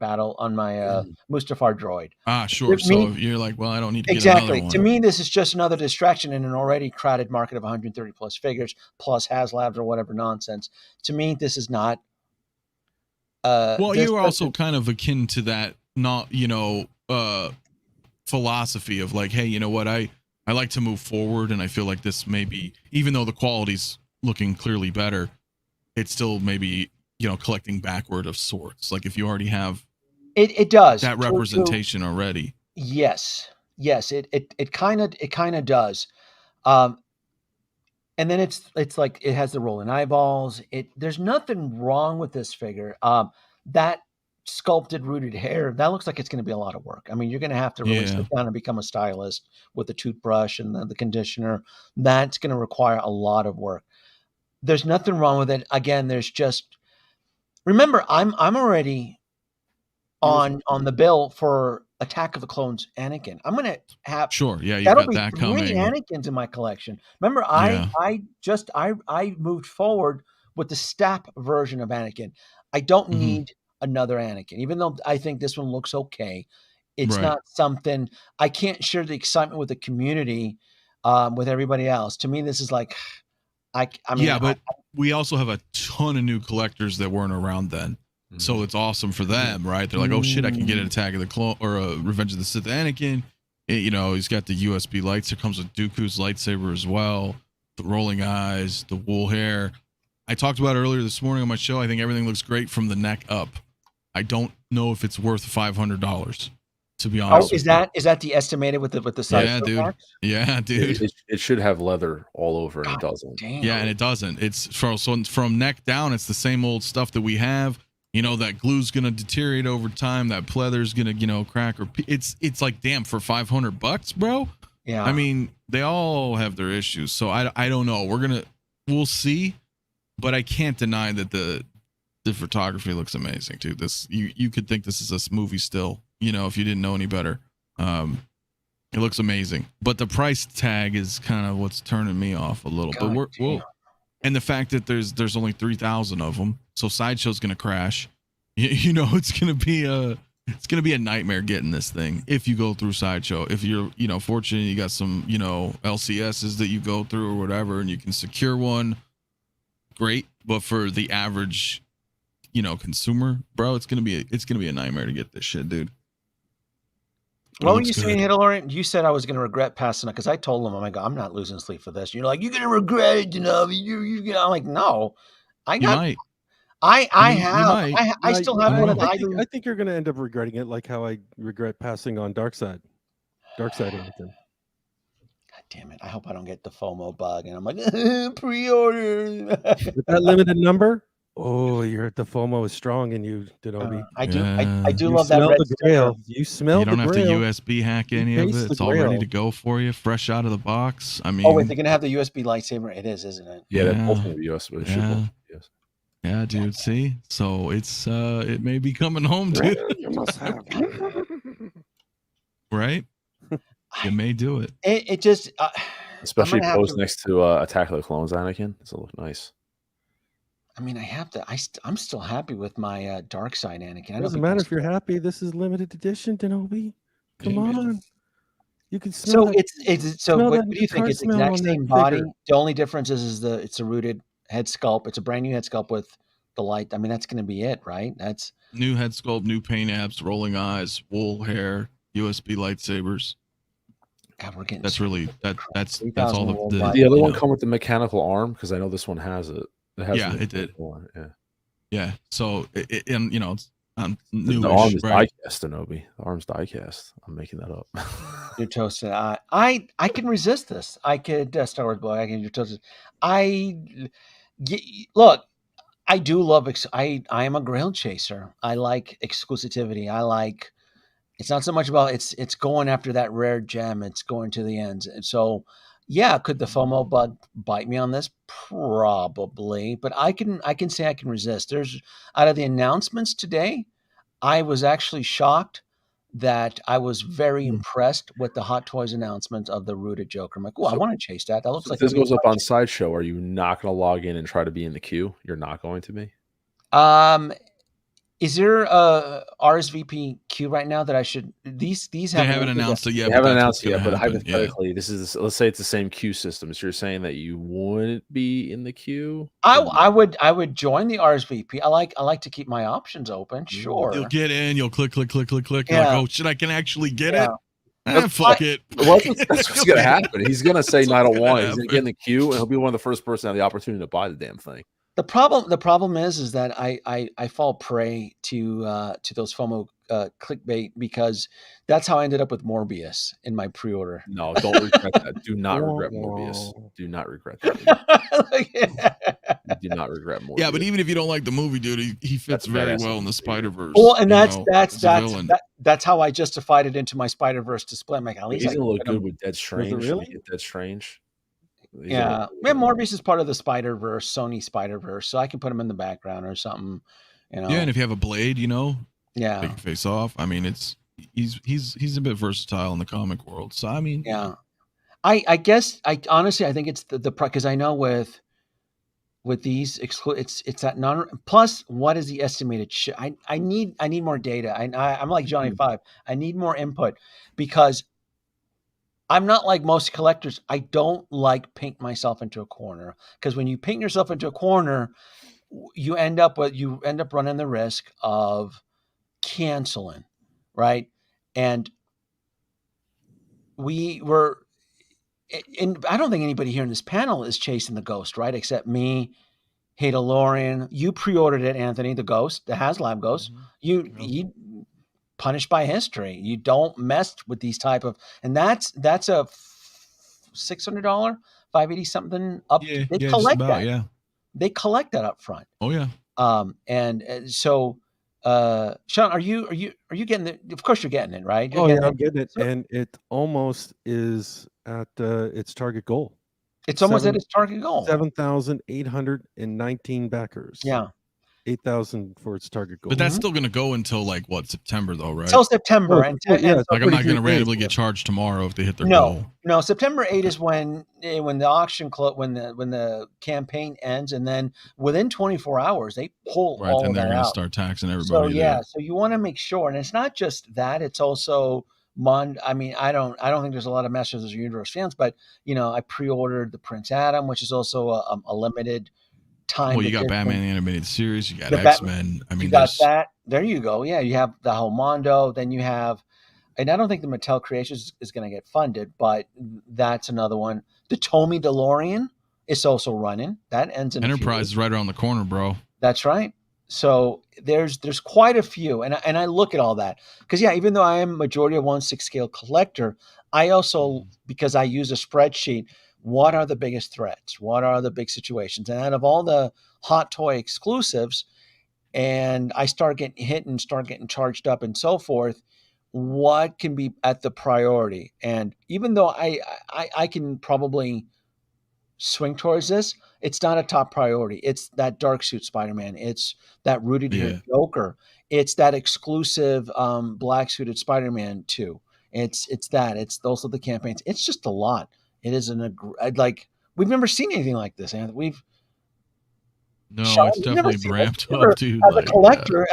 Mustafar droid. Sure. So you're like, well, I don't need to get another one. To me, this is just another distraction in an already crowded market of 130 plus figures plus Haslabs or whatever nonsense. To me, this is not. You're also kind of akin to that, philosophy of like, hey, you know what? I like to move forward, and I feel like this maybe, even though the quality's looking clearly better, it's still maybe, collecting backward of sorts. Like if you already have it does that representation already. Yes, it kind of does. And then it's like it has the rolling eyeballs. There's nothing wrong with this figure. That sculpted rooted hair, that looks like it's going to be a lot of work. I mean, you're going to have to really sit down and become a stylist with the toothbrush and the conditioner. That's going to require a lot of work. There's nothing wrong with it. Again, there's just, remember, I'm already on the bill for Attack of the Clones Anakin. I'm going to have you've got that coming. 3 Anakins in my collection. Remember, I moved forward with the Stap version of Anakin. I don't need another Anakin, even though I think this one looks okay. It's not something I can't share the excitement with the community, with everybody else. To me, this is like, but we also have a ton of new collectors that weren't around then. So it's awesome for them, right? They're like, oh shit, I can get an Attack of the Clone or a Revenge of the Sith Anakin. He's got the USB lights. It comes with Dooku's lightsaber as well. The rolling eyes, the wool hair. I talked about it earlier this morning on my show. I think everything looks great from the neck up. I don't know if it's worth $500, to be honest. Is that the estimated with the size? Yeah, dude. Packs? Yeah, dude. It should have leather all over, and it doesn't. Damn. Yeah, and it doesn't. It's from neck down. It's the same old stuff that we have. That glue's gonna deteriorate over time. That pleather's gonna, crack or it's like, damn, for $500, bro. Yeah. I mean, they all have their issues. So I don't know. We'll see, but I can't deny that the photography looks amazing, dude. This you could think this is a movie still, if you didn't know any better. It looks amazing, but the price tag is kind of what's turning me off a little. But and the fact that there's only 3,000 of them, so Sideshow's gonna crash. It's gonna be a nightmare getting this thing if you go through Sideshow. If you're fortunate, you got some LCSs that you go through or whatever, and you can secure one. Great, but for the average consumer, bro, it's gonna be a nightmare to get this shit, dude. What were you saying, Hidalorian? You said I was going to regret passing it because I told him, I'm not losing sleep for this. You're like, you're going to regret it, I'm like, no, I got. Might. I still have one of the. I think you're going to end up regretting it, like how I regret passing on Darkseid Anakin. God damn it! I hope I don't get the FOMO bug, and I'm like, pre-order. With that limited number, Oh, the FOMO is strong in you, Danoby. I do You love that smell red the sticker. grail. You smell You the don't have to grail. USB hack You any of taste it. the It's all ready grail. to go for you, fresh out of the box. I mean, Oh wait, they're gonna have the USB lightsaber. It is, isn't it? Yeah, they're both Yeah. going to be US. But Yeah. Yes. yeah, dude. See, so it's it may be coming home, dude. You must have. Right? You may do it. It just Especially have posed to- next to Attack of the Clones, Anakin. This will look nice. I mean, I have to. I'm still happy with my dark side Anakin. I It know doesn't people matter if you're still- happy. This is limited edition, Danoby. Come Yeah. on. You can smell So that. it's so. smell What that do you think? guitar It's the smell exact on that same body. figure. The only difference is it's a rooted head sculpt. It's a brand new head sculpt with the light. I mean, that's going to be it, right? That's New head sculpt, new paint apps, rolling eyes, wool hair, USB lightsabers. God, we're getting. That's really that's all 3,000 the worldwide. Did the other you one know. come with the mechanical arm? Because I know this one has it. Has Yeah, the it did. mechanical arm, Yeah. Yeah. So and you know it's The new arm is right? die-cast, Danoby. The arm's die-cast. I'm making that up. You're toasted. I can resist this. I could Star Wars boy. I can. You're toasted. Look. I do love. I am a grail chaser. I like exclusivity. I like. It's not so much about it's going after that rare gem. It's going to the ends. And so, yeah, could the FOMO bug bite me on this? Probably, but I can say I can resist. There's out of the announcements today, I was actually shocked that I was very impressed with the Hot Toys announcement of the rooted Joker. I'm like, oh, I So- want to chase that. That looks So like if this it'll be goes up on Sideshow, are you not going to log in and try to be in the queue? You're not going to be? Is there a RSVP queue right now that I should? These They haven't haven't announced it yet. They but haven't that's announced what's it yet, gonna but happen. Yeah. hypothetically, this is let's say it's the same queue system. So you're saying that you wouldn't be in the queue? I would join the RSVP. I like to keep my options open. Sure. You'll get in, you'll click. You're like, Yeah. oh shit, I can actually get Yeah. it. Fuck it. Well, that's what's going to happen. He's going to say, That's no, I what's don't gonna want it. He's going to get in happen. the queue, and he'll be one of the first person to have the opportunity to buy the damn thing. The problem is that I fall prey to those FOMO clickbait because that's how I ended up with Morbius in my pre-order. No, don't regret that. Do not regret Morbius. Do not regret that. You do not regret Morbius. Yeah, but even if you don't like the movie, dude, he fits That's a very badass well in the movie. Spider-Verse. Well, and you that's know, that's as a that's villain. that's how I justified it into my Spider-Verse display. I'm like, at least He's I going to can look put good him- with Dead Strange. really? When you get Dead Strange. He's Yeah, gonna look man, good. Morbius is part of the Spider-Verse, Sony Spider-Verse, so I can put him in the background or something. You know, Yeah, and if you have a blade, you know, yeah, take your face off. I mean, he's a bit versatile in the comic world. So I mean, yeah. I guess I honestly I think it's the because I know with these it's that non plus what is the estimated I need more data. I'm like Johnny Five. I need more input because I'm not like most collectors. I don't like paint myself into a corner because when you paint yourself into a corner, you end up running the risk of canceling, right? And we were, and I don't think anybody here in this panel is chasing the ghost, right? Except me, Hey DeLorean. You pre-ordered it, Anthony, the ghost, the Haslab ghost. You punished by history. You don't mess with these type of, and that's a $600, $580 something up. yeah, They just collect about, that. yeah. They collect that up front. Oh yeah. So Sean, are you getting it? Of course you're getting it, right? You're Oh yeah, getting I'm getting it, So- and it almost is at its target goal. It's almost seven- at its target goal. 7,819 backers. Yeah. 8,000 for its target goal. But that's still gonna go until like what, September though, right? Until September. Oh, and, yeah, and it's Like I'm not gonna 43 randomly days. get charged tomorrow if they hit their goal. no, September 8 is when the auction when the campaign ends, and then within 24 hours they pull Right, all then of they're that gonna out. start taxing So everybody. yeah, so you want to make sure, and it's not just that; it's also I mean, I don't think there's a lot of Masters of the Universe fans, but I pre-ordered the Prince Adam, which is also a limited time. Well, you got edition. Batman animated series, you got The X-Men. I mean, You got there's that. There you go. Yeah, you have the whole Mondo. Then you have, and I don't think the Mattel Creations is going to get funded, but that's another one. The Tomy DeLorean is also running. That ends in a few Enterprise weeks. is right around the corner, bro. That's right. So there's quite a few, and I look at all that because even though I am majority of 1/6 scale collector, I also, because I use a spreadsheet, what are the biggest threats? What are the big situations? And out of all the hot toy exclusives, and I start getting hit and start getting charged up and so forth, what can be at the priority? And even though I can probably swing towards this, it's not a top priority. It's that dark suit Spider-Man. It's that rooted here Joker. It's that exclusive black suited Spider-Man 2. It's those are the campaigns. It's just a lot. It is like we've never seen anything like this, Anthony. It's definitely ramped up, dude. As a collector,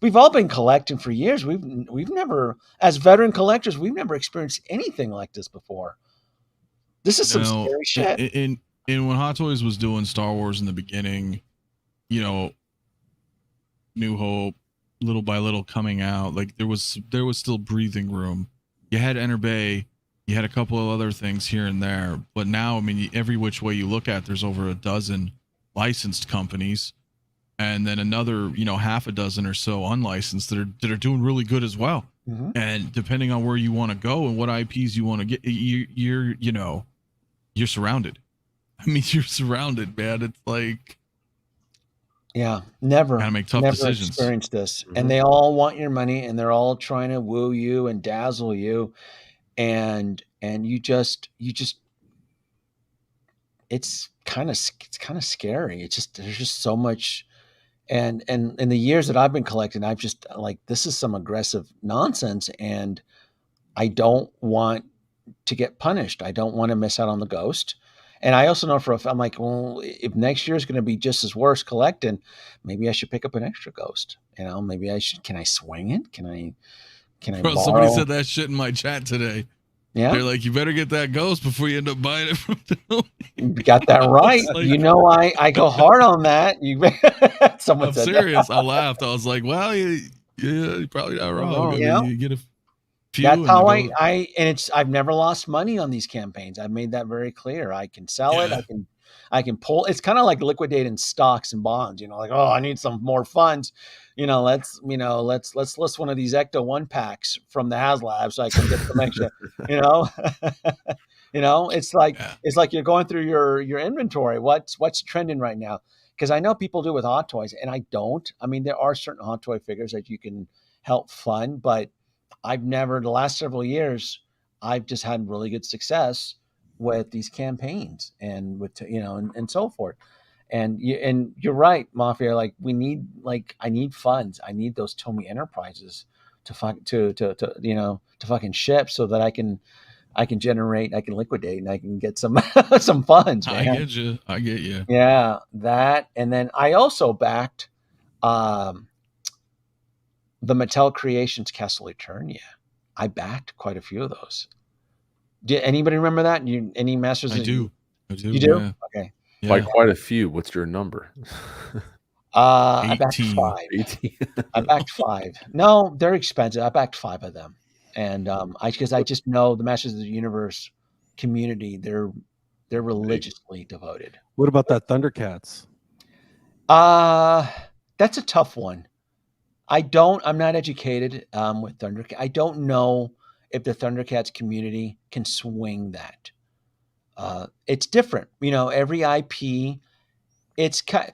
we've all been collecting for years. We've never, as veteran collectors, we've never experienced anything like this before. This is some scary shit. And when Hot Toys was doing Star Wars in the beginning, New Hope, little by little coming out, like there was still breathing room. You had Enter Bay, you had a couple of other things here and there, but now, I mean, every which way you look at, there's over a dozen licensed companies, and then another, half a dozen or so unlicensed that are doing really good as well. Mm-hmm. And depending on where you want to go and what IPs you want to get, you're surrounded. I mean, you're surrounded, man. It's like, never gotta make tough decisions. Experienced this, and they all want your money, and they're all trying to woo you and dazzle you, and you just. It's kind of scary. There's just so much, and in the years that I've been collecting, I've just like, this is some aggressive nonsense, and I don't want to get punished. I don't want to miss out on the ghost. And I also know I'm like, well, if next year is going to be just as worse collecting, maybe I should pick up an extra ghost. Maybe I should. Can I swing it? Can I Bro, somebody said that shit in my chat today. Yeah, they're like, you better get that ghost before you end up buying it from Danoby. You got that right. Like, I go hard on that. Someone said serious. That. I laughed. I was like, well, you're probably not wrong. You get a few. That's how I've never lost money on these campaigns. I've made that very clear. I can sell it. I can pull. It's kind of like liquidating stocks and bonds. Like, oh, I need some more funds. Let's list one of these Ecto-1 packs from the Haslab so I can get some extra. It's like you're going through your inventory. What's trending right now? Because I know people do with hot toys, and I don't. I mean, there are certain hot toy figures that you can help fund, but I've never, the last several years, I've just had really good success with these campaigns and with and so forth. And you're right, Mafia. Like I need funds. I need those Tomy Enterprises to fucking ship so that I can generate, I can liquidate, and I can get some some funds. Man. I get you. Yeah, that. And then I also backed the Mattel Creations Castle Eternia. I backed quite a few of those. Did anybody remember that? Any Masters? I do. You do? Yeah. Okay. Yeah. By quite a few. What's your number? I backed 5. 18. I backed 5. No, they're expensive. I backed 5 of them, and because I just know the Masters of the Universe community, they're religiously devoted. What about that Thundercats? That's a tough one. I'm not educated with Thundercats. I don't know if the Thundercats community can swing that. It's different. Every IP, it's kind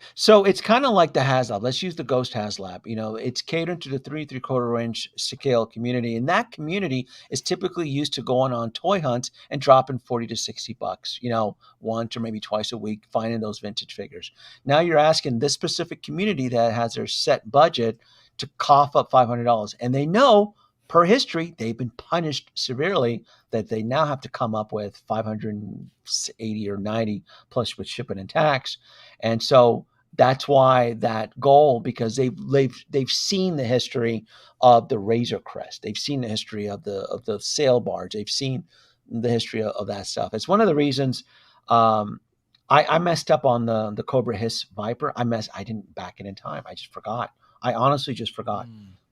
of like the Haslab. Let's use the Ghost Haslab. It's catered to the 3/4 inch scale community, and that community is typically used to going on toy hunts and dropping $40 to $60, once or maybe twice a week, finding those vintage figures. Now you're asking this specific community that has their set budget to cough up $500, and they know, per history, they've been punished severely, that they now have to come up with $580 or $90 plus with shipping and tax. And so that's why that goal, because they've seen the history of the Razor Crest, they've seen the history of the sail barge, they've seen the history of that stuff. It's one of the reasons I messed up on the Cobra Hiss Viper. I didn't back it in time. I just forgot. I honestly just forgot.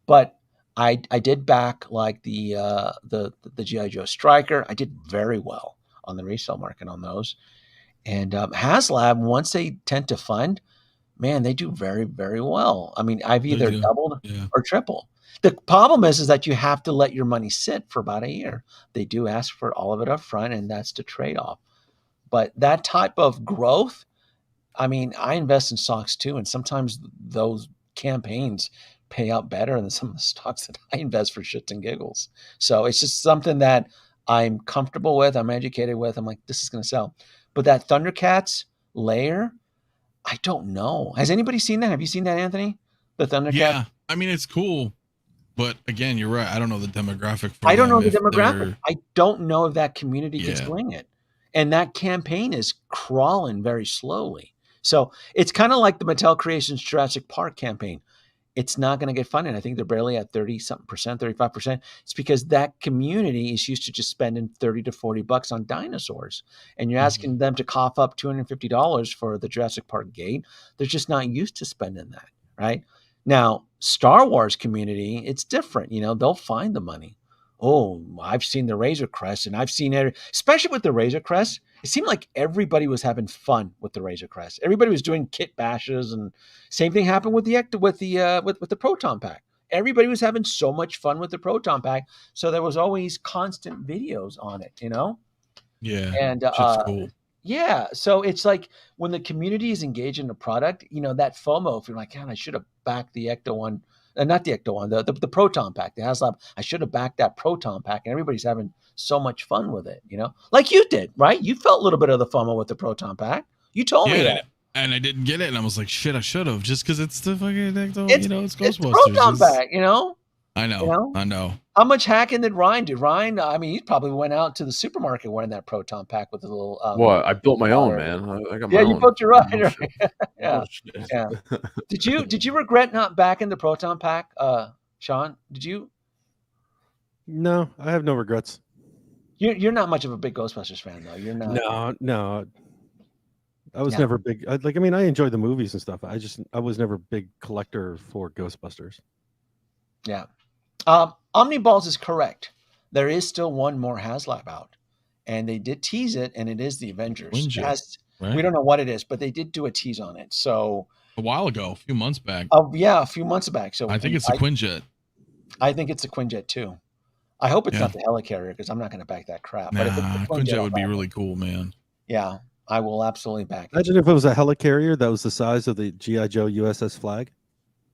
But I did back like the G.I. Joe Striker. I did very well on the resale market on those. And Haslab, once they tend to fund, man, they do very, very well. I mean, I've either doubled or tripled. The problem is that you have to let your money sit for about a year. They do ask for all of it up front, and that's the trade-off. But that type of growth, I mean, I invest in stocks too, and sometimes those campaigns pay out better than some of the stocks that I invest for shits and giggles. So it's just something that I'm comfortable with, I'm educated with. I'm like, this is going to sell. But that Thundercats layer, I don't know. Has anybody seen that? Have you seen that, Anthony? The Thundercat? Yeah, I mean, it's cool, but again, you're right. I don't know the demographic. For I don't know them the if demographic. they're- I don't know if that community gets Yeah. doing it. And that campaign is crawling very slowly. So it's kind of like the Mattel Creations Jurassic Park campaign. It's not going to get funded. I think they're barely at 30-something percent, 35%. It's because that community is used to just spending $30 to $40 on dinosaurs. And you're asking them to cough up $250 for the Jurassic Park gate. They're just not used to spending that, right? Now, Star Wars community, it's different. You know, they'll find the money. Oh, I've seen the Razor Crest, and I've seen it, especially with the Razor Crest. It seemed like everybody was having fun with the Razor Crest. Everybody was doing kit bashes, and same thing happened with the Proton Pack. Everybody was having so much fun with the Proton Pack, so there was always constant videos on it, you know. Yeah, And shit's cool. yeah, so it's like when the community is engaged in a product, you know, that FOMO. If you're like, God, I should have backed the Ecto-1. Not the Ecto-1, the Proton Pack, the Haslab. I should have backed that Proton Pack, and everybody's having so much fun with it, you know? Like you did, right? You felt a little bit of the FOMO with the Proton Pack. You told me Yeah, that. and I didn't get it, and I was like, shit, I should have, just because it's the fucking Ecto, It's it's the Ghostbusters. Proton It's- Pack, you know? I know, You know? I know. How much hacking did Ryan do? Ryan, I mean, he probably went out to the supermarket wearing that Proton Pack with a little. What? I built my own, water. man. I got my Yeah, own. you built your own, No right? shit. Yeah, No shit. yeah. Did you regret not backing the Proton Pack, Sean? Did you? No, I have no regrets. You're not much of a big Ghostbusters fan, though. You're not. No. I was Yeah. never big. I mean, I enjoyed the movies and stuff. I was never a big collector for Ghostbusters. Yeah. Omniballs is correct. There is still one more Haslab out, and they did tease it, and it is the Avengers. Quinjet, right? We don't know what it is, but they did do a tease on it. So A while ago, a few months back. yeah, a few months back. So I think it's a Quinjet. I think it's a Quinjet too. I hope it's Yeah. not the Helicarrier because I'm not going to back that crap. Nah, But if it's the Quinjet, Quinjet I'll would be back it. really cool, man. Yeah, I will absolutely back it. Imagine if it was a helicarrier that was the size of the GI Joe USS Flag.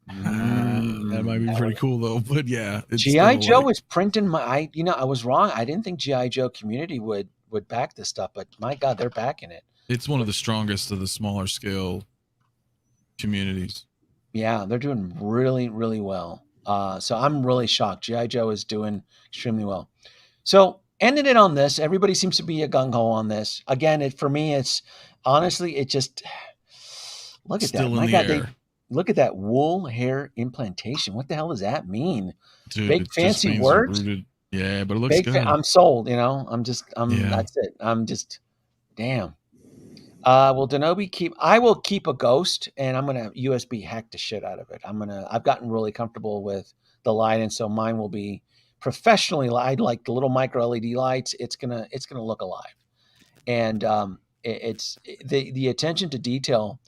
That might be pretty cool though. But yeah, it's GI still Joe is printing my. I was wrong. I didn't think GI Joe community would back this stuff, but my God, they're backing it. It's one of the strongest of the smaller scale communities. Yeah, they're doing really, really well. So I'm really shocked. GI Joe is doing extremely well. So ending it on this, everybody seems to be a gung ho on this. Again, for me, it's honestly, it just look at Still that. in My the God, air. look at that wool hair implantation. What the hell does that mean? Dude, Big it just fancy means words? rooted- Yeah, but it looks good. I'm sold. You know, Yeah. that's it. I'm just, damn. Will Danoby I will keep a ghost, and I'm gonna USB hack the shit out of it. I've gotten really comfortable with the light, and so mine will be professionally light, like the little micro LED lights. It's gonna look alive, and it's the attention to detail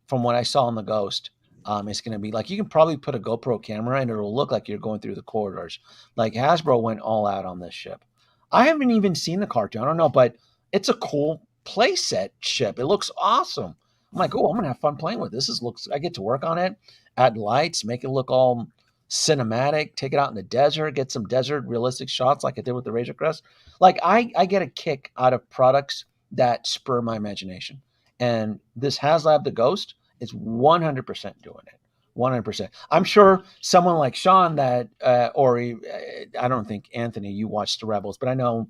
from what I saw on the ghost. It's gonna be like you can probably put a GoPro camera and it'll look like you're going through the corridors. Like Hasbro went all out on this ship. I haven't even seen the cartoon. I don't know, but it's a cool playset ship. It looks awesome. I'm like, oh, I'm gonna have fun playing with this. I get to work on it, add lights, make it look all cinematic, take it out in the desert, get some desert realistic shots like I did with the Razor Crest. Like I get a kick out of products that spur my imagination. And this Haslab the Ghost is 100% doing it. 100%. I'm sure someone like Sean I don't think Anthony, you watched the Rebels, but I know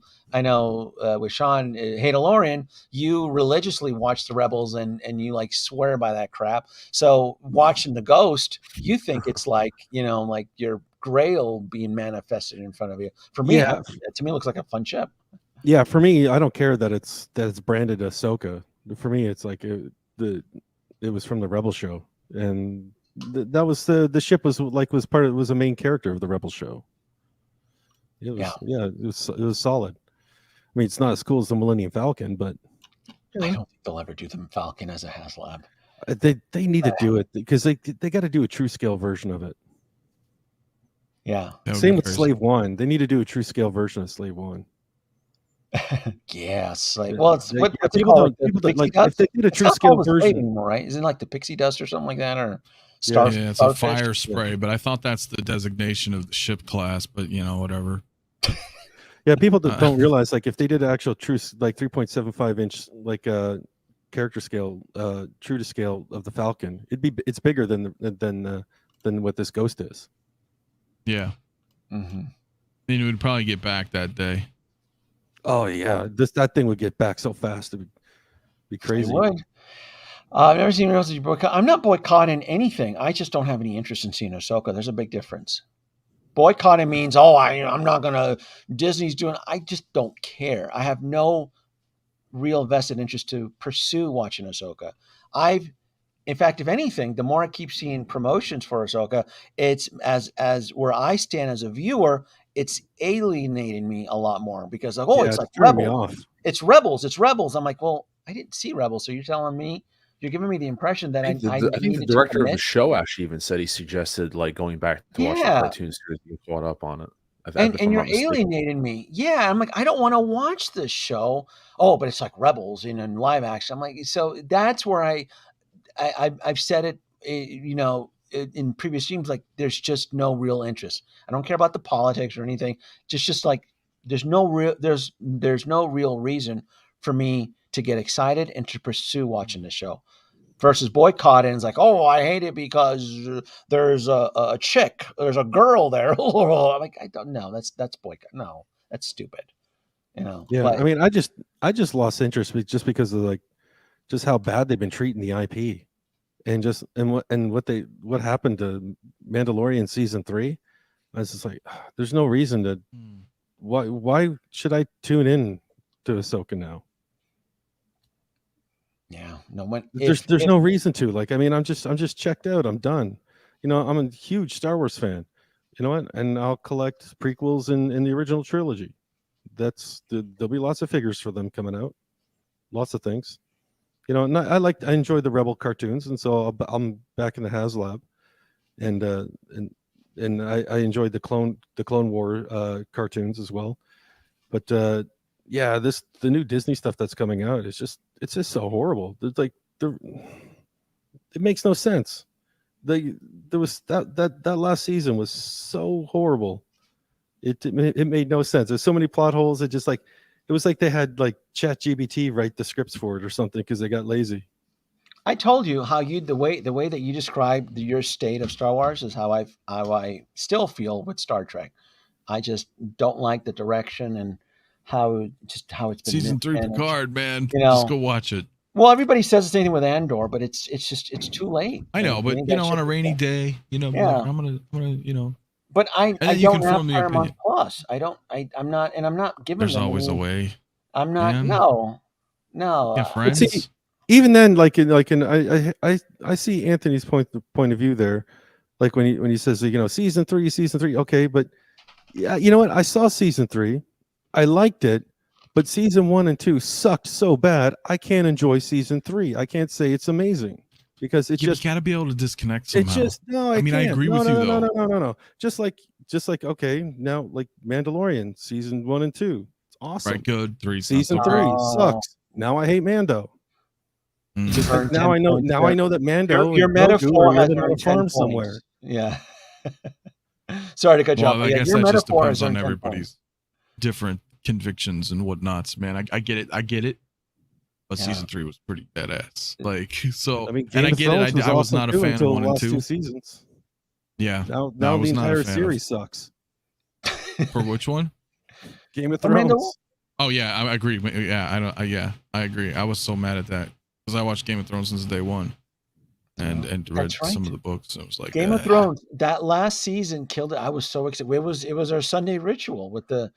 with Sean Hadalorian, you religiously watch the Rebels and you like swear by that crap. So watching the Ghost, you think it's like, like your grail being manifested in front of you. For me, Yeah. to me, it looks like a fun ship. Yeah, for me, I don't care that it's branded Ahsoka. For me, it's like it was from the Rebel show, and that was the ship was a main character of the Rebel show. It was solid. I mean, it's not as cool as the Millennium Falcon, but I don't think they'll ever do the Falcon as a Haslab. they need to do it because they got to do a true scale version of it. Yeah. That would Same be with crazy. Slave One. They need to do a true scale version of Slave One. Yes, like Yeah, well, it's like, what's it people called? Like don't the people don't pixie like if dust? they did a It's true not scale called a spray version. anymore, right? Isn't it like the pixie dust or something like that, or Yeah. Yeah, it's starfish? a fire spray, but I thought that's the designation of the ship class. But whatever. Yeah, people don't realize like if they did actual true like 3.75-inch like character scale, true to scale of the Falcon, it's bigger than what this Ghost is. Yeah. Mm-hmm. Then you would probably get back that day. Oh yeah, that thing would get back so fast. It would be crazy. It would. I've never seen anyone else boycott. I'm not boycotting anything. I just don't have any interest in seeing Ahsoka. There's a big difference. Boycotting means, I'm not gonna. Disney's doing. I just don't care. I have no real vested interest to pursue watching Ahsoka. In fact, if anything, the more I keep seeing promotions for Ahsoka, it's as where I stand as a viewer, it's alienating me a lot more because like, it's like turning me Rebels. off. It's Rebels. I'm like, well, I didn't see Rebels, so you're telling me, you're giving me the impression that I think the needed to director of the commit? show actually even said he suggested like going back to watch the Yeah. cartoon series and get caught up on it. If And I'm you're not mistaken. alienating me. Yeah, I'm like, I don't want to watch this show. Oh, but it's like Rebels in live action. I'm like, so that's where I've said it, in previous streams, like there's just no real interest. I don't care about the politics or anything. Just like there's no real reason for me to get excited and to pursue watching the show. Versus boycotting is like, I hate it because there's a chick, there's a girl there. I'm like, I don't know. That's boycott. No, that's stupid. Yeah, But I mean, I just lost interest just because of like just how bad they've been treating the IP, and what happened to Mandalorian season 3. I was just like, there's no reason to. Why should I tune in to Ahsoka now? yeah, no one. There's no reason to. Like, I mean, I'm just checked out. I'm done. I'm a huge Star Wars fan. You know what? And I'll collect prequels in the original trilogy. There'll be lots of figures for them coming out. Lots of things. And I enjoy the Rebel cartoons, and so I'm back in the Haslab, and I enjoyed the Clone War cartoons as well. But the new Disney stuff that's coming out it's just so horrible. It's like it makes no sense. There was that last season was so horrible. It made no sense. There's so many plot holes. It was like they had like ChatGPT write the scripts for it or something because they got lazy. I told you how the way that you described your state of Star Wars is how I still feel with Star Trek. I just don't like the direction and how it's been. Season 3 Picard, man. You know, just go watch it. Well, everybody says the same thing with Andor, but it's too late. I know, but on a rainy day, yeah. like, I'm gonna. But I don't have Paramount Plus. I'm not giving. There's them always any, a way. I'm not. Man. No. Yeah, friends. See, even then, I see Anthony's point of view there, like when he says season 3, okay, but yeah, you know what? I saw season 3, I liked it, but season 1 and 2 sucked so bad. I can't enjoy season 3. I can't say it's amazing because it's just you gotta be able to disconnect somehow. It's just no. I mean, can't. I agree with you though. No. Just like okay, now like Mandalorian season 1 and 2, it's awesome. Right, good. 3 season 3 sucks. Now I hate Mando. Just like now I know that Mando. Your metaphor has on a farm somewhere. Yeah. Sorry to cut you off. I guess your that just metaphor depends is on everybody's different convictions and whatnots, man. I get it. But season 3 was pretty badass. Like, so, I mean, and I get it. I was not a fan of 1 and 2 seasons. Yeah. Now the entire series sucks. For which one? Game of Thrones. Oh yeah, I agree. Yeah, I agree. I was so mad at that because I watched Game of Thrones since day 1, and read some of the books. I was like, Game of Thrones. That last season killed it. I was so excited. It was our Sunday ritual with that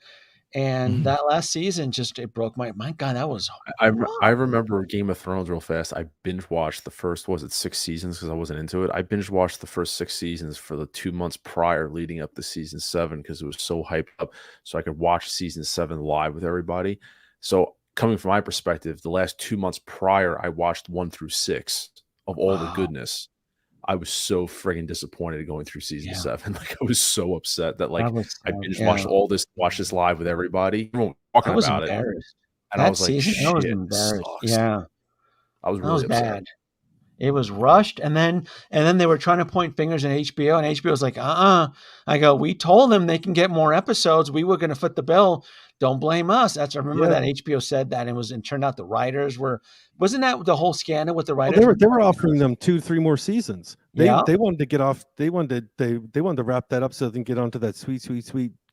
last season it broke my God. That was. I remember Game of Thrones real fast. I binge watched the first 6 seasons because I wasn't into it. I binge watched the first 6 seasons for the 2 months prior leading up to season 7 because it was so hyped up, so I could watch season 7 live with everybody. So coming from my perspective, the last 2 months prior, I watched 1 through 6 of all the goodness. I was so friggin' disappointed going through season Yeah. 7. Like I was so upset that like That was I sad, binge yeah. watched this live with everybody. Everyone I talking was about it. embarrassed. And I That was like, season, I was shit, this embarrassed. sucks. Yeah, I was that was really upset. bad. It was rushed, and then they were trying to point fingers at HBO, and HBO was like, I go, we told them they can get more episodes. We were going to foot the bill. Don't blame us. I remember that HBO said that, and turned out the writers wasn't that the whole scandal with the Well, writers? they were offering them 2-3 more seasons. They Yeah. they wanted to get off. They wanted to wrap that up so they can get onto that sweet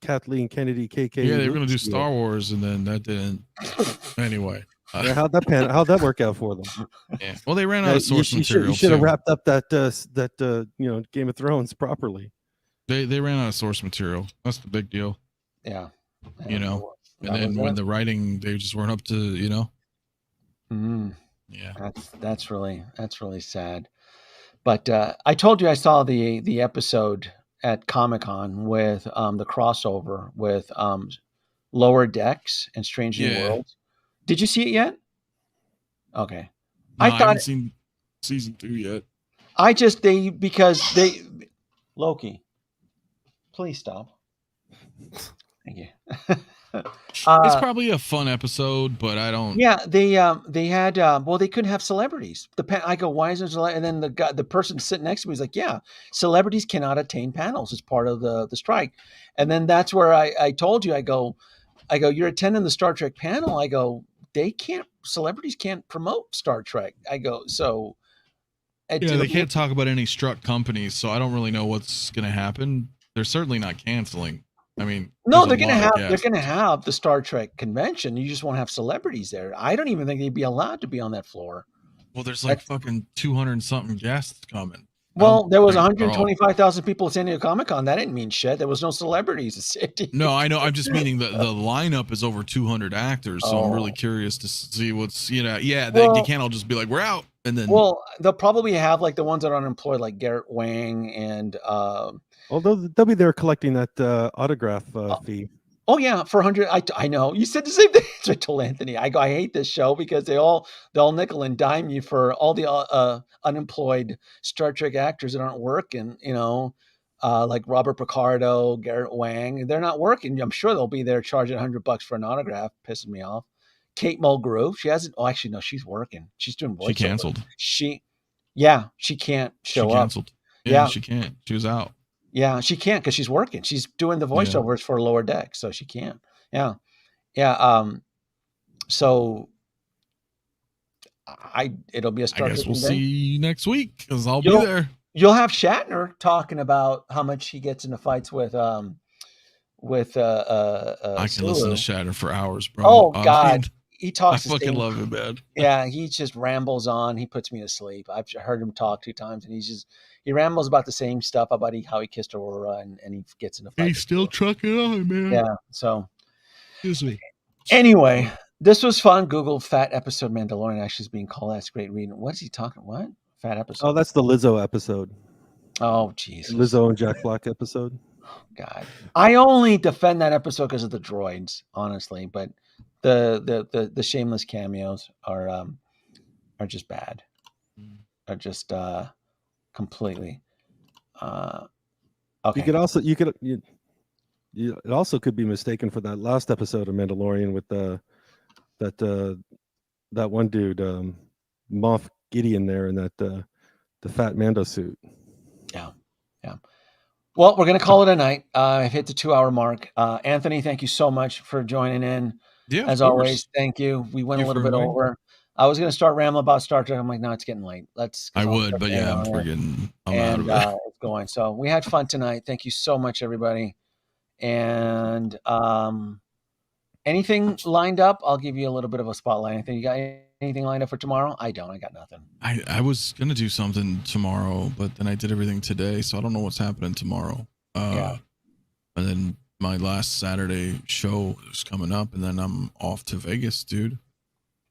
Kathleen Kennedy KK. Yeah, they were going to do Star Wars, and then that didn't. Anyway. Yeah, how'd that work out for them? Yeah. Well, they ran out of source material. You should have too. wrapped up that Game of Thrones properly. They ran out of source material. That's the big deal. Yeah. You know, and then when the writing, they just weren't up to, Yeah. That's really sad. But I told you I saw the episode at Comic-Con with the crossover with Lower Decks and Strange New Worlds. Did you see it yet? Okay. No, I haven't seen season 2 yet. Loki, please stop. Thank you. It's probably a fun episode, but I don't. Yeah, they had they couldn't have celebrities. I go, why is there? And then the person sitting next to me was like, yeah, celebrities cannot attain panels as part of the strike. And then that's where I told you, I go, you're attending the Star Trek panel. I go, celebrities can't promote Star Trek. I go, so. They can't talk about any struck companies, so I don't really know what's going to happen. They're certainly not canceling. I mean, no, they're going to have the Star Trek convention. You just won't have celebrities there. I don't even think they'd be allowed to be on that floor. Well, there's like fucking 200 and something guests coming. Well, there was 125,000 people at San Diego Comic-Con. That didn't mean shit. There was no celebrities. No, I know. I'm just meaning the lineup is over 200 actors, so I'm really curious to see what's, they can't all just be like, we're out. And then, they'll probably have like the ones that are unemployed, like Garrett Wang and. Although they'll be there collecting that autograph fee. Oh yeah, for 100. I know you said the same thing. So I told Anthony, I hate this show because they'll nickel and dime you for all the unemployed Star Trek actors that aren't working. Like Robert Picardo, Garrett Wang, they're not working. I'm sure they'll be there charging $100 for an autograph. Pissing me off. Kate Mulgrew, she hasn't. Oh, actually, no, she's working. She's doing voiceover. She canceled. She can't show up. She canceled. Yeah, she can't. She was out. Yeah, she can't because she's working. She's doing the voiceovers for Lower Deck, so she can't. Yeah. So it'll be a Star Trek. I guess we'll see you next week because I'll be there. You'll have Shatner talking about how much he gets into fights with I can listen to Shatner for hours, bro. Oh God. He talks. I fucking love him, man. Yeah, he just rambles on. He puts me to sleep. I've heard him talk 2 times, and he rambles about the same stuff about how he kissed Aurora, and he gets into fights. He's still trucking on, man. Yeah. So, excuse me. Anyway, this was fun. Google fat episode Mandalorian actually is being called. That's great reading. What is he talking? What fat episode? Oh, that's the Lizzo episode. Oh, Jesus. Lizzo and Jack Black episode. God, I only defend that episode because of the droids, honestly, but. The shameless cameos are just bad. Are just completely. Okay. It also could be mistaken for that last episode of Mandalorian with that one dude, Moff Gideon there in that the fat Mando suit. Yeah. Well, we're gonna call it a night. I've hit the 2-hour mark. Anthony, thank you so much for joining in. Yeah, as always, thank you. We went a little bit over. I was going to start rambling about Star Trek. I'm like, no, it's getting late. I would, but yeah, I'm out of it. It's going. So we had fun tonight. Thank you so much, everybody. And anything lined up? I'll give you a little bit of a spotlight. You got anything lined up for tomorrow? I don't. I got nothing. I was going to do something tomorrow, but then I did everything today, so I don't know what's happening tomorrow. And then my last Saturday show is coming up, and then I'm off to Vegas, dude.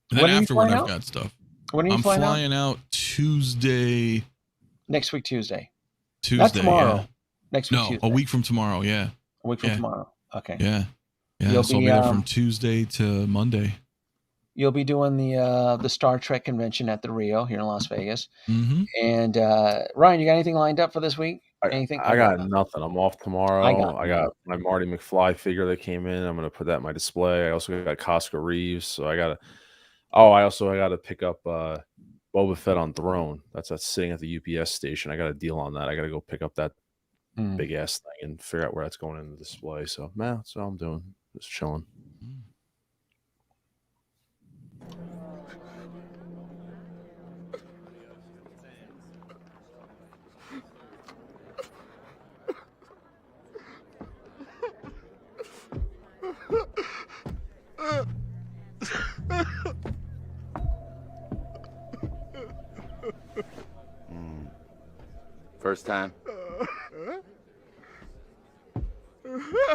And then afterward, I've got stuff. When are you flying out? Tuesday. Next week, Tuesday. That's tomorrow. Yeah. Next week, Tuesday. A week from tomorrow. Yeah. A week from tomorrow. Okay. Yeah. So I'll be there from Tuesday to Monday. you'll be doing the Star Trek convention at the Rio here in Las Vegas. Mm-hmm. And Ryan, you got anything lined up for this week? Anything? I got nothing. I'm off tomorrow. I got my Marty McFly figure that came in. I'm gonna put that in my display. I also got Costco Reeves. So I gotta pick up Boba Fett on Throne. That's sitting at the UPS station. I got a deal on that. I gotta go pick up that big ass thing and figure out where that's going in the display. So man, that's all I'm doing. Just chilling. First time?